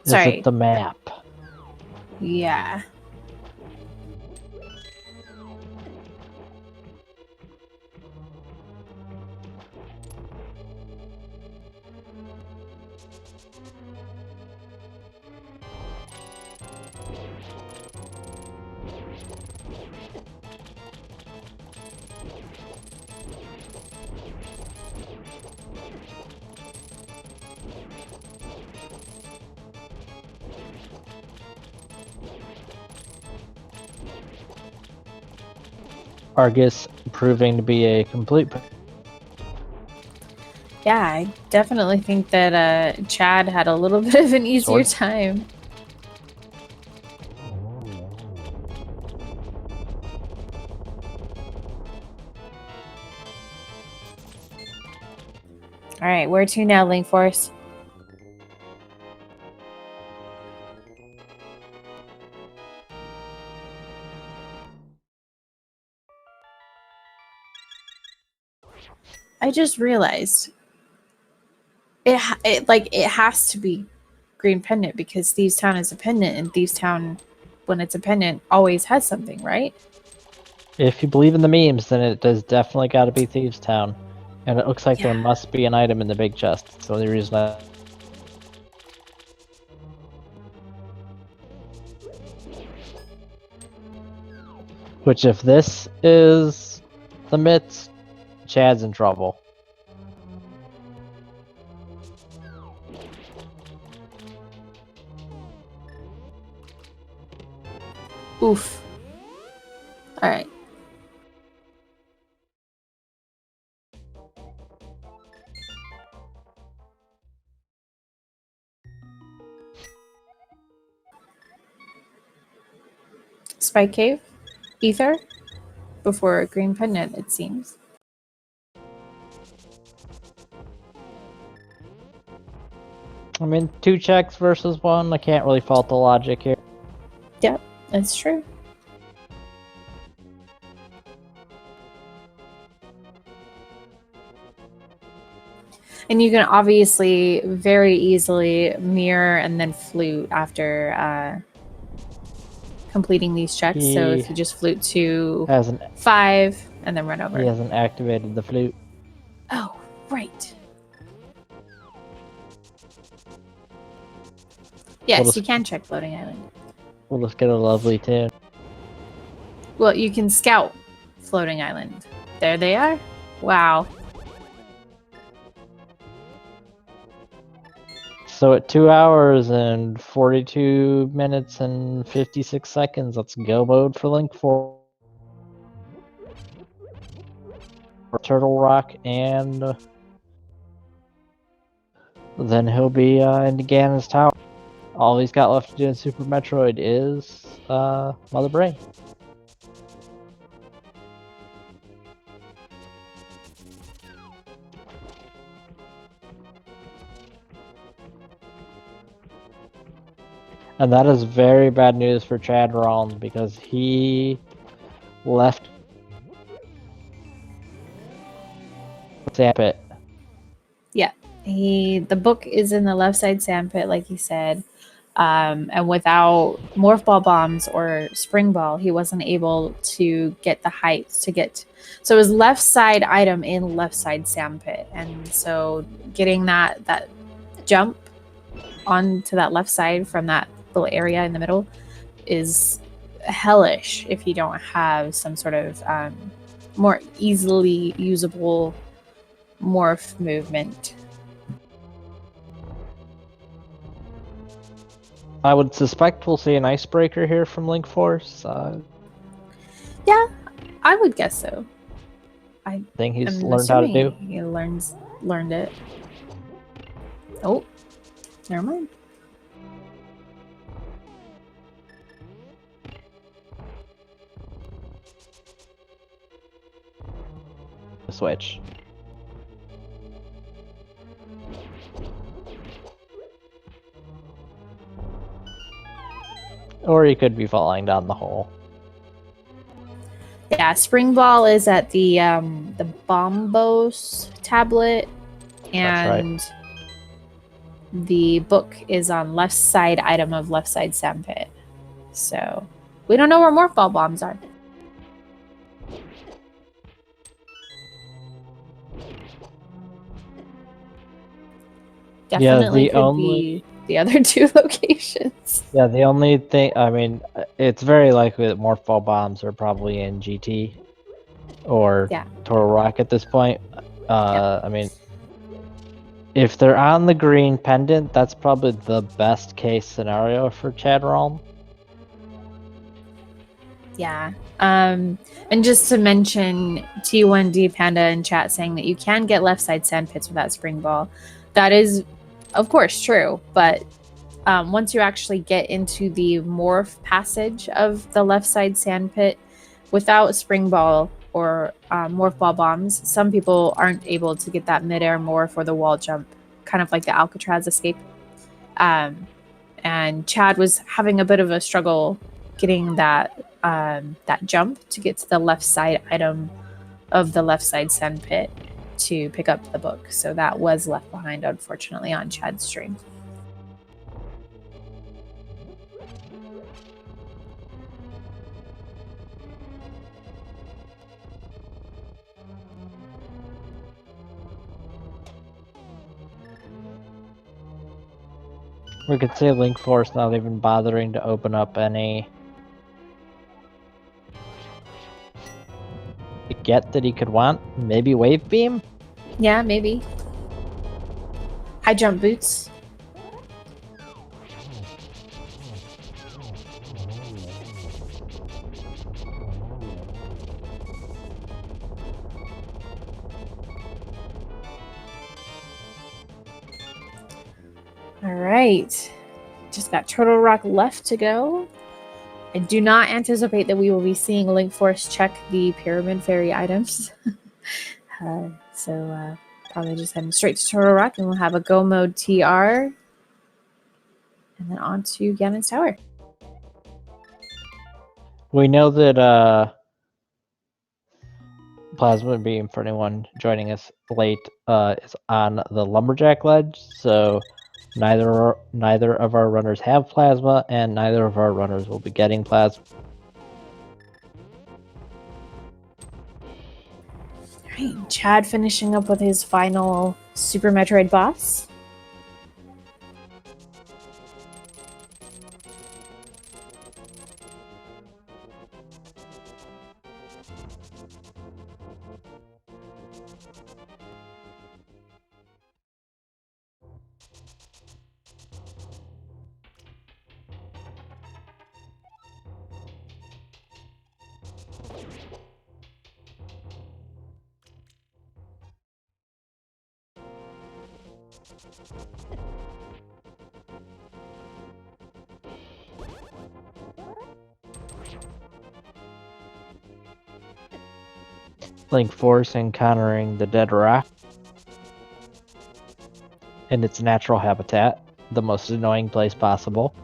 Sorry.
Is it the map?
Yeah.
Argus proving to be a complete.
Yeah, I definitely think that Chad had a little bit of an easier
Sword.
time. All right, where to now, Linkforce? I just realized it has to be Green Pendant because Thieves Town is a pendant, and Thieves Town, when it's a pendant, always has something, right?
If you believe in the memes, then it does definitely got to be Thieves Town, and it looks like there must be an item in the big chest. It's the only reason I. Which, if this is the mitts, Chad's in trouble.
Oof. All right. Spike Cave, Ether, before Green Pendant, it seems.
I mean, 2 checks versus 1. I can't really fault the logic here.
Yep, that's true. And you can obviously very easily mirror and then flute after completing these checks. So if you just flute to 5 and then run over.
He hasn't activated the flute.
Oh, right. Yes, you can check Floating Island.
We'll just get a lovely tune.
Well, you can scout Floating Island. There they are. Wow.
So at 2 hours and 42 minutes and 56 seconds, let's go mode for Linkforce. Turtle Rock, and then he'll be in Ganon's Tower. All he's got left to do in Super Metroid is Mother Brain. And that is very bad news for Chadraln because he left Sandpit.
Yeah, the book is in the left side sandpit, like he said. And without Morph Ball bombs or Spring Ball, he wasn't able to get the height to get. So his left side item in left side sandpit, and so getting that jump onto that left side from that little area in the middle is hellish if you don't have some sort of more easily usable morph movement.
I would suspect we'll see an icebreaker here from Linkforce.
Yeah, I would guess so. I
think he's learned how to do.
He learned it. Oh, never mind.
Switch. Or he could be falling down the hole.
Yeah, Spring Ball is at the Bombos tablet, and the book is on left side item of left side sandpit. So we don't know where Morph Ball bombs are. Definitely could be the other 2 locations.
Yeah, the only thing, I mean, it's very likely that Morph Ball bombs are probably in GT or Turtle Rock at this point. I mean, if they're on the green pendant, that's probably the best case scenario for Chadraln.
Yeah. And just to mention, T1D Panda in chat saying that you can get left side sandpits without Spring Ball. That is, of course, true, but once you actually get into the morph passage of the left side sandpit without Spring Ball or Morph Ball bombs, some people aren't able to get that midair morph or the wall jump, kind of like the Alcatraz escape. And Chad was having a bit of a struggle getting that jump to get to the left side item of the left side sandpit. to pick up the book. So that was left behind, unfortunately, on Chad's stream.
We could say Linkforce not even bothering to open up any get that he could want. Maybe Wave Beam?
Yeah, maybe. High jump boots. All right. Just got Turtle Rock left to go. I do not anticipate that we will be seeing Linkforce check the Pyramid Fairy items. So probably just heading straight to Turtle Rock, and we'll have a go mode TR. And then on to Ganon's Tower.
We know that Plasma Beam, for anyone joining us late, is on the Lumberjack ledge, so neither of our runners have Plasma, and neither of our runners will be getting Plasma.
Alright, Chad finishing up with his final Super Metroid boss.
Linkforce encountering the dead rock in its natural habitat, the most annoying place possible.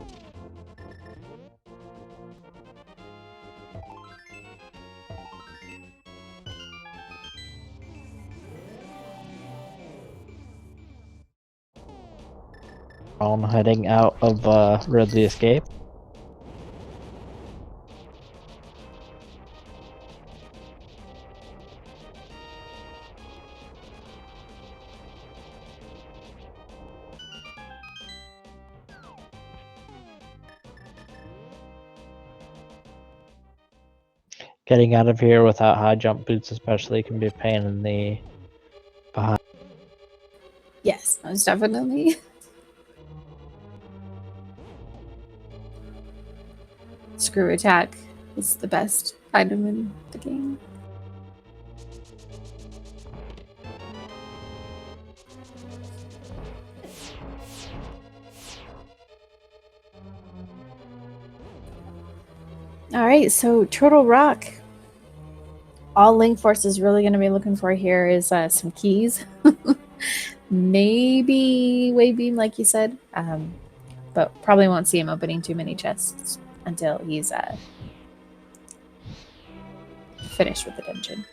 Heading out of Ridley Escape. Getting out of here without high jump boots especially can be a pain in the behind.
Yes, most definitely. Screw attack is the best item in the game. All right, so Turtle Rock. All Linkforce is really going to be looking for here is some keys. Maybe Wave Beam, like you said. But probably won't see him opening too many chests until he's finished with the dungeon.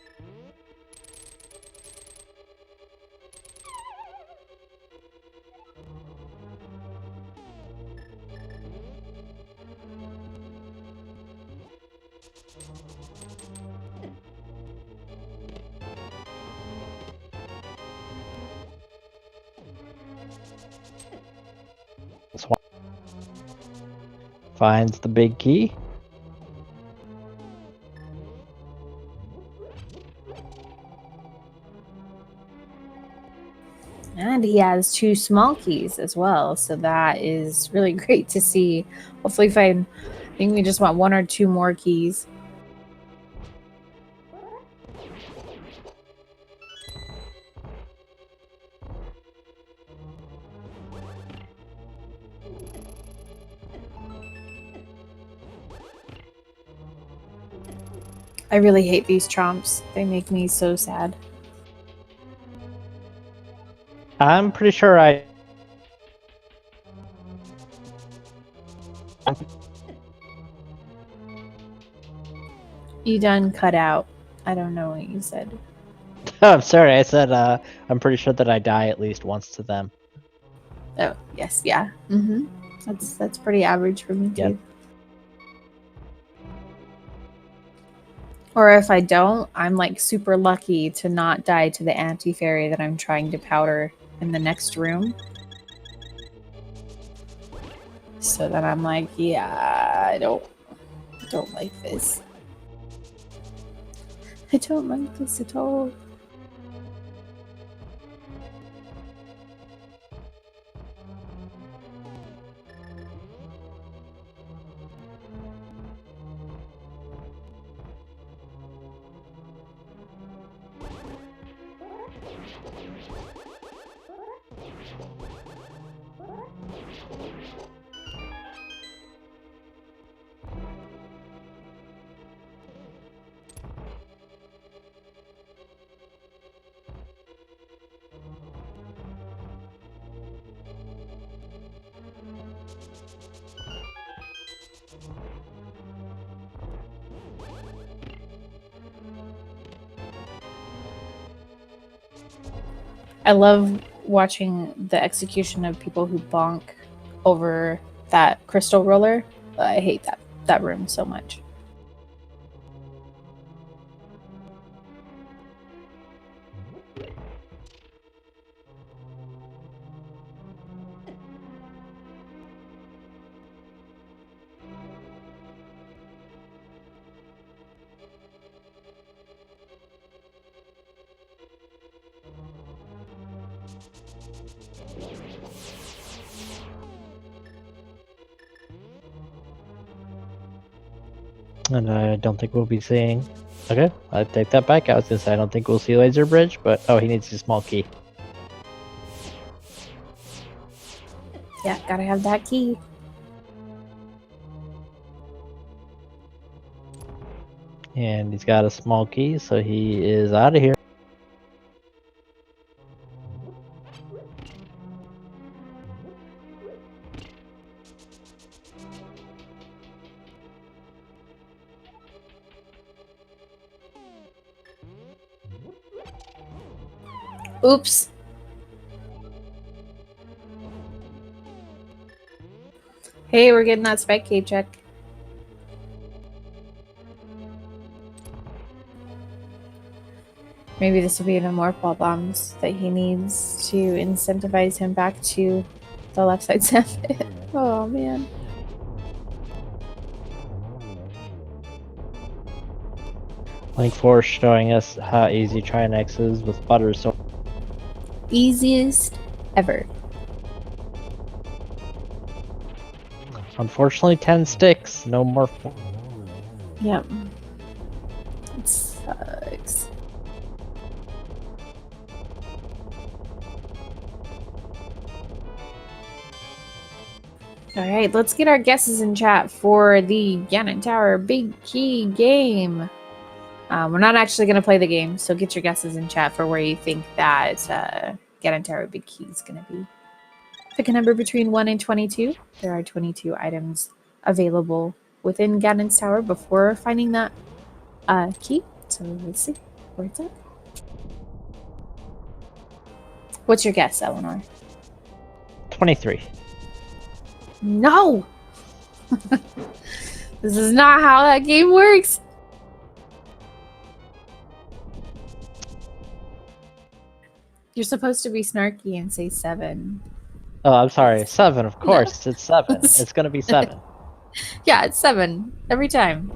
Finds the big key.
And he has 2 small keys as well, so that is really great to see. Hopefully I think we just want 1 or 2 more keys. I really hate these chomps. They make me so sad.
I'm pretty sure I...
You done cut out. I don't know what you said.
Oh, I'm sorry. I said I'm pretty sure that I die at least once to them.
Oh, yes, yeah. Mm-hmm. That's pretty average for me, too.
Yep.
Or if I don't, I'm like super lucky to not die to the anti-fairy that I'm trying to powder in the next room. So then I'm like, yeah, I don't like this. I don't like this at all. I love watching the execution of people who bonk over that crystal roller. I hate that room so much.
And I don't think we'll be seeing... Okay, I take that back. I was gonna say I don't think we'll see Laser Bridge, but... Oh, he needs a small key.
Yeah, gotta have that key.
And he's got a small key, so he is out of here.
Oops. Hey, we're getting that spike cave check. Maybe this will be even more ball bombs that he needs to incentivize him back to the left side sandpit. Oh, man.
Linkforce showing us how easy trying X is with butter, so...
Easiest ever.
Unfortunately, 10 sticks. No more...
Yep. It sucks. Alright, let's get our guesses in chat for the Ganon Tower Big Key game. We're not actually going to play the game, so get your guesses in chat for where you think that Ganon Tower Big Key is going to be. Pick a number between 1 and 22. There are 22 items available within Ganon's Tower before finding that key. So let's see where it's at. What's your guess, Eleanor?
23.
No! This is not how that game works. You're supposed to be snarky and say 7.
Oh, I'm sorry. 7, of course. No. It's 7. It's gonna be 7.
Yeah, it's 7. Every time.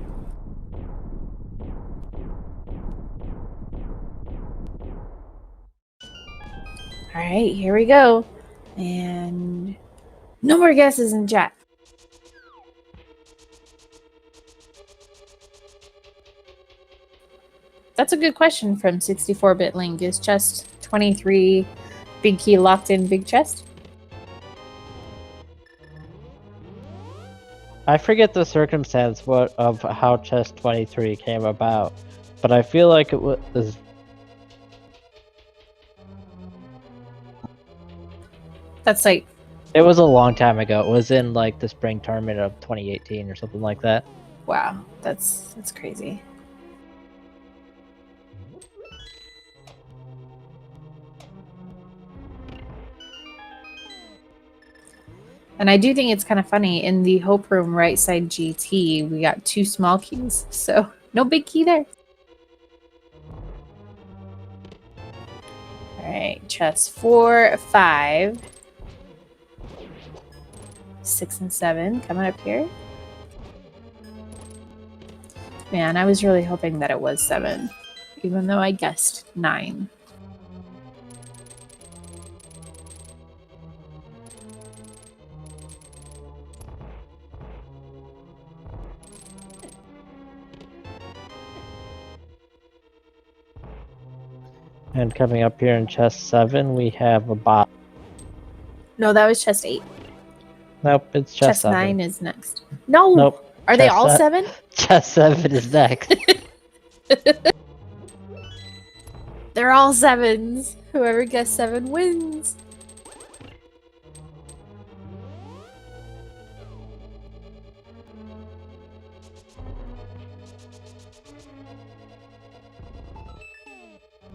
Alright, here we go. And no more guesses in chat. That's a good question from 64-bit Link. Is chest 23 big key locked in big chest?
I forget the circumstance of how chest 23 came about, but I feel like it was...
That's like...
It was a long time ago. It was in like the spring tournament of 2018 or something like that.
Wow, that's crazy. And I do think it's kind of funny. In the Hope Room right side GT, we got 2 small keys. So no big key there. Alright, chest 4, 5, 6, and 7 coming up here. Man, I was really hoping that it was 7, even though I guessed 9.
And coming up here in chest 7, we have a bot.
No, that was chest 8.
Nope, it's
Chest
chest 7.
9 is next. No!
Nope.
Are they
chest
all
se-
7?
Chest 7 is next.
They're all 7s. Whoever guessed 7 wins.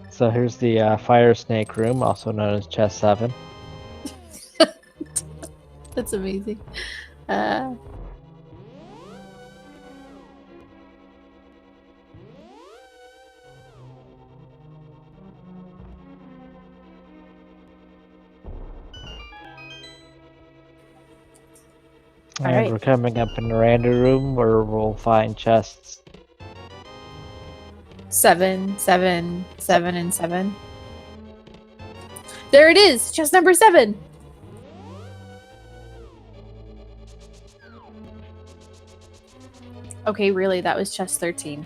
So here's the fire snake room, also known as chest 7.
That's amazing.
And
Alright.
we're coming up in the random room where we'll find chests.
7, 7, 7, and 7. There it is! Chest number 7! Okay, really, that was chest 13.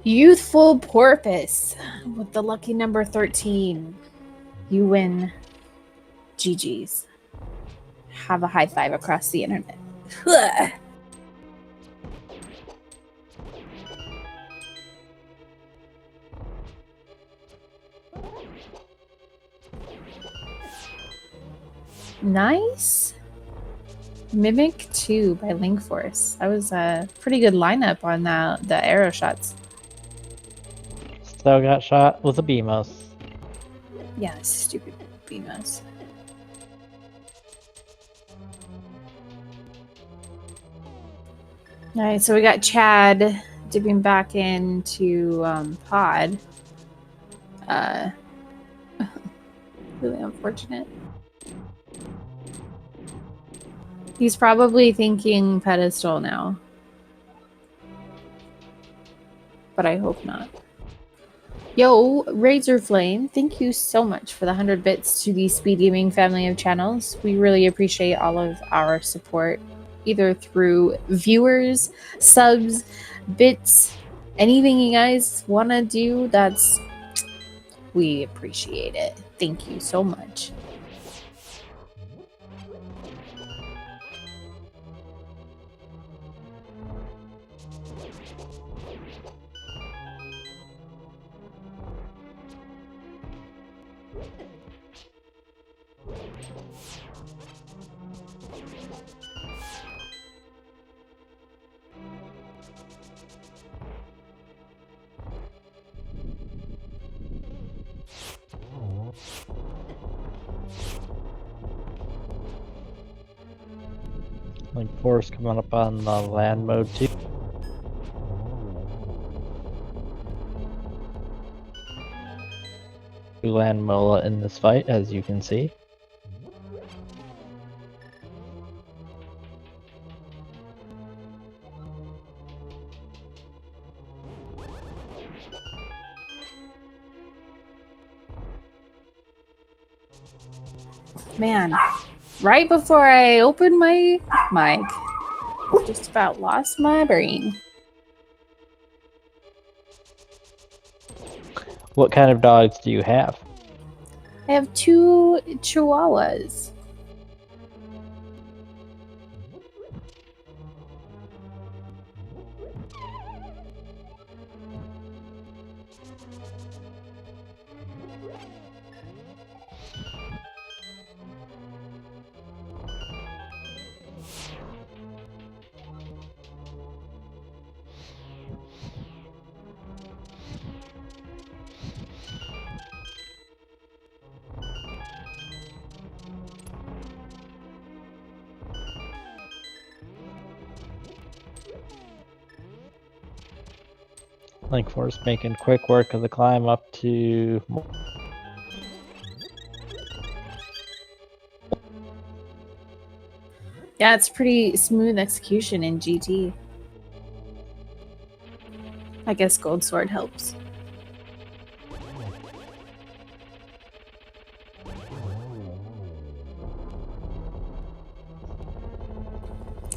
Youthful Porpoise with the lucky number 13. You win. GG's. Have a high five across the internet. Nice. Mimic 2 by Linkforce. That was a pretty good lineup on the arrow shots.
Still got shot with a BMOS.
Yeah, stupid BMOS. Alright, so we got Chad dipping back into pod. Really unfortunate. He's probably thinking pedestal now. But I hope not. Yo, Razorflame, thank you so much for the 100 bits to the SpeedGaming family of channels. We really appreciate all of our support, either through viewers, subs, bits, anything you guys want to do. We appreciate it. Thank you so much.
Linkforce coming up on the land mode too. We land Mola in this fight, as you can see.
Man, right before I opened my mic, just about lost my brain.
What kind of dogs do you have?
I have 2 chihuahuas.
Linkforce making quick work of the climb up to...
Yeah, it's pretty smooth execution in GT. I guess Gold Sword helps.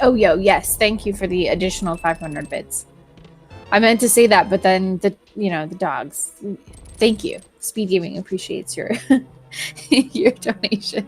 Oh, yo, yes. Thank you for the additional 500 bits. I meant to say that, but then the dogs. Thank you. SpeedGaming appreciates your your donation.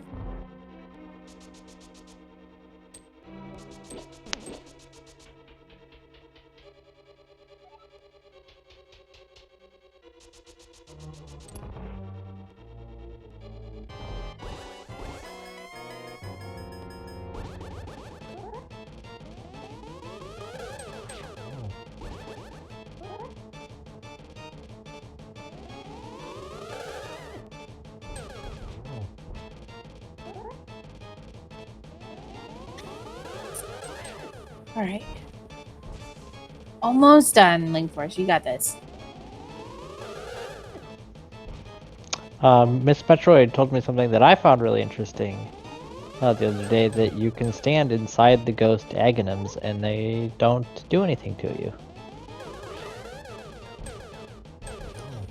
All right. Almost done, Linkforce. You got this.
Miss Metroid told me something that I found really interesting the other day, that you can stand inside the ghost agonyms and they don't do anything to you.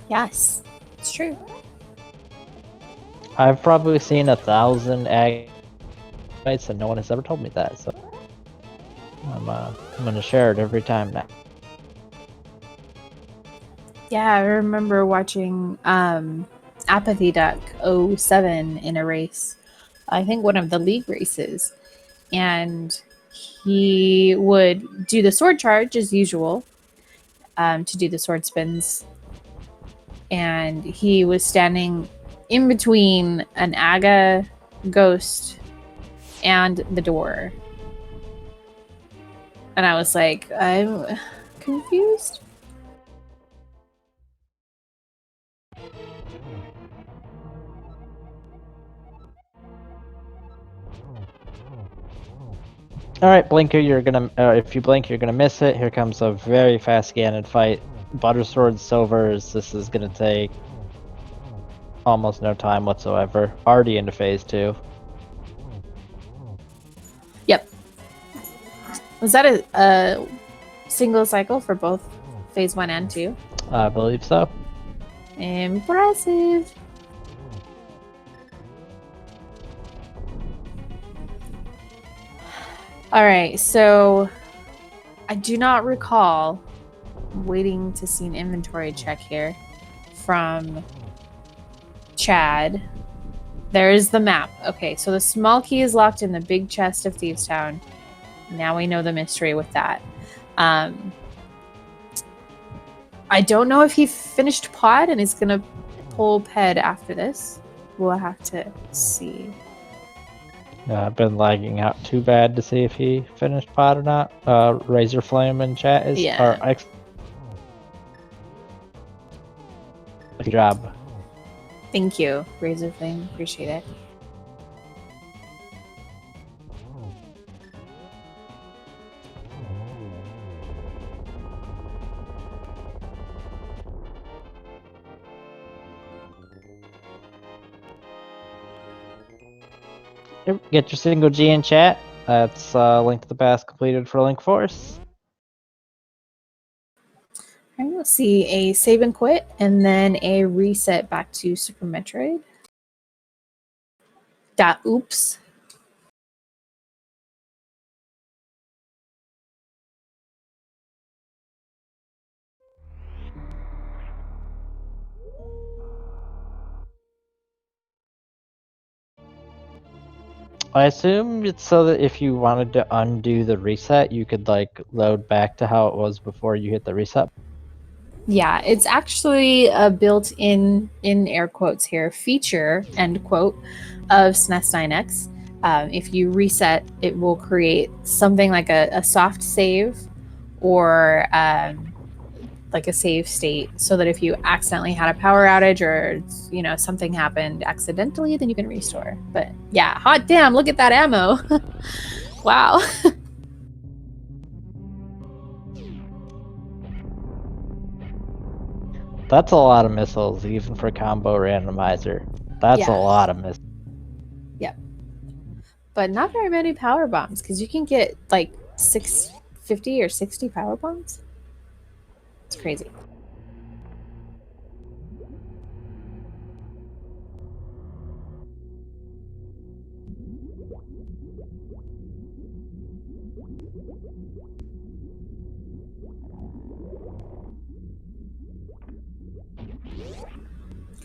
Yes, it's true.
I've probably seen 1,000 fights and no one has ever told me that, so I'm gonna share it every time now.
Yeah, I remember watching Apathy Duck 07 in a race. I think one of the league races. And he would do the sword charge as usual to do the sword spins. And he was standing in between an Aga ghost and the door. And I was like, I'm confused.
Alright, Blinker, you're gonna, if you blink, you're gonna miss it. Here comes a very fast Ganon fight. Buttersword Silvers, this is gonna take almost no time whatsoever. Already into phase 2.
Yep. Was that a single cycle for both phase 1 and 2?
I believe so.
Impressive. All right, so I do not recall waiting to see an inventory check here from Chad. There is the map. Okay, so the small key is locked in the big chest of Thieves Town. Now we know the mystery with that. I don't know if he finished pod and is gonna pull Ped after this. We'll have to see.
I've been lagging out too bad to see if he finished pod or not. Razor Flame in chat is...
Yeah.
Good job.
Thank you, Razor Flame. Appreciate it.
Get your single G in chat. That's Link to the Past completed for Linkforce.
I will see a save and quit and then a reset back to Super Metroid. Oops.
I assume it's so that if you wanted to undo the reset, you could like load back to how it was before you hit the reset.
Yeah, it's actually a built-in, in air quotes here, feature, end quote, of SNES 9X. If you reset, it will create something like a soft save or like a save state, so that if you accidentally had a power outage or something happened accidentally, then you can restore. But yeah, hot damn, look at that ammo. Wow.
That's a lot of missiles, even for combo randomizer. That's a
Yeah.
lot of missiles.
Yep. But not very many power bombs, because you can get like 50 or 60 power bombs. It's crazy.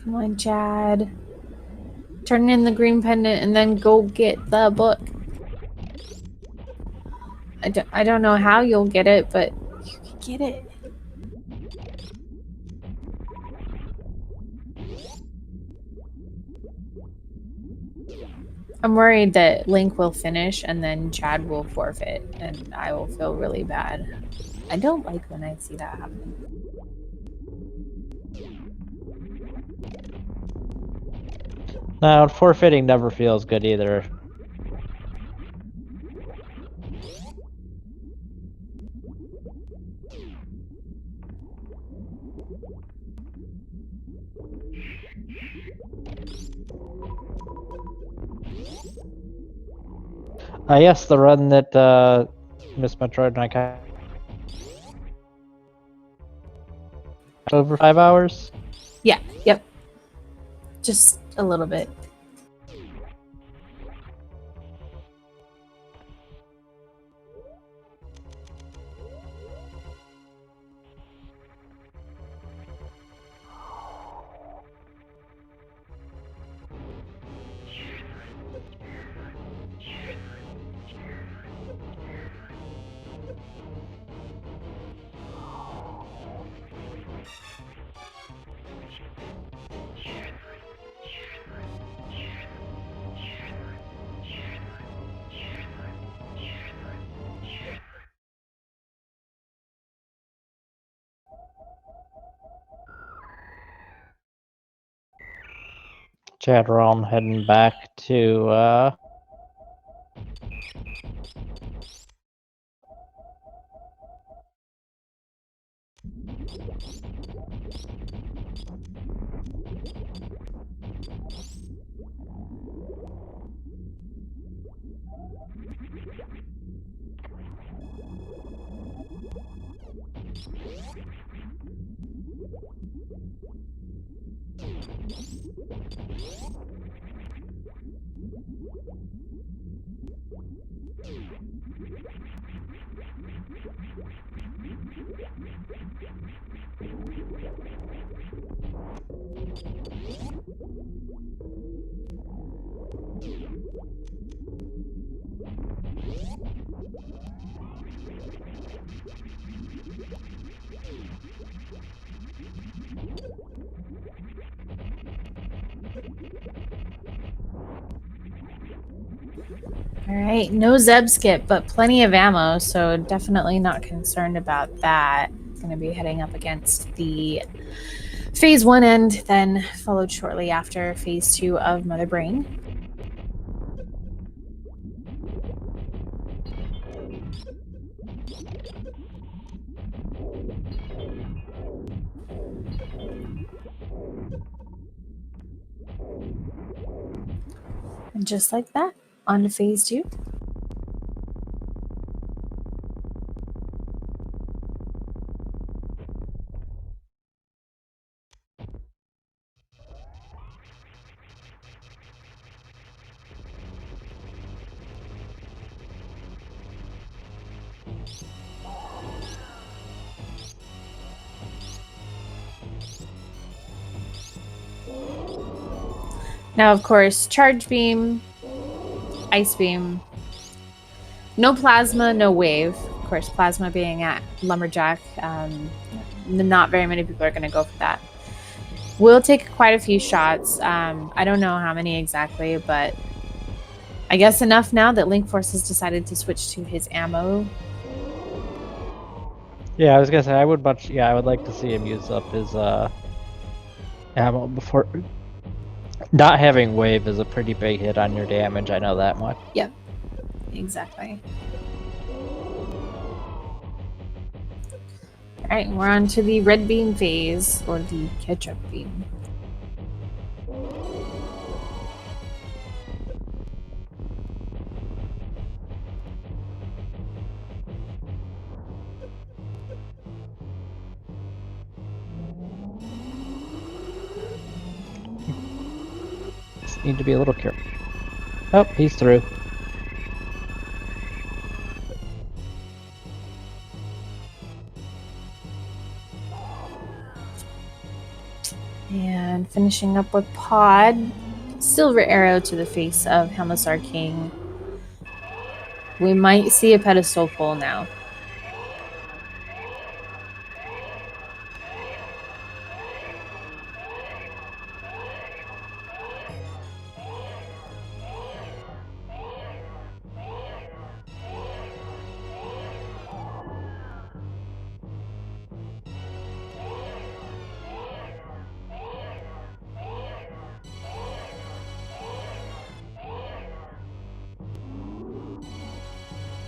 Come on, Chad. Turn in the green pendant and then go get the book. I don't know how you'll get it, but you can get it. I'm worried that Link will finish and then Chad will forfeit, and I will feel really bad. I don't like when I see that happen.
No, forfeiting never feels good either. Yes, the run that Miss Metroid and I kind of over 5 hours.
Yeah, yep. Just a little bit.
Chadraln heading back to All right, no Zeb skip, but plenty of ammo, so definitely not concerned about that. Going to be heading up against the Phase 1 end, then followed shortly after Phase 2 of Mother Brain. And just like that, on to Phase 2. Now, of course, Charge Beam, Ice Beam, no Plasma, no Wave. Of course, Plasma being at Lumberjack, not very many people are going to go for that. We'll take quite a few shots. I don't know how many exactly, but I guess enough now that Linkforce has decided to switch to his ammo. Yeah, I was gonna say I would like to see him use up his ammo before. Not having wave is a pretty big hit on your damage, I know that much.
Yep, exactly. Alright, we're on to the red beam phase, or the ketchup beam.
Just need to be a little careful. Oh, he's through.
And finishing up with Pod. Silver arrow to the face of Helmasar King. We might see a pedestal pull now.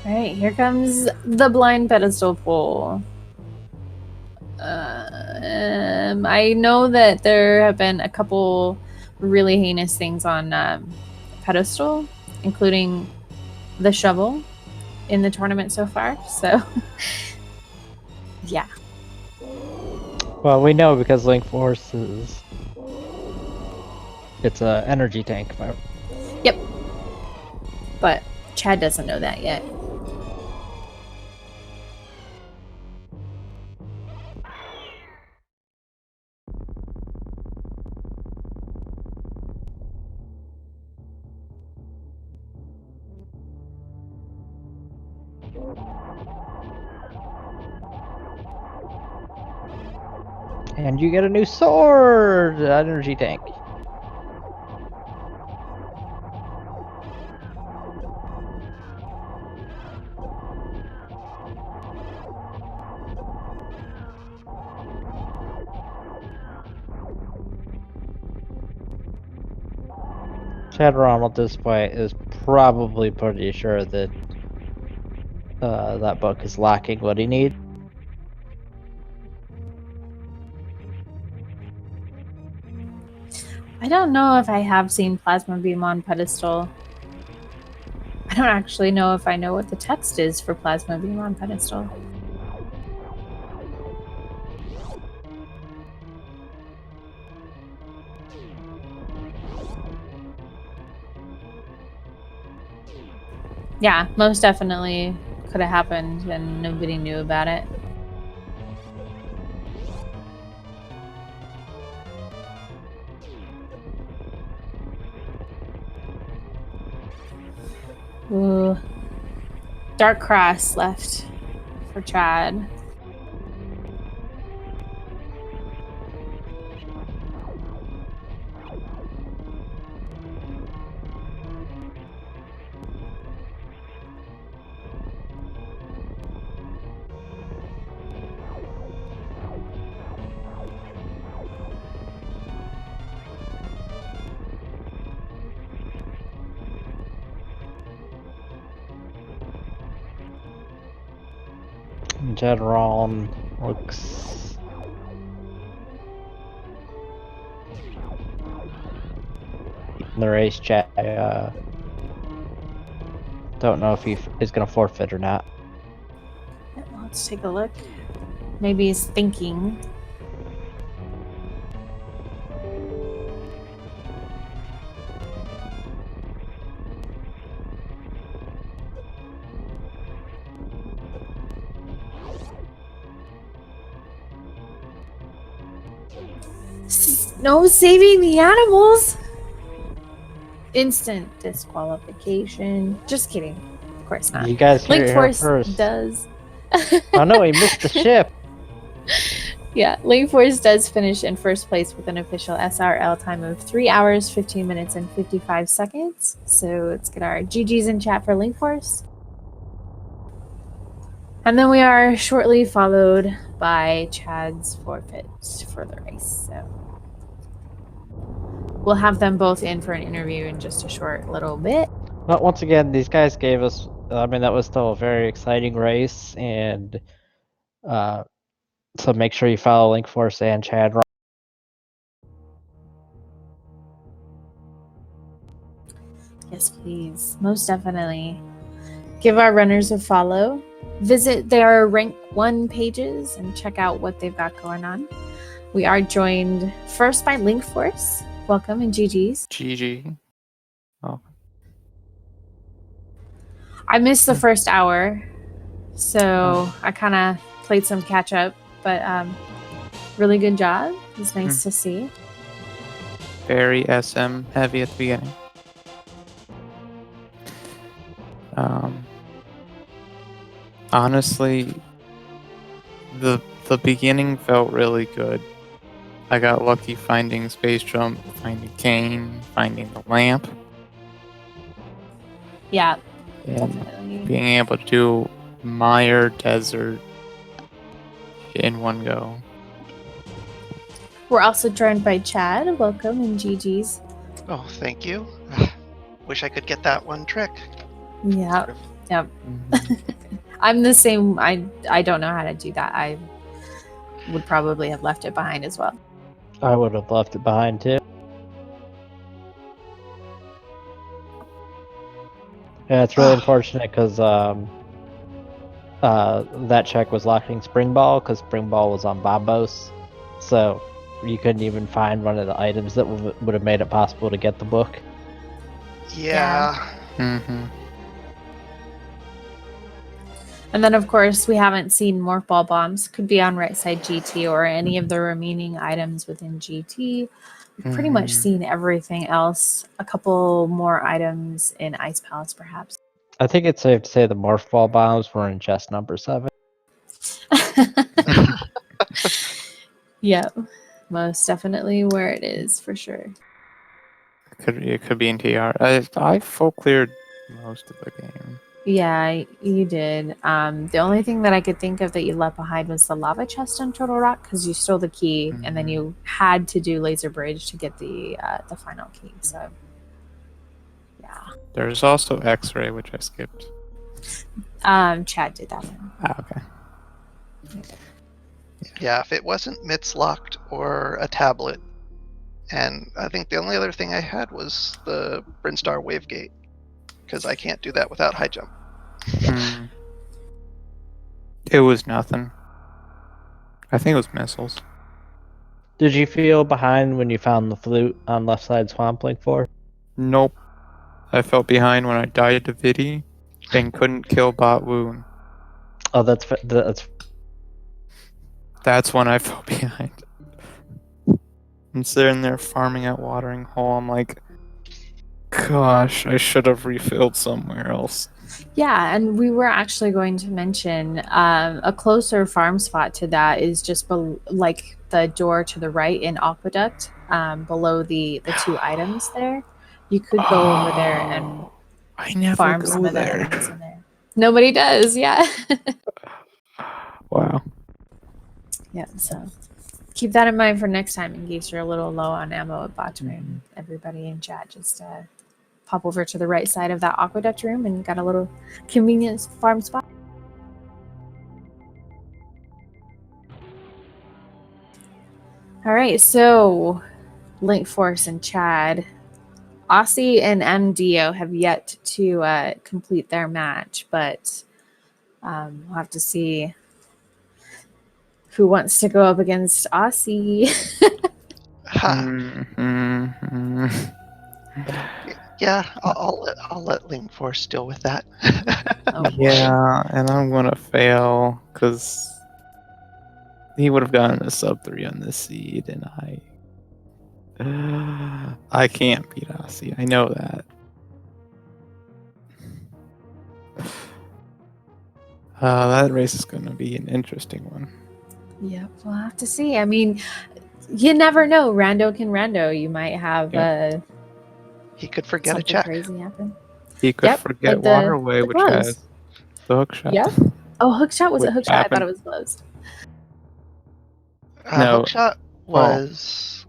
Alright, here comes the blind pedestal pull. I know that there have been a couple really heinous things on pedestal, including the shovel in the tournament so far. So, yeah.
Well, we know because Linkforce is... It's a energy tank.
Yep. But Chad doesn't know that yet.
And you get a new sword! Energy tank. Chadraln at this point is probably pretty sure that that book is lacking what he needs.
I don't know if I have seen Plasma Beam on pedestal. I don't actually know if I know what the text is for Plasma Beam on pedestal. Yeah, most definitely could have happened and nobody knew about it. Ooh. Dark Cross left for Chad.
Chadraln looks... in the race chat, don't know if he is going to forfeit or not.
Let's take a look. Maybe he's thinking. No saving the animals! Instant disqualification. Just kidding. Of course not.
You guys hear it here
Linkforce
first.
does.
Oh no, he missed the ship!
Yeah, Linkforce does finish in first place with an official SRL time of 3 hours, 15 minutes, and 55 seconds. So let's get our GGs in chat for Linkforce. And then we are shortly followed by Chad's forfeit for the race. So we'll have them both in for an interview in just a short little bit.
But once again, these guys gave us, I mean, that was still a very exciting race, and So make sure you follow Linkforce and Chadraln.
Yes, please. Most definitely. Give our runners a follow. Visit their rank 1 pages and check out what they've got going on. We are joined first by Linkforce. Welcome and GG's.
GG. Oh.
I missed the first hour, so I kind of played some catch up, but really good job. It was nice to see.
Very SM heavy at the beginning. Honestly, the beginning felt really good. I got lucky finding Space Jump, finding Kane, finding the lamp,
Yeah,
and
definitely.
being able to do Mire Desert in one go.
We're also joined by Chad. Welcome and GG's.
Oh, thank you. Wish I could get that one trick.
Yeah.
Sort of.
Yep.
Mhm.
I'm the same. I don't know how to do that. I would probably have left it behind as well.
I would have left it behind too. Yeah, it's really unfortunate because that check was lacking Spring Ball because Spring Ball was on Babos, so you couldn't even find one of the items that would have made it possible to get the book.
Yeah.
Mhm.
And then, of course, we haven't seen Morph Ball Bombs. Could be on right side GT or any of the remaining items within GT. We've pretty much seen everything else. A couple more items in Ice Palace, perhaps.
I think it's safe to say the Morph Ball bombs were in chest number 7.
Yep. Most definitely where it is, for sure.
It could be in TR. I full cleared most of the game.
Yeah, you did. The only thing that I could think of that you left behind was the lava chest on Turtle Rock because you stole the key, and then you had to do Laser Bridge to get the final key. So, yeah.
There's also X-ray, which I skipped.
Chad did that one.
Okay.
Yeah, if it wasn't Mitz locked or a tablet, and I think the only other thing I had was the Brinstar Wavegate, because I can't do that without high jump.
It was nothing. I think it was missiles.
Did you feel behind when you found the flute on left side Swamp Link 4?
Nope. I felt behind when I died to Vidi and couldn't kill Bot Woon.
Oh, that's
That's when I felt behind. I'm sitting there farming at Watering Hole. I'm like, gosh, I should have refilled somewhere else.
Yeah, and we were actually going to mention a closer farm spot to that is just like the door to the right in Aqueduct, below the 2 items there. You could go over there and
I never
farm
go
some of the
there.
enemies in there. Nobody does, yeah.
Wow.
Yeah, so keep that in mind for next time in case you're a little low on ammo at bot room. Everybody in chat, just pop over to the right side of that aqueduct room and got a little convenience farm spot. All right, so Linkforce and Chad, Aussie and MDO have yet to complete their match, but we'll have to see who wants to go up against Aussie.
Yeah, I'll let Linkforce deal with that.
Oh,
yeah, and I'm gonna fail because he would have gotten a sub 3 on this seed, and I can't beat Aussie. I know that. That race is gonna be an interesting one.
Yep, we'll have to see. I mean, you never know. Rando can rando. You might have
he could forget
something
a check.
crazy happen.
He could
Yep,
forget
like the
Waterway, which
gloves.
has the hook shot.
Yep. Oh, hookshot? Was it
Which
hookshot? I thought
happened.
it was closed.
No.
Hookshot was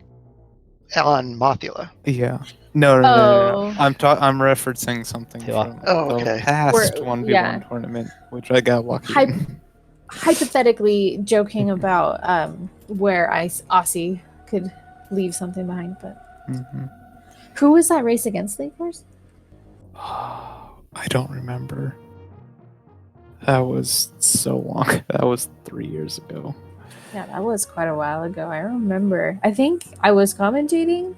on Mothula.
Yeah. No.
Oh.
I'm referencing something
Yeah.
from
Oh,
the
okay.
past
Or-
1v1
yeah.
tournament, which I got lucky.
Hy-
in.
hypothetically joking about where Aussie could leave something behind, but
Mm-hmm.
who was that race against, Linkforce?
I don't remember. That was so long. That was 3 years ago.
Yeah, that was quite a while ago. I remember. I think I was commentating,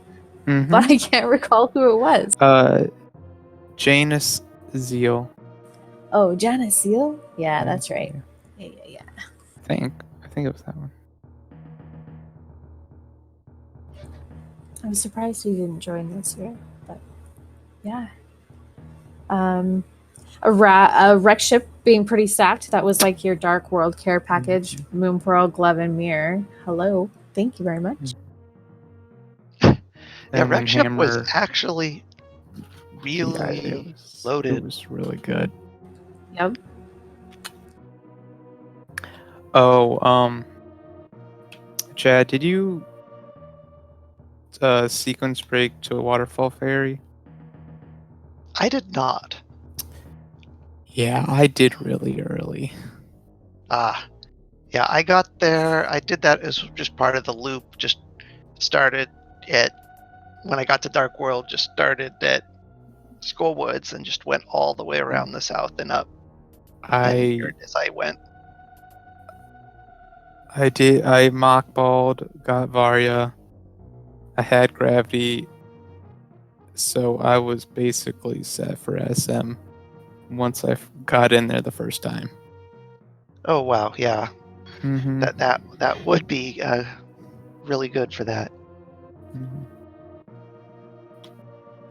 Mm-hmm.
but I can't recall who it was.
Janus Zeal.
Oh, Janice Seal? Yeah, that's right.
Yeah,
Yeah.
I think it was that one.
I was surprised he didn't join this year, but yeah. A wreck ship being pretty stacked. That was like your Dark World care package, Moon Pearl, Glove, and Mirror. Hello. Thank you very much.
Yeah,
And
Wreck
then
Ship was
Hammer.
actually really
It
loaded.
was really good.
Yep.
Oh, Chad, did you sequence break to a waterfall ferry?
I did not.
Yeah, I did really early.
Ah, yeah, I got there. I did that as just part of the loop. Just started at when I got to Dark World. Just started at Skullwoods and just went all the way around the south and up. And mirrored as I went.
I mockballed, got Varya. I had gravity, so I was basically set for SM once I got in there the first time.
Oh wow, yeah,
Mm-hmm.
that would be really good for that.
Mm-hmm.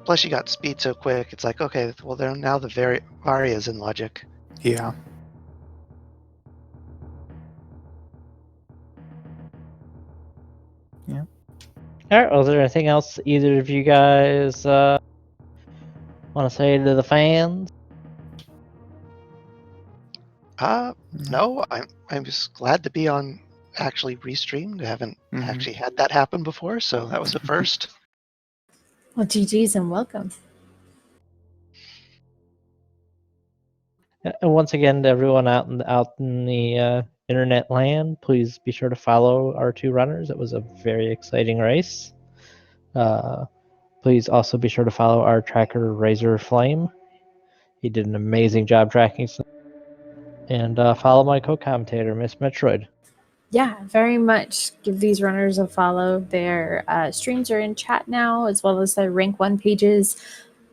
Plus, you got speed so quick. It's like, okay, well, they're now the very Varya's in logic.
Yeah. Yeah.
All right. Was there anything else either of you guys want to say to the fans?
No, I'm just glad to be on actually restreamed. I haven't
Mm-hmm.
actually had that happen before, so that was a first.
Well, GG's and welcome.
And once again, to everyone out in the internet land, please be sure to follow our two runners. It was a very exciting race. Please also be sure to follow our tracker Razor Flame. He did an amazing job tracking. And follow my co-commentator, Miss Metroid.
Yeah, very much. Give these runners a follow. Their streams are in chat now, as well as their Rank 1 pages.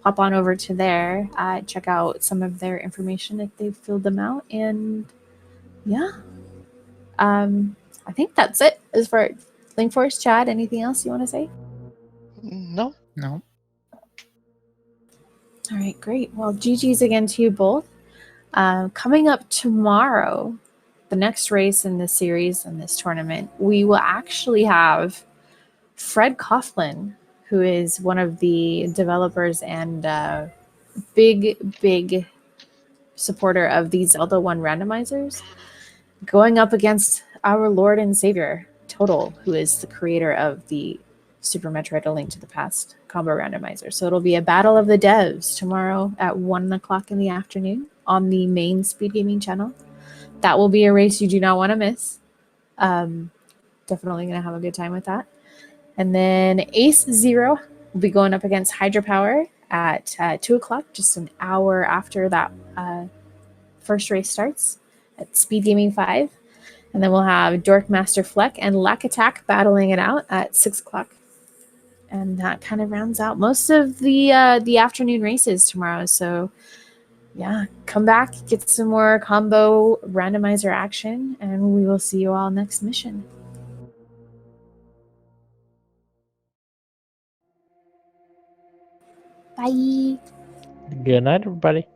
Hop on over to there. Check out some of their information if they've filled them out. And yeah, I think that's it. As for Linkforce, Chad, anything else you want to say?
No.
No.
All right, great. Well, GG's again to you both. Coming up tomorrow, the next race in this series, in this tournament, we will actually have Fred Coughlin, who is one of the developers and big supporter of the Zelda 1 randomizers, going up against our Lord and Savior, Total, who is the creator of the Super Metroid A Link to the Past combo randomizer. So it'll be a battle of the devs tomorrow at 1 o'clock in the afternoon on the main SpeedGaming channel. That will be a race you do not want to miss. Definitely going to have a good time with that. And then Ace Zero will be going up against Hydropower at 2 o'clock, just an hour after that first race starts at SpeedGaming 5. And then we'll have Dorkmaster Fleck and Lack Attack battling it out at 6 o'clock. And that kind of rounds out most of the afternoon races tomorrow. So yeah, come back, get some more combo randomizer action, and we will see you all next mission. Bye.
Good night, everybody.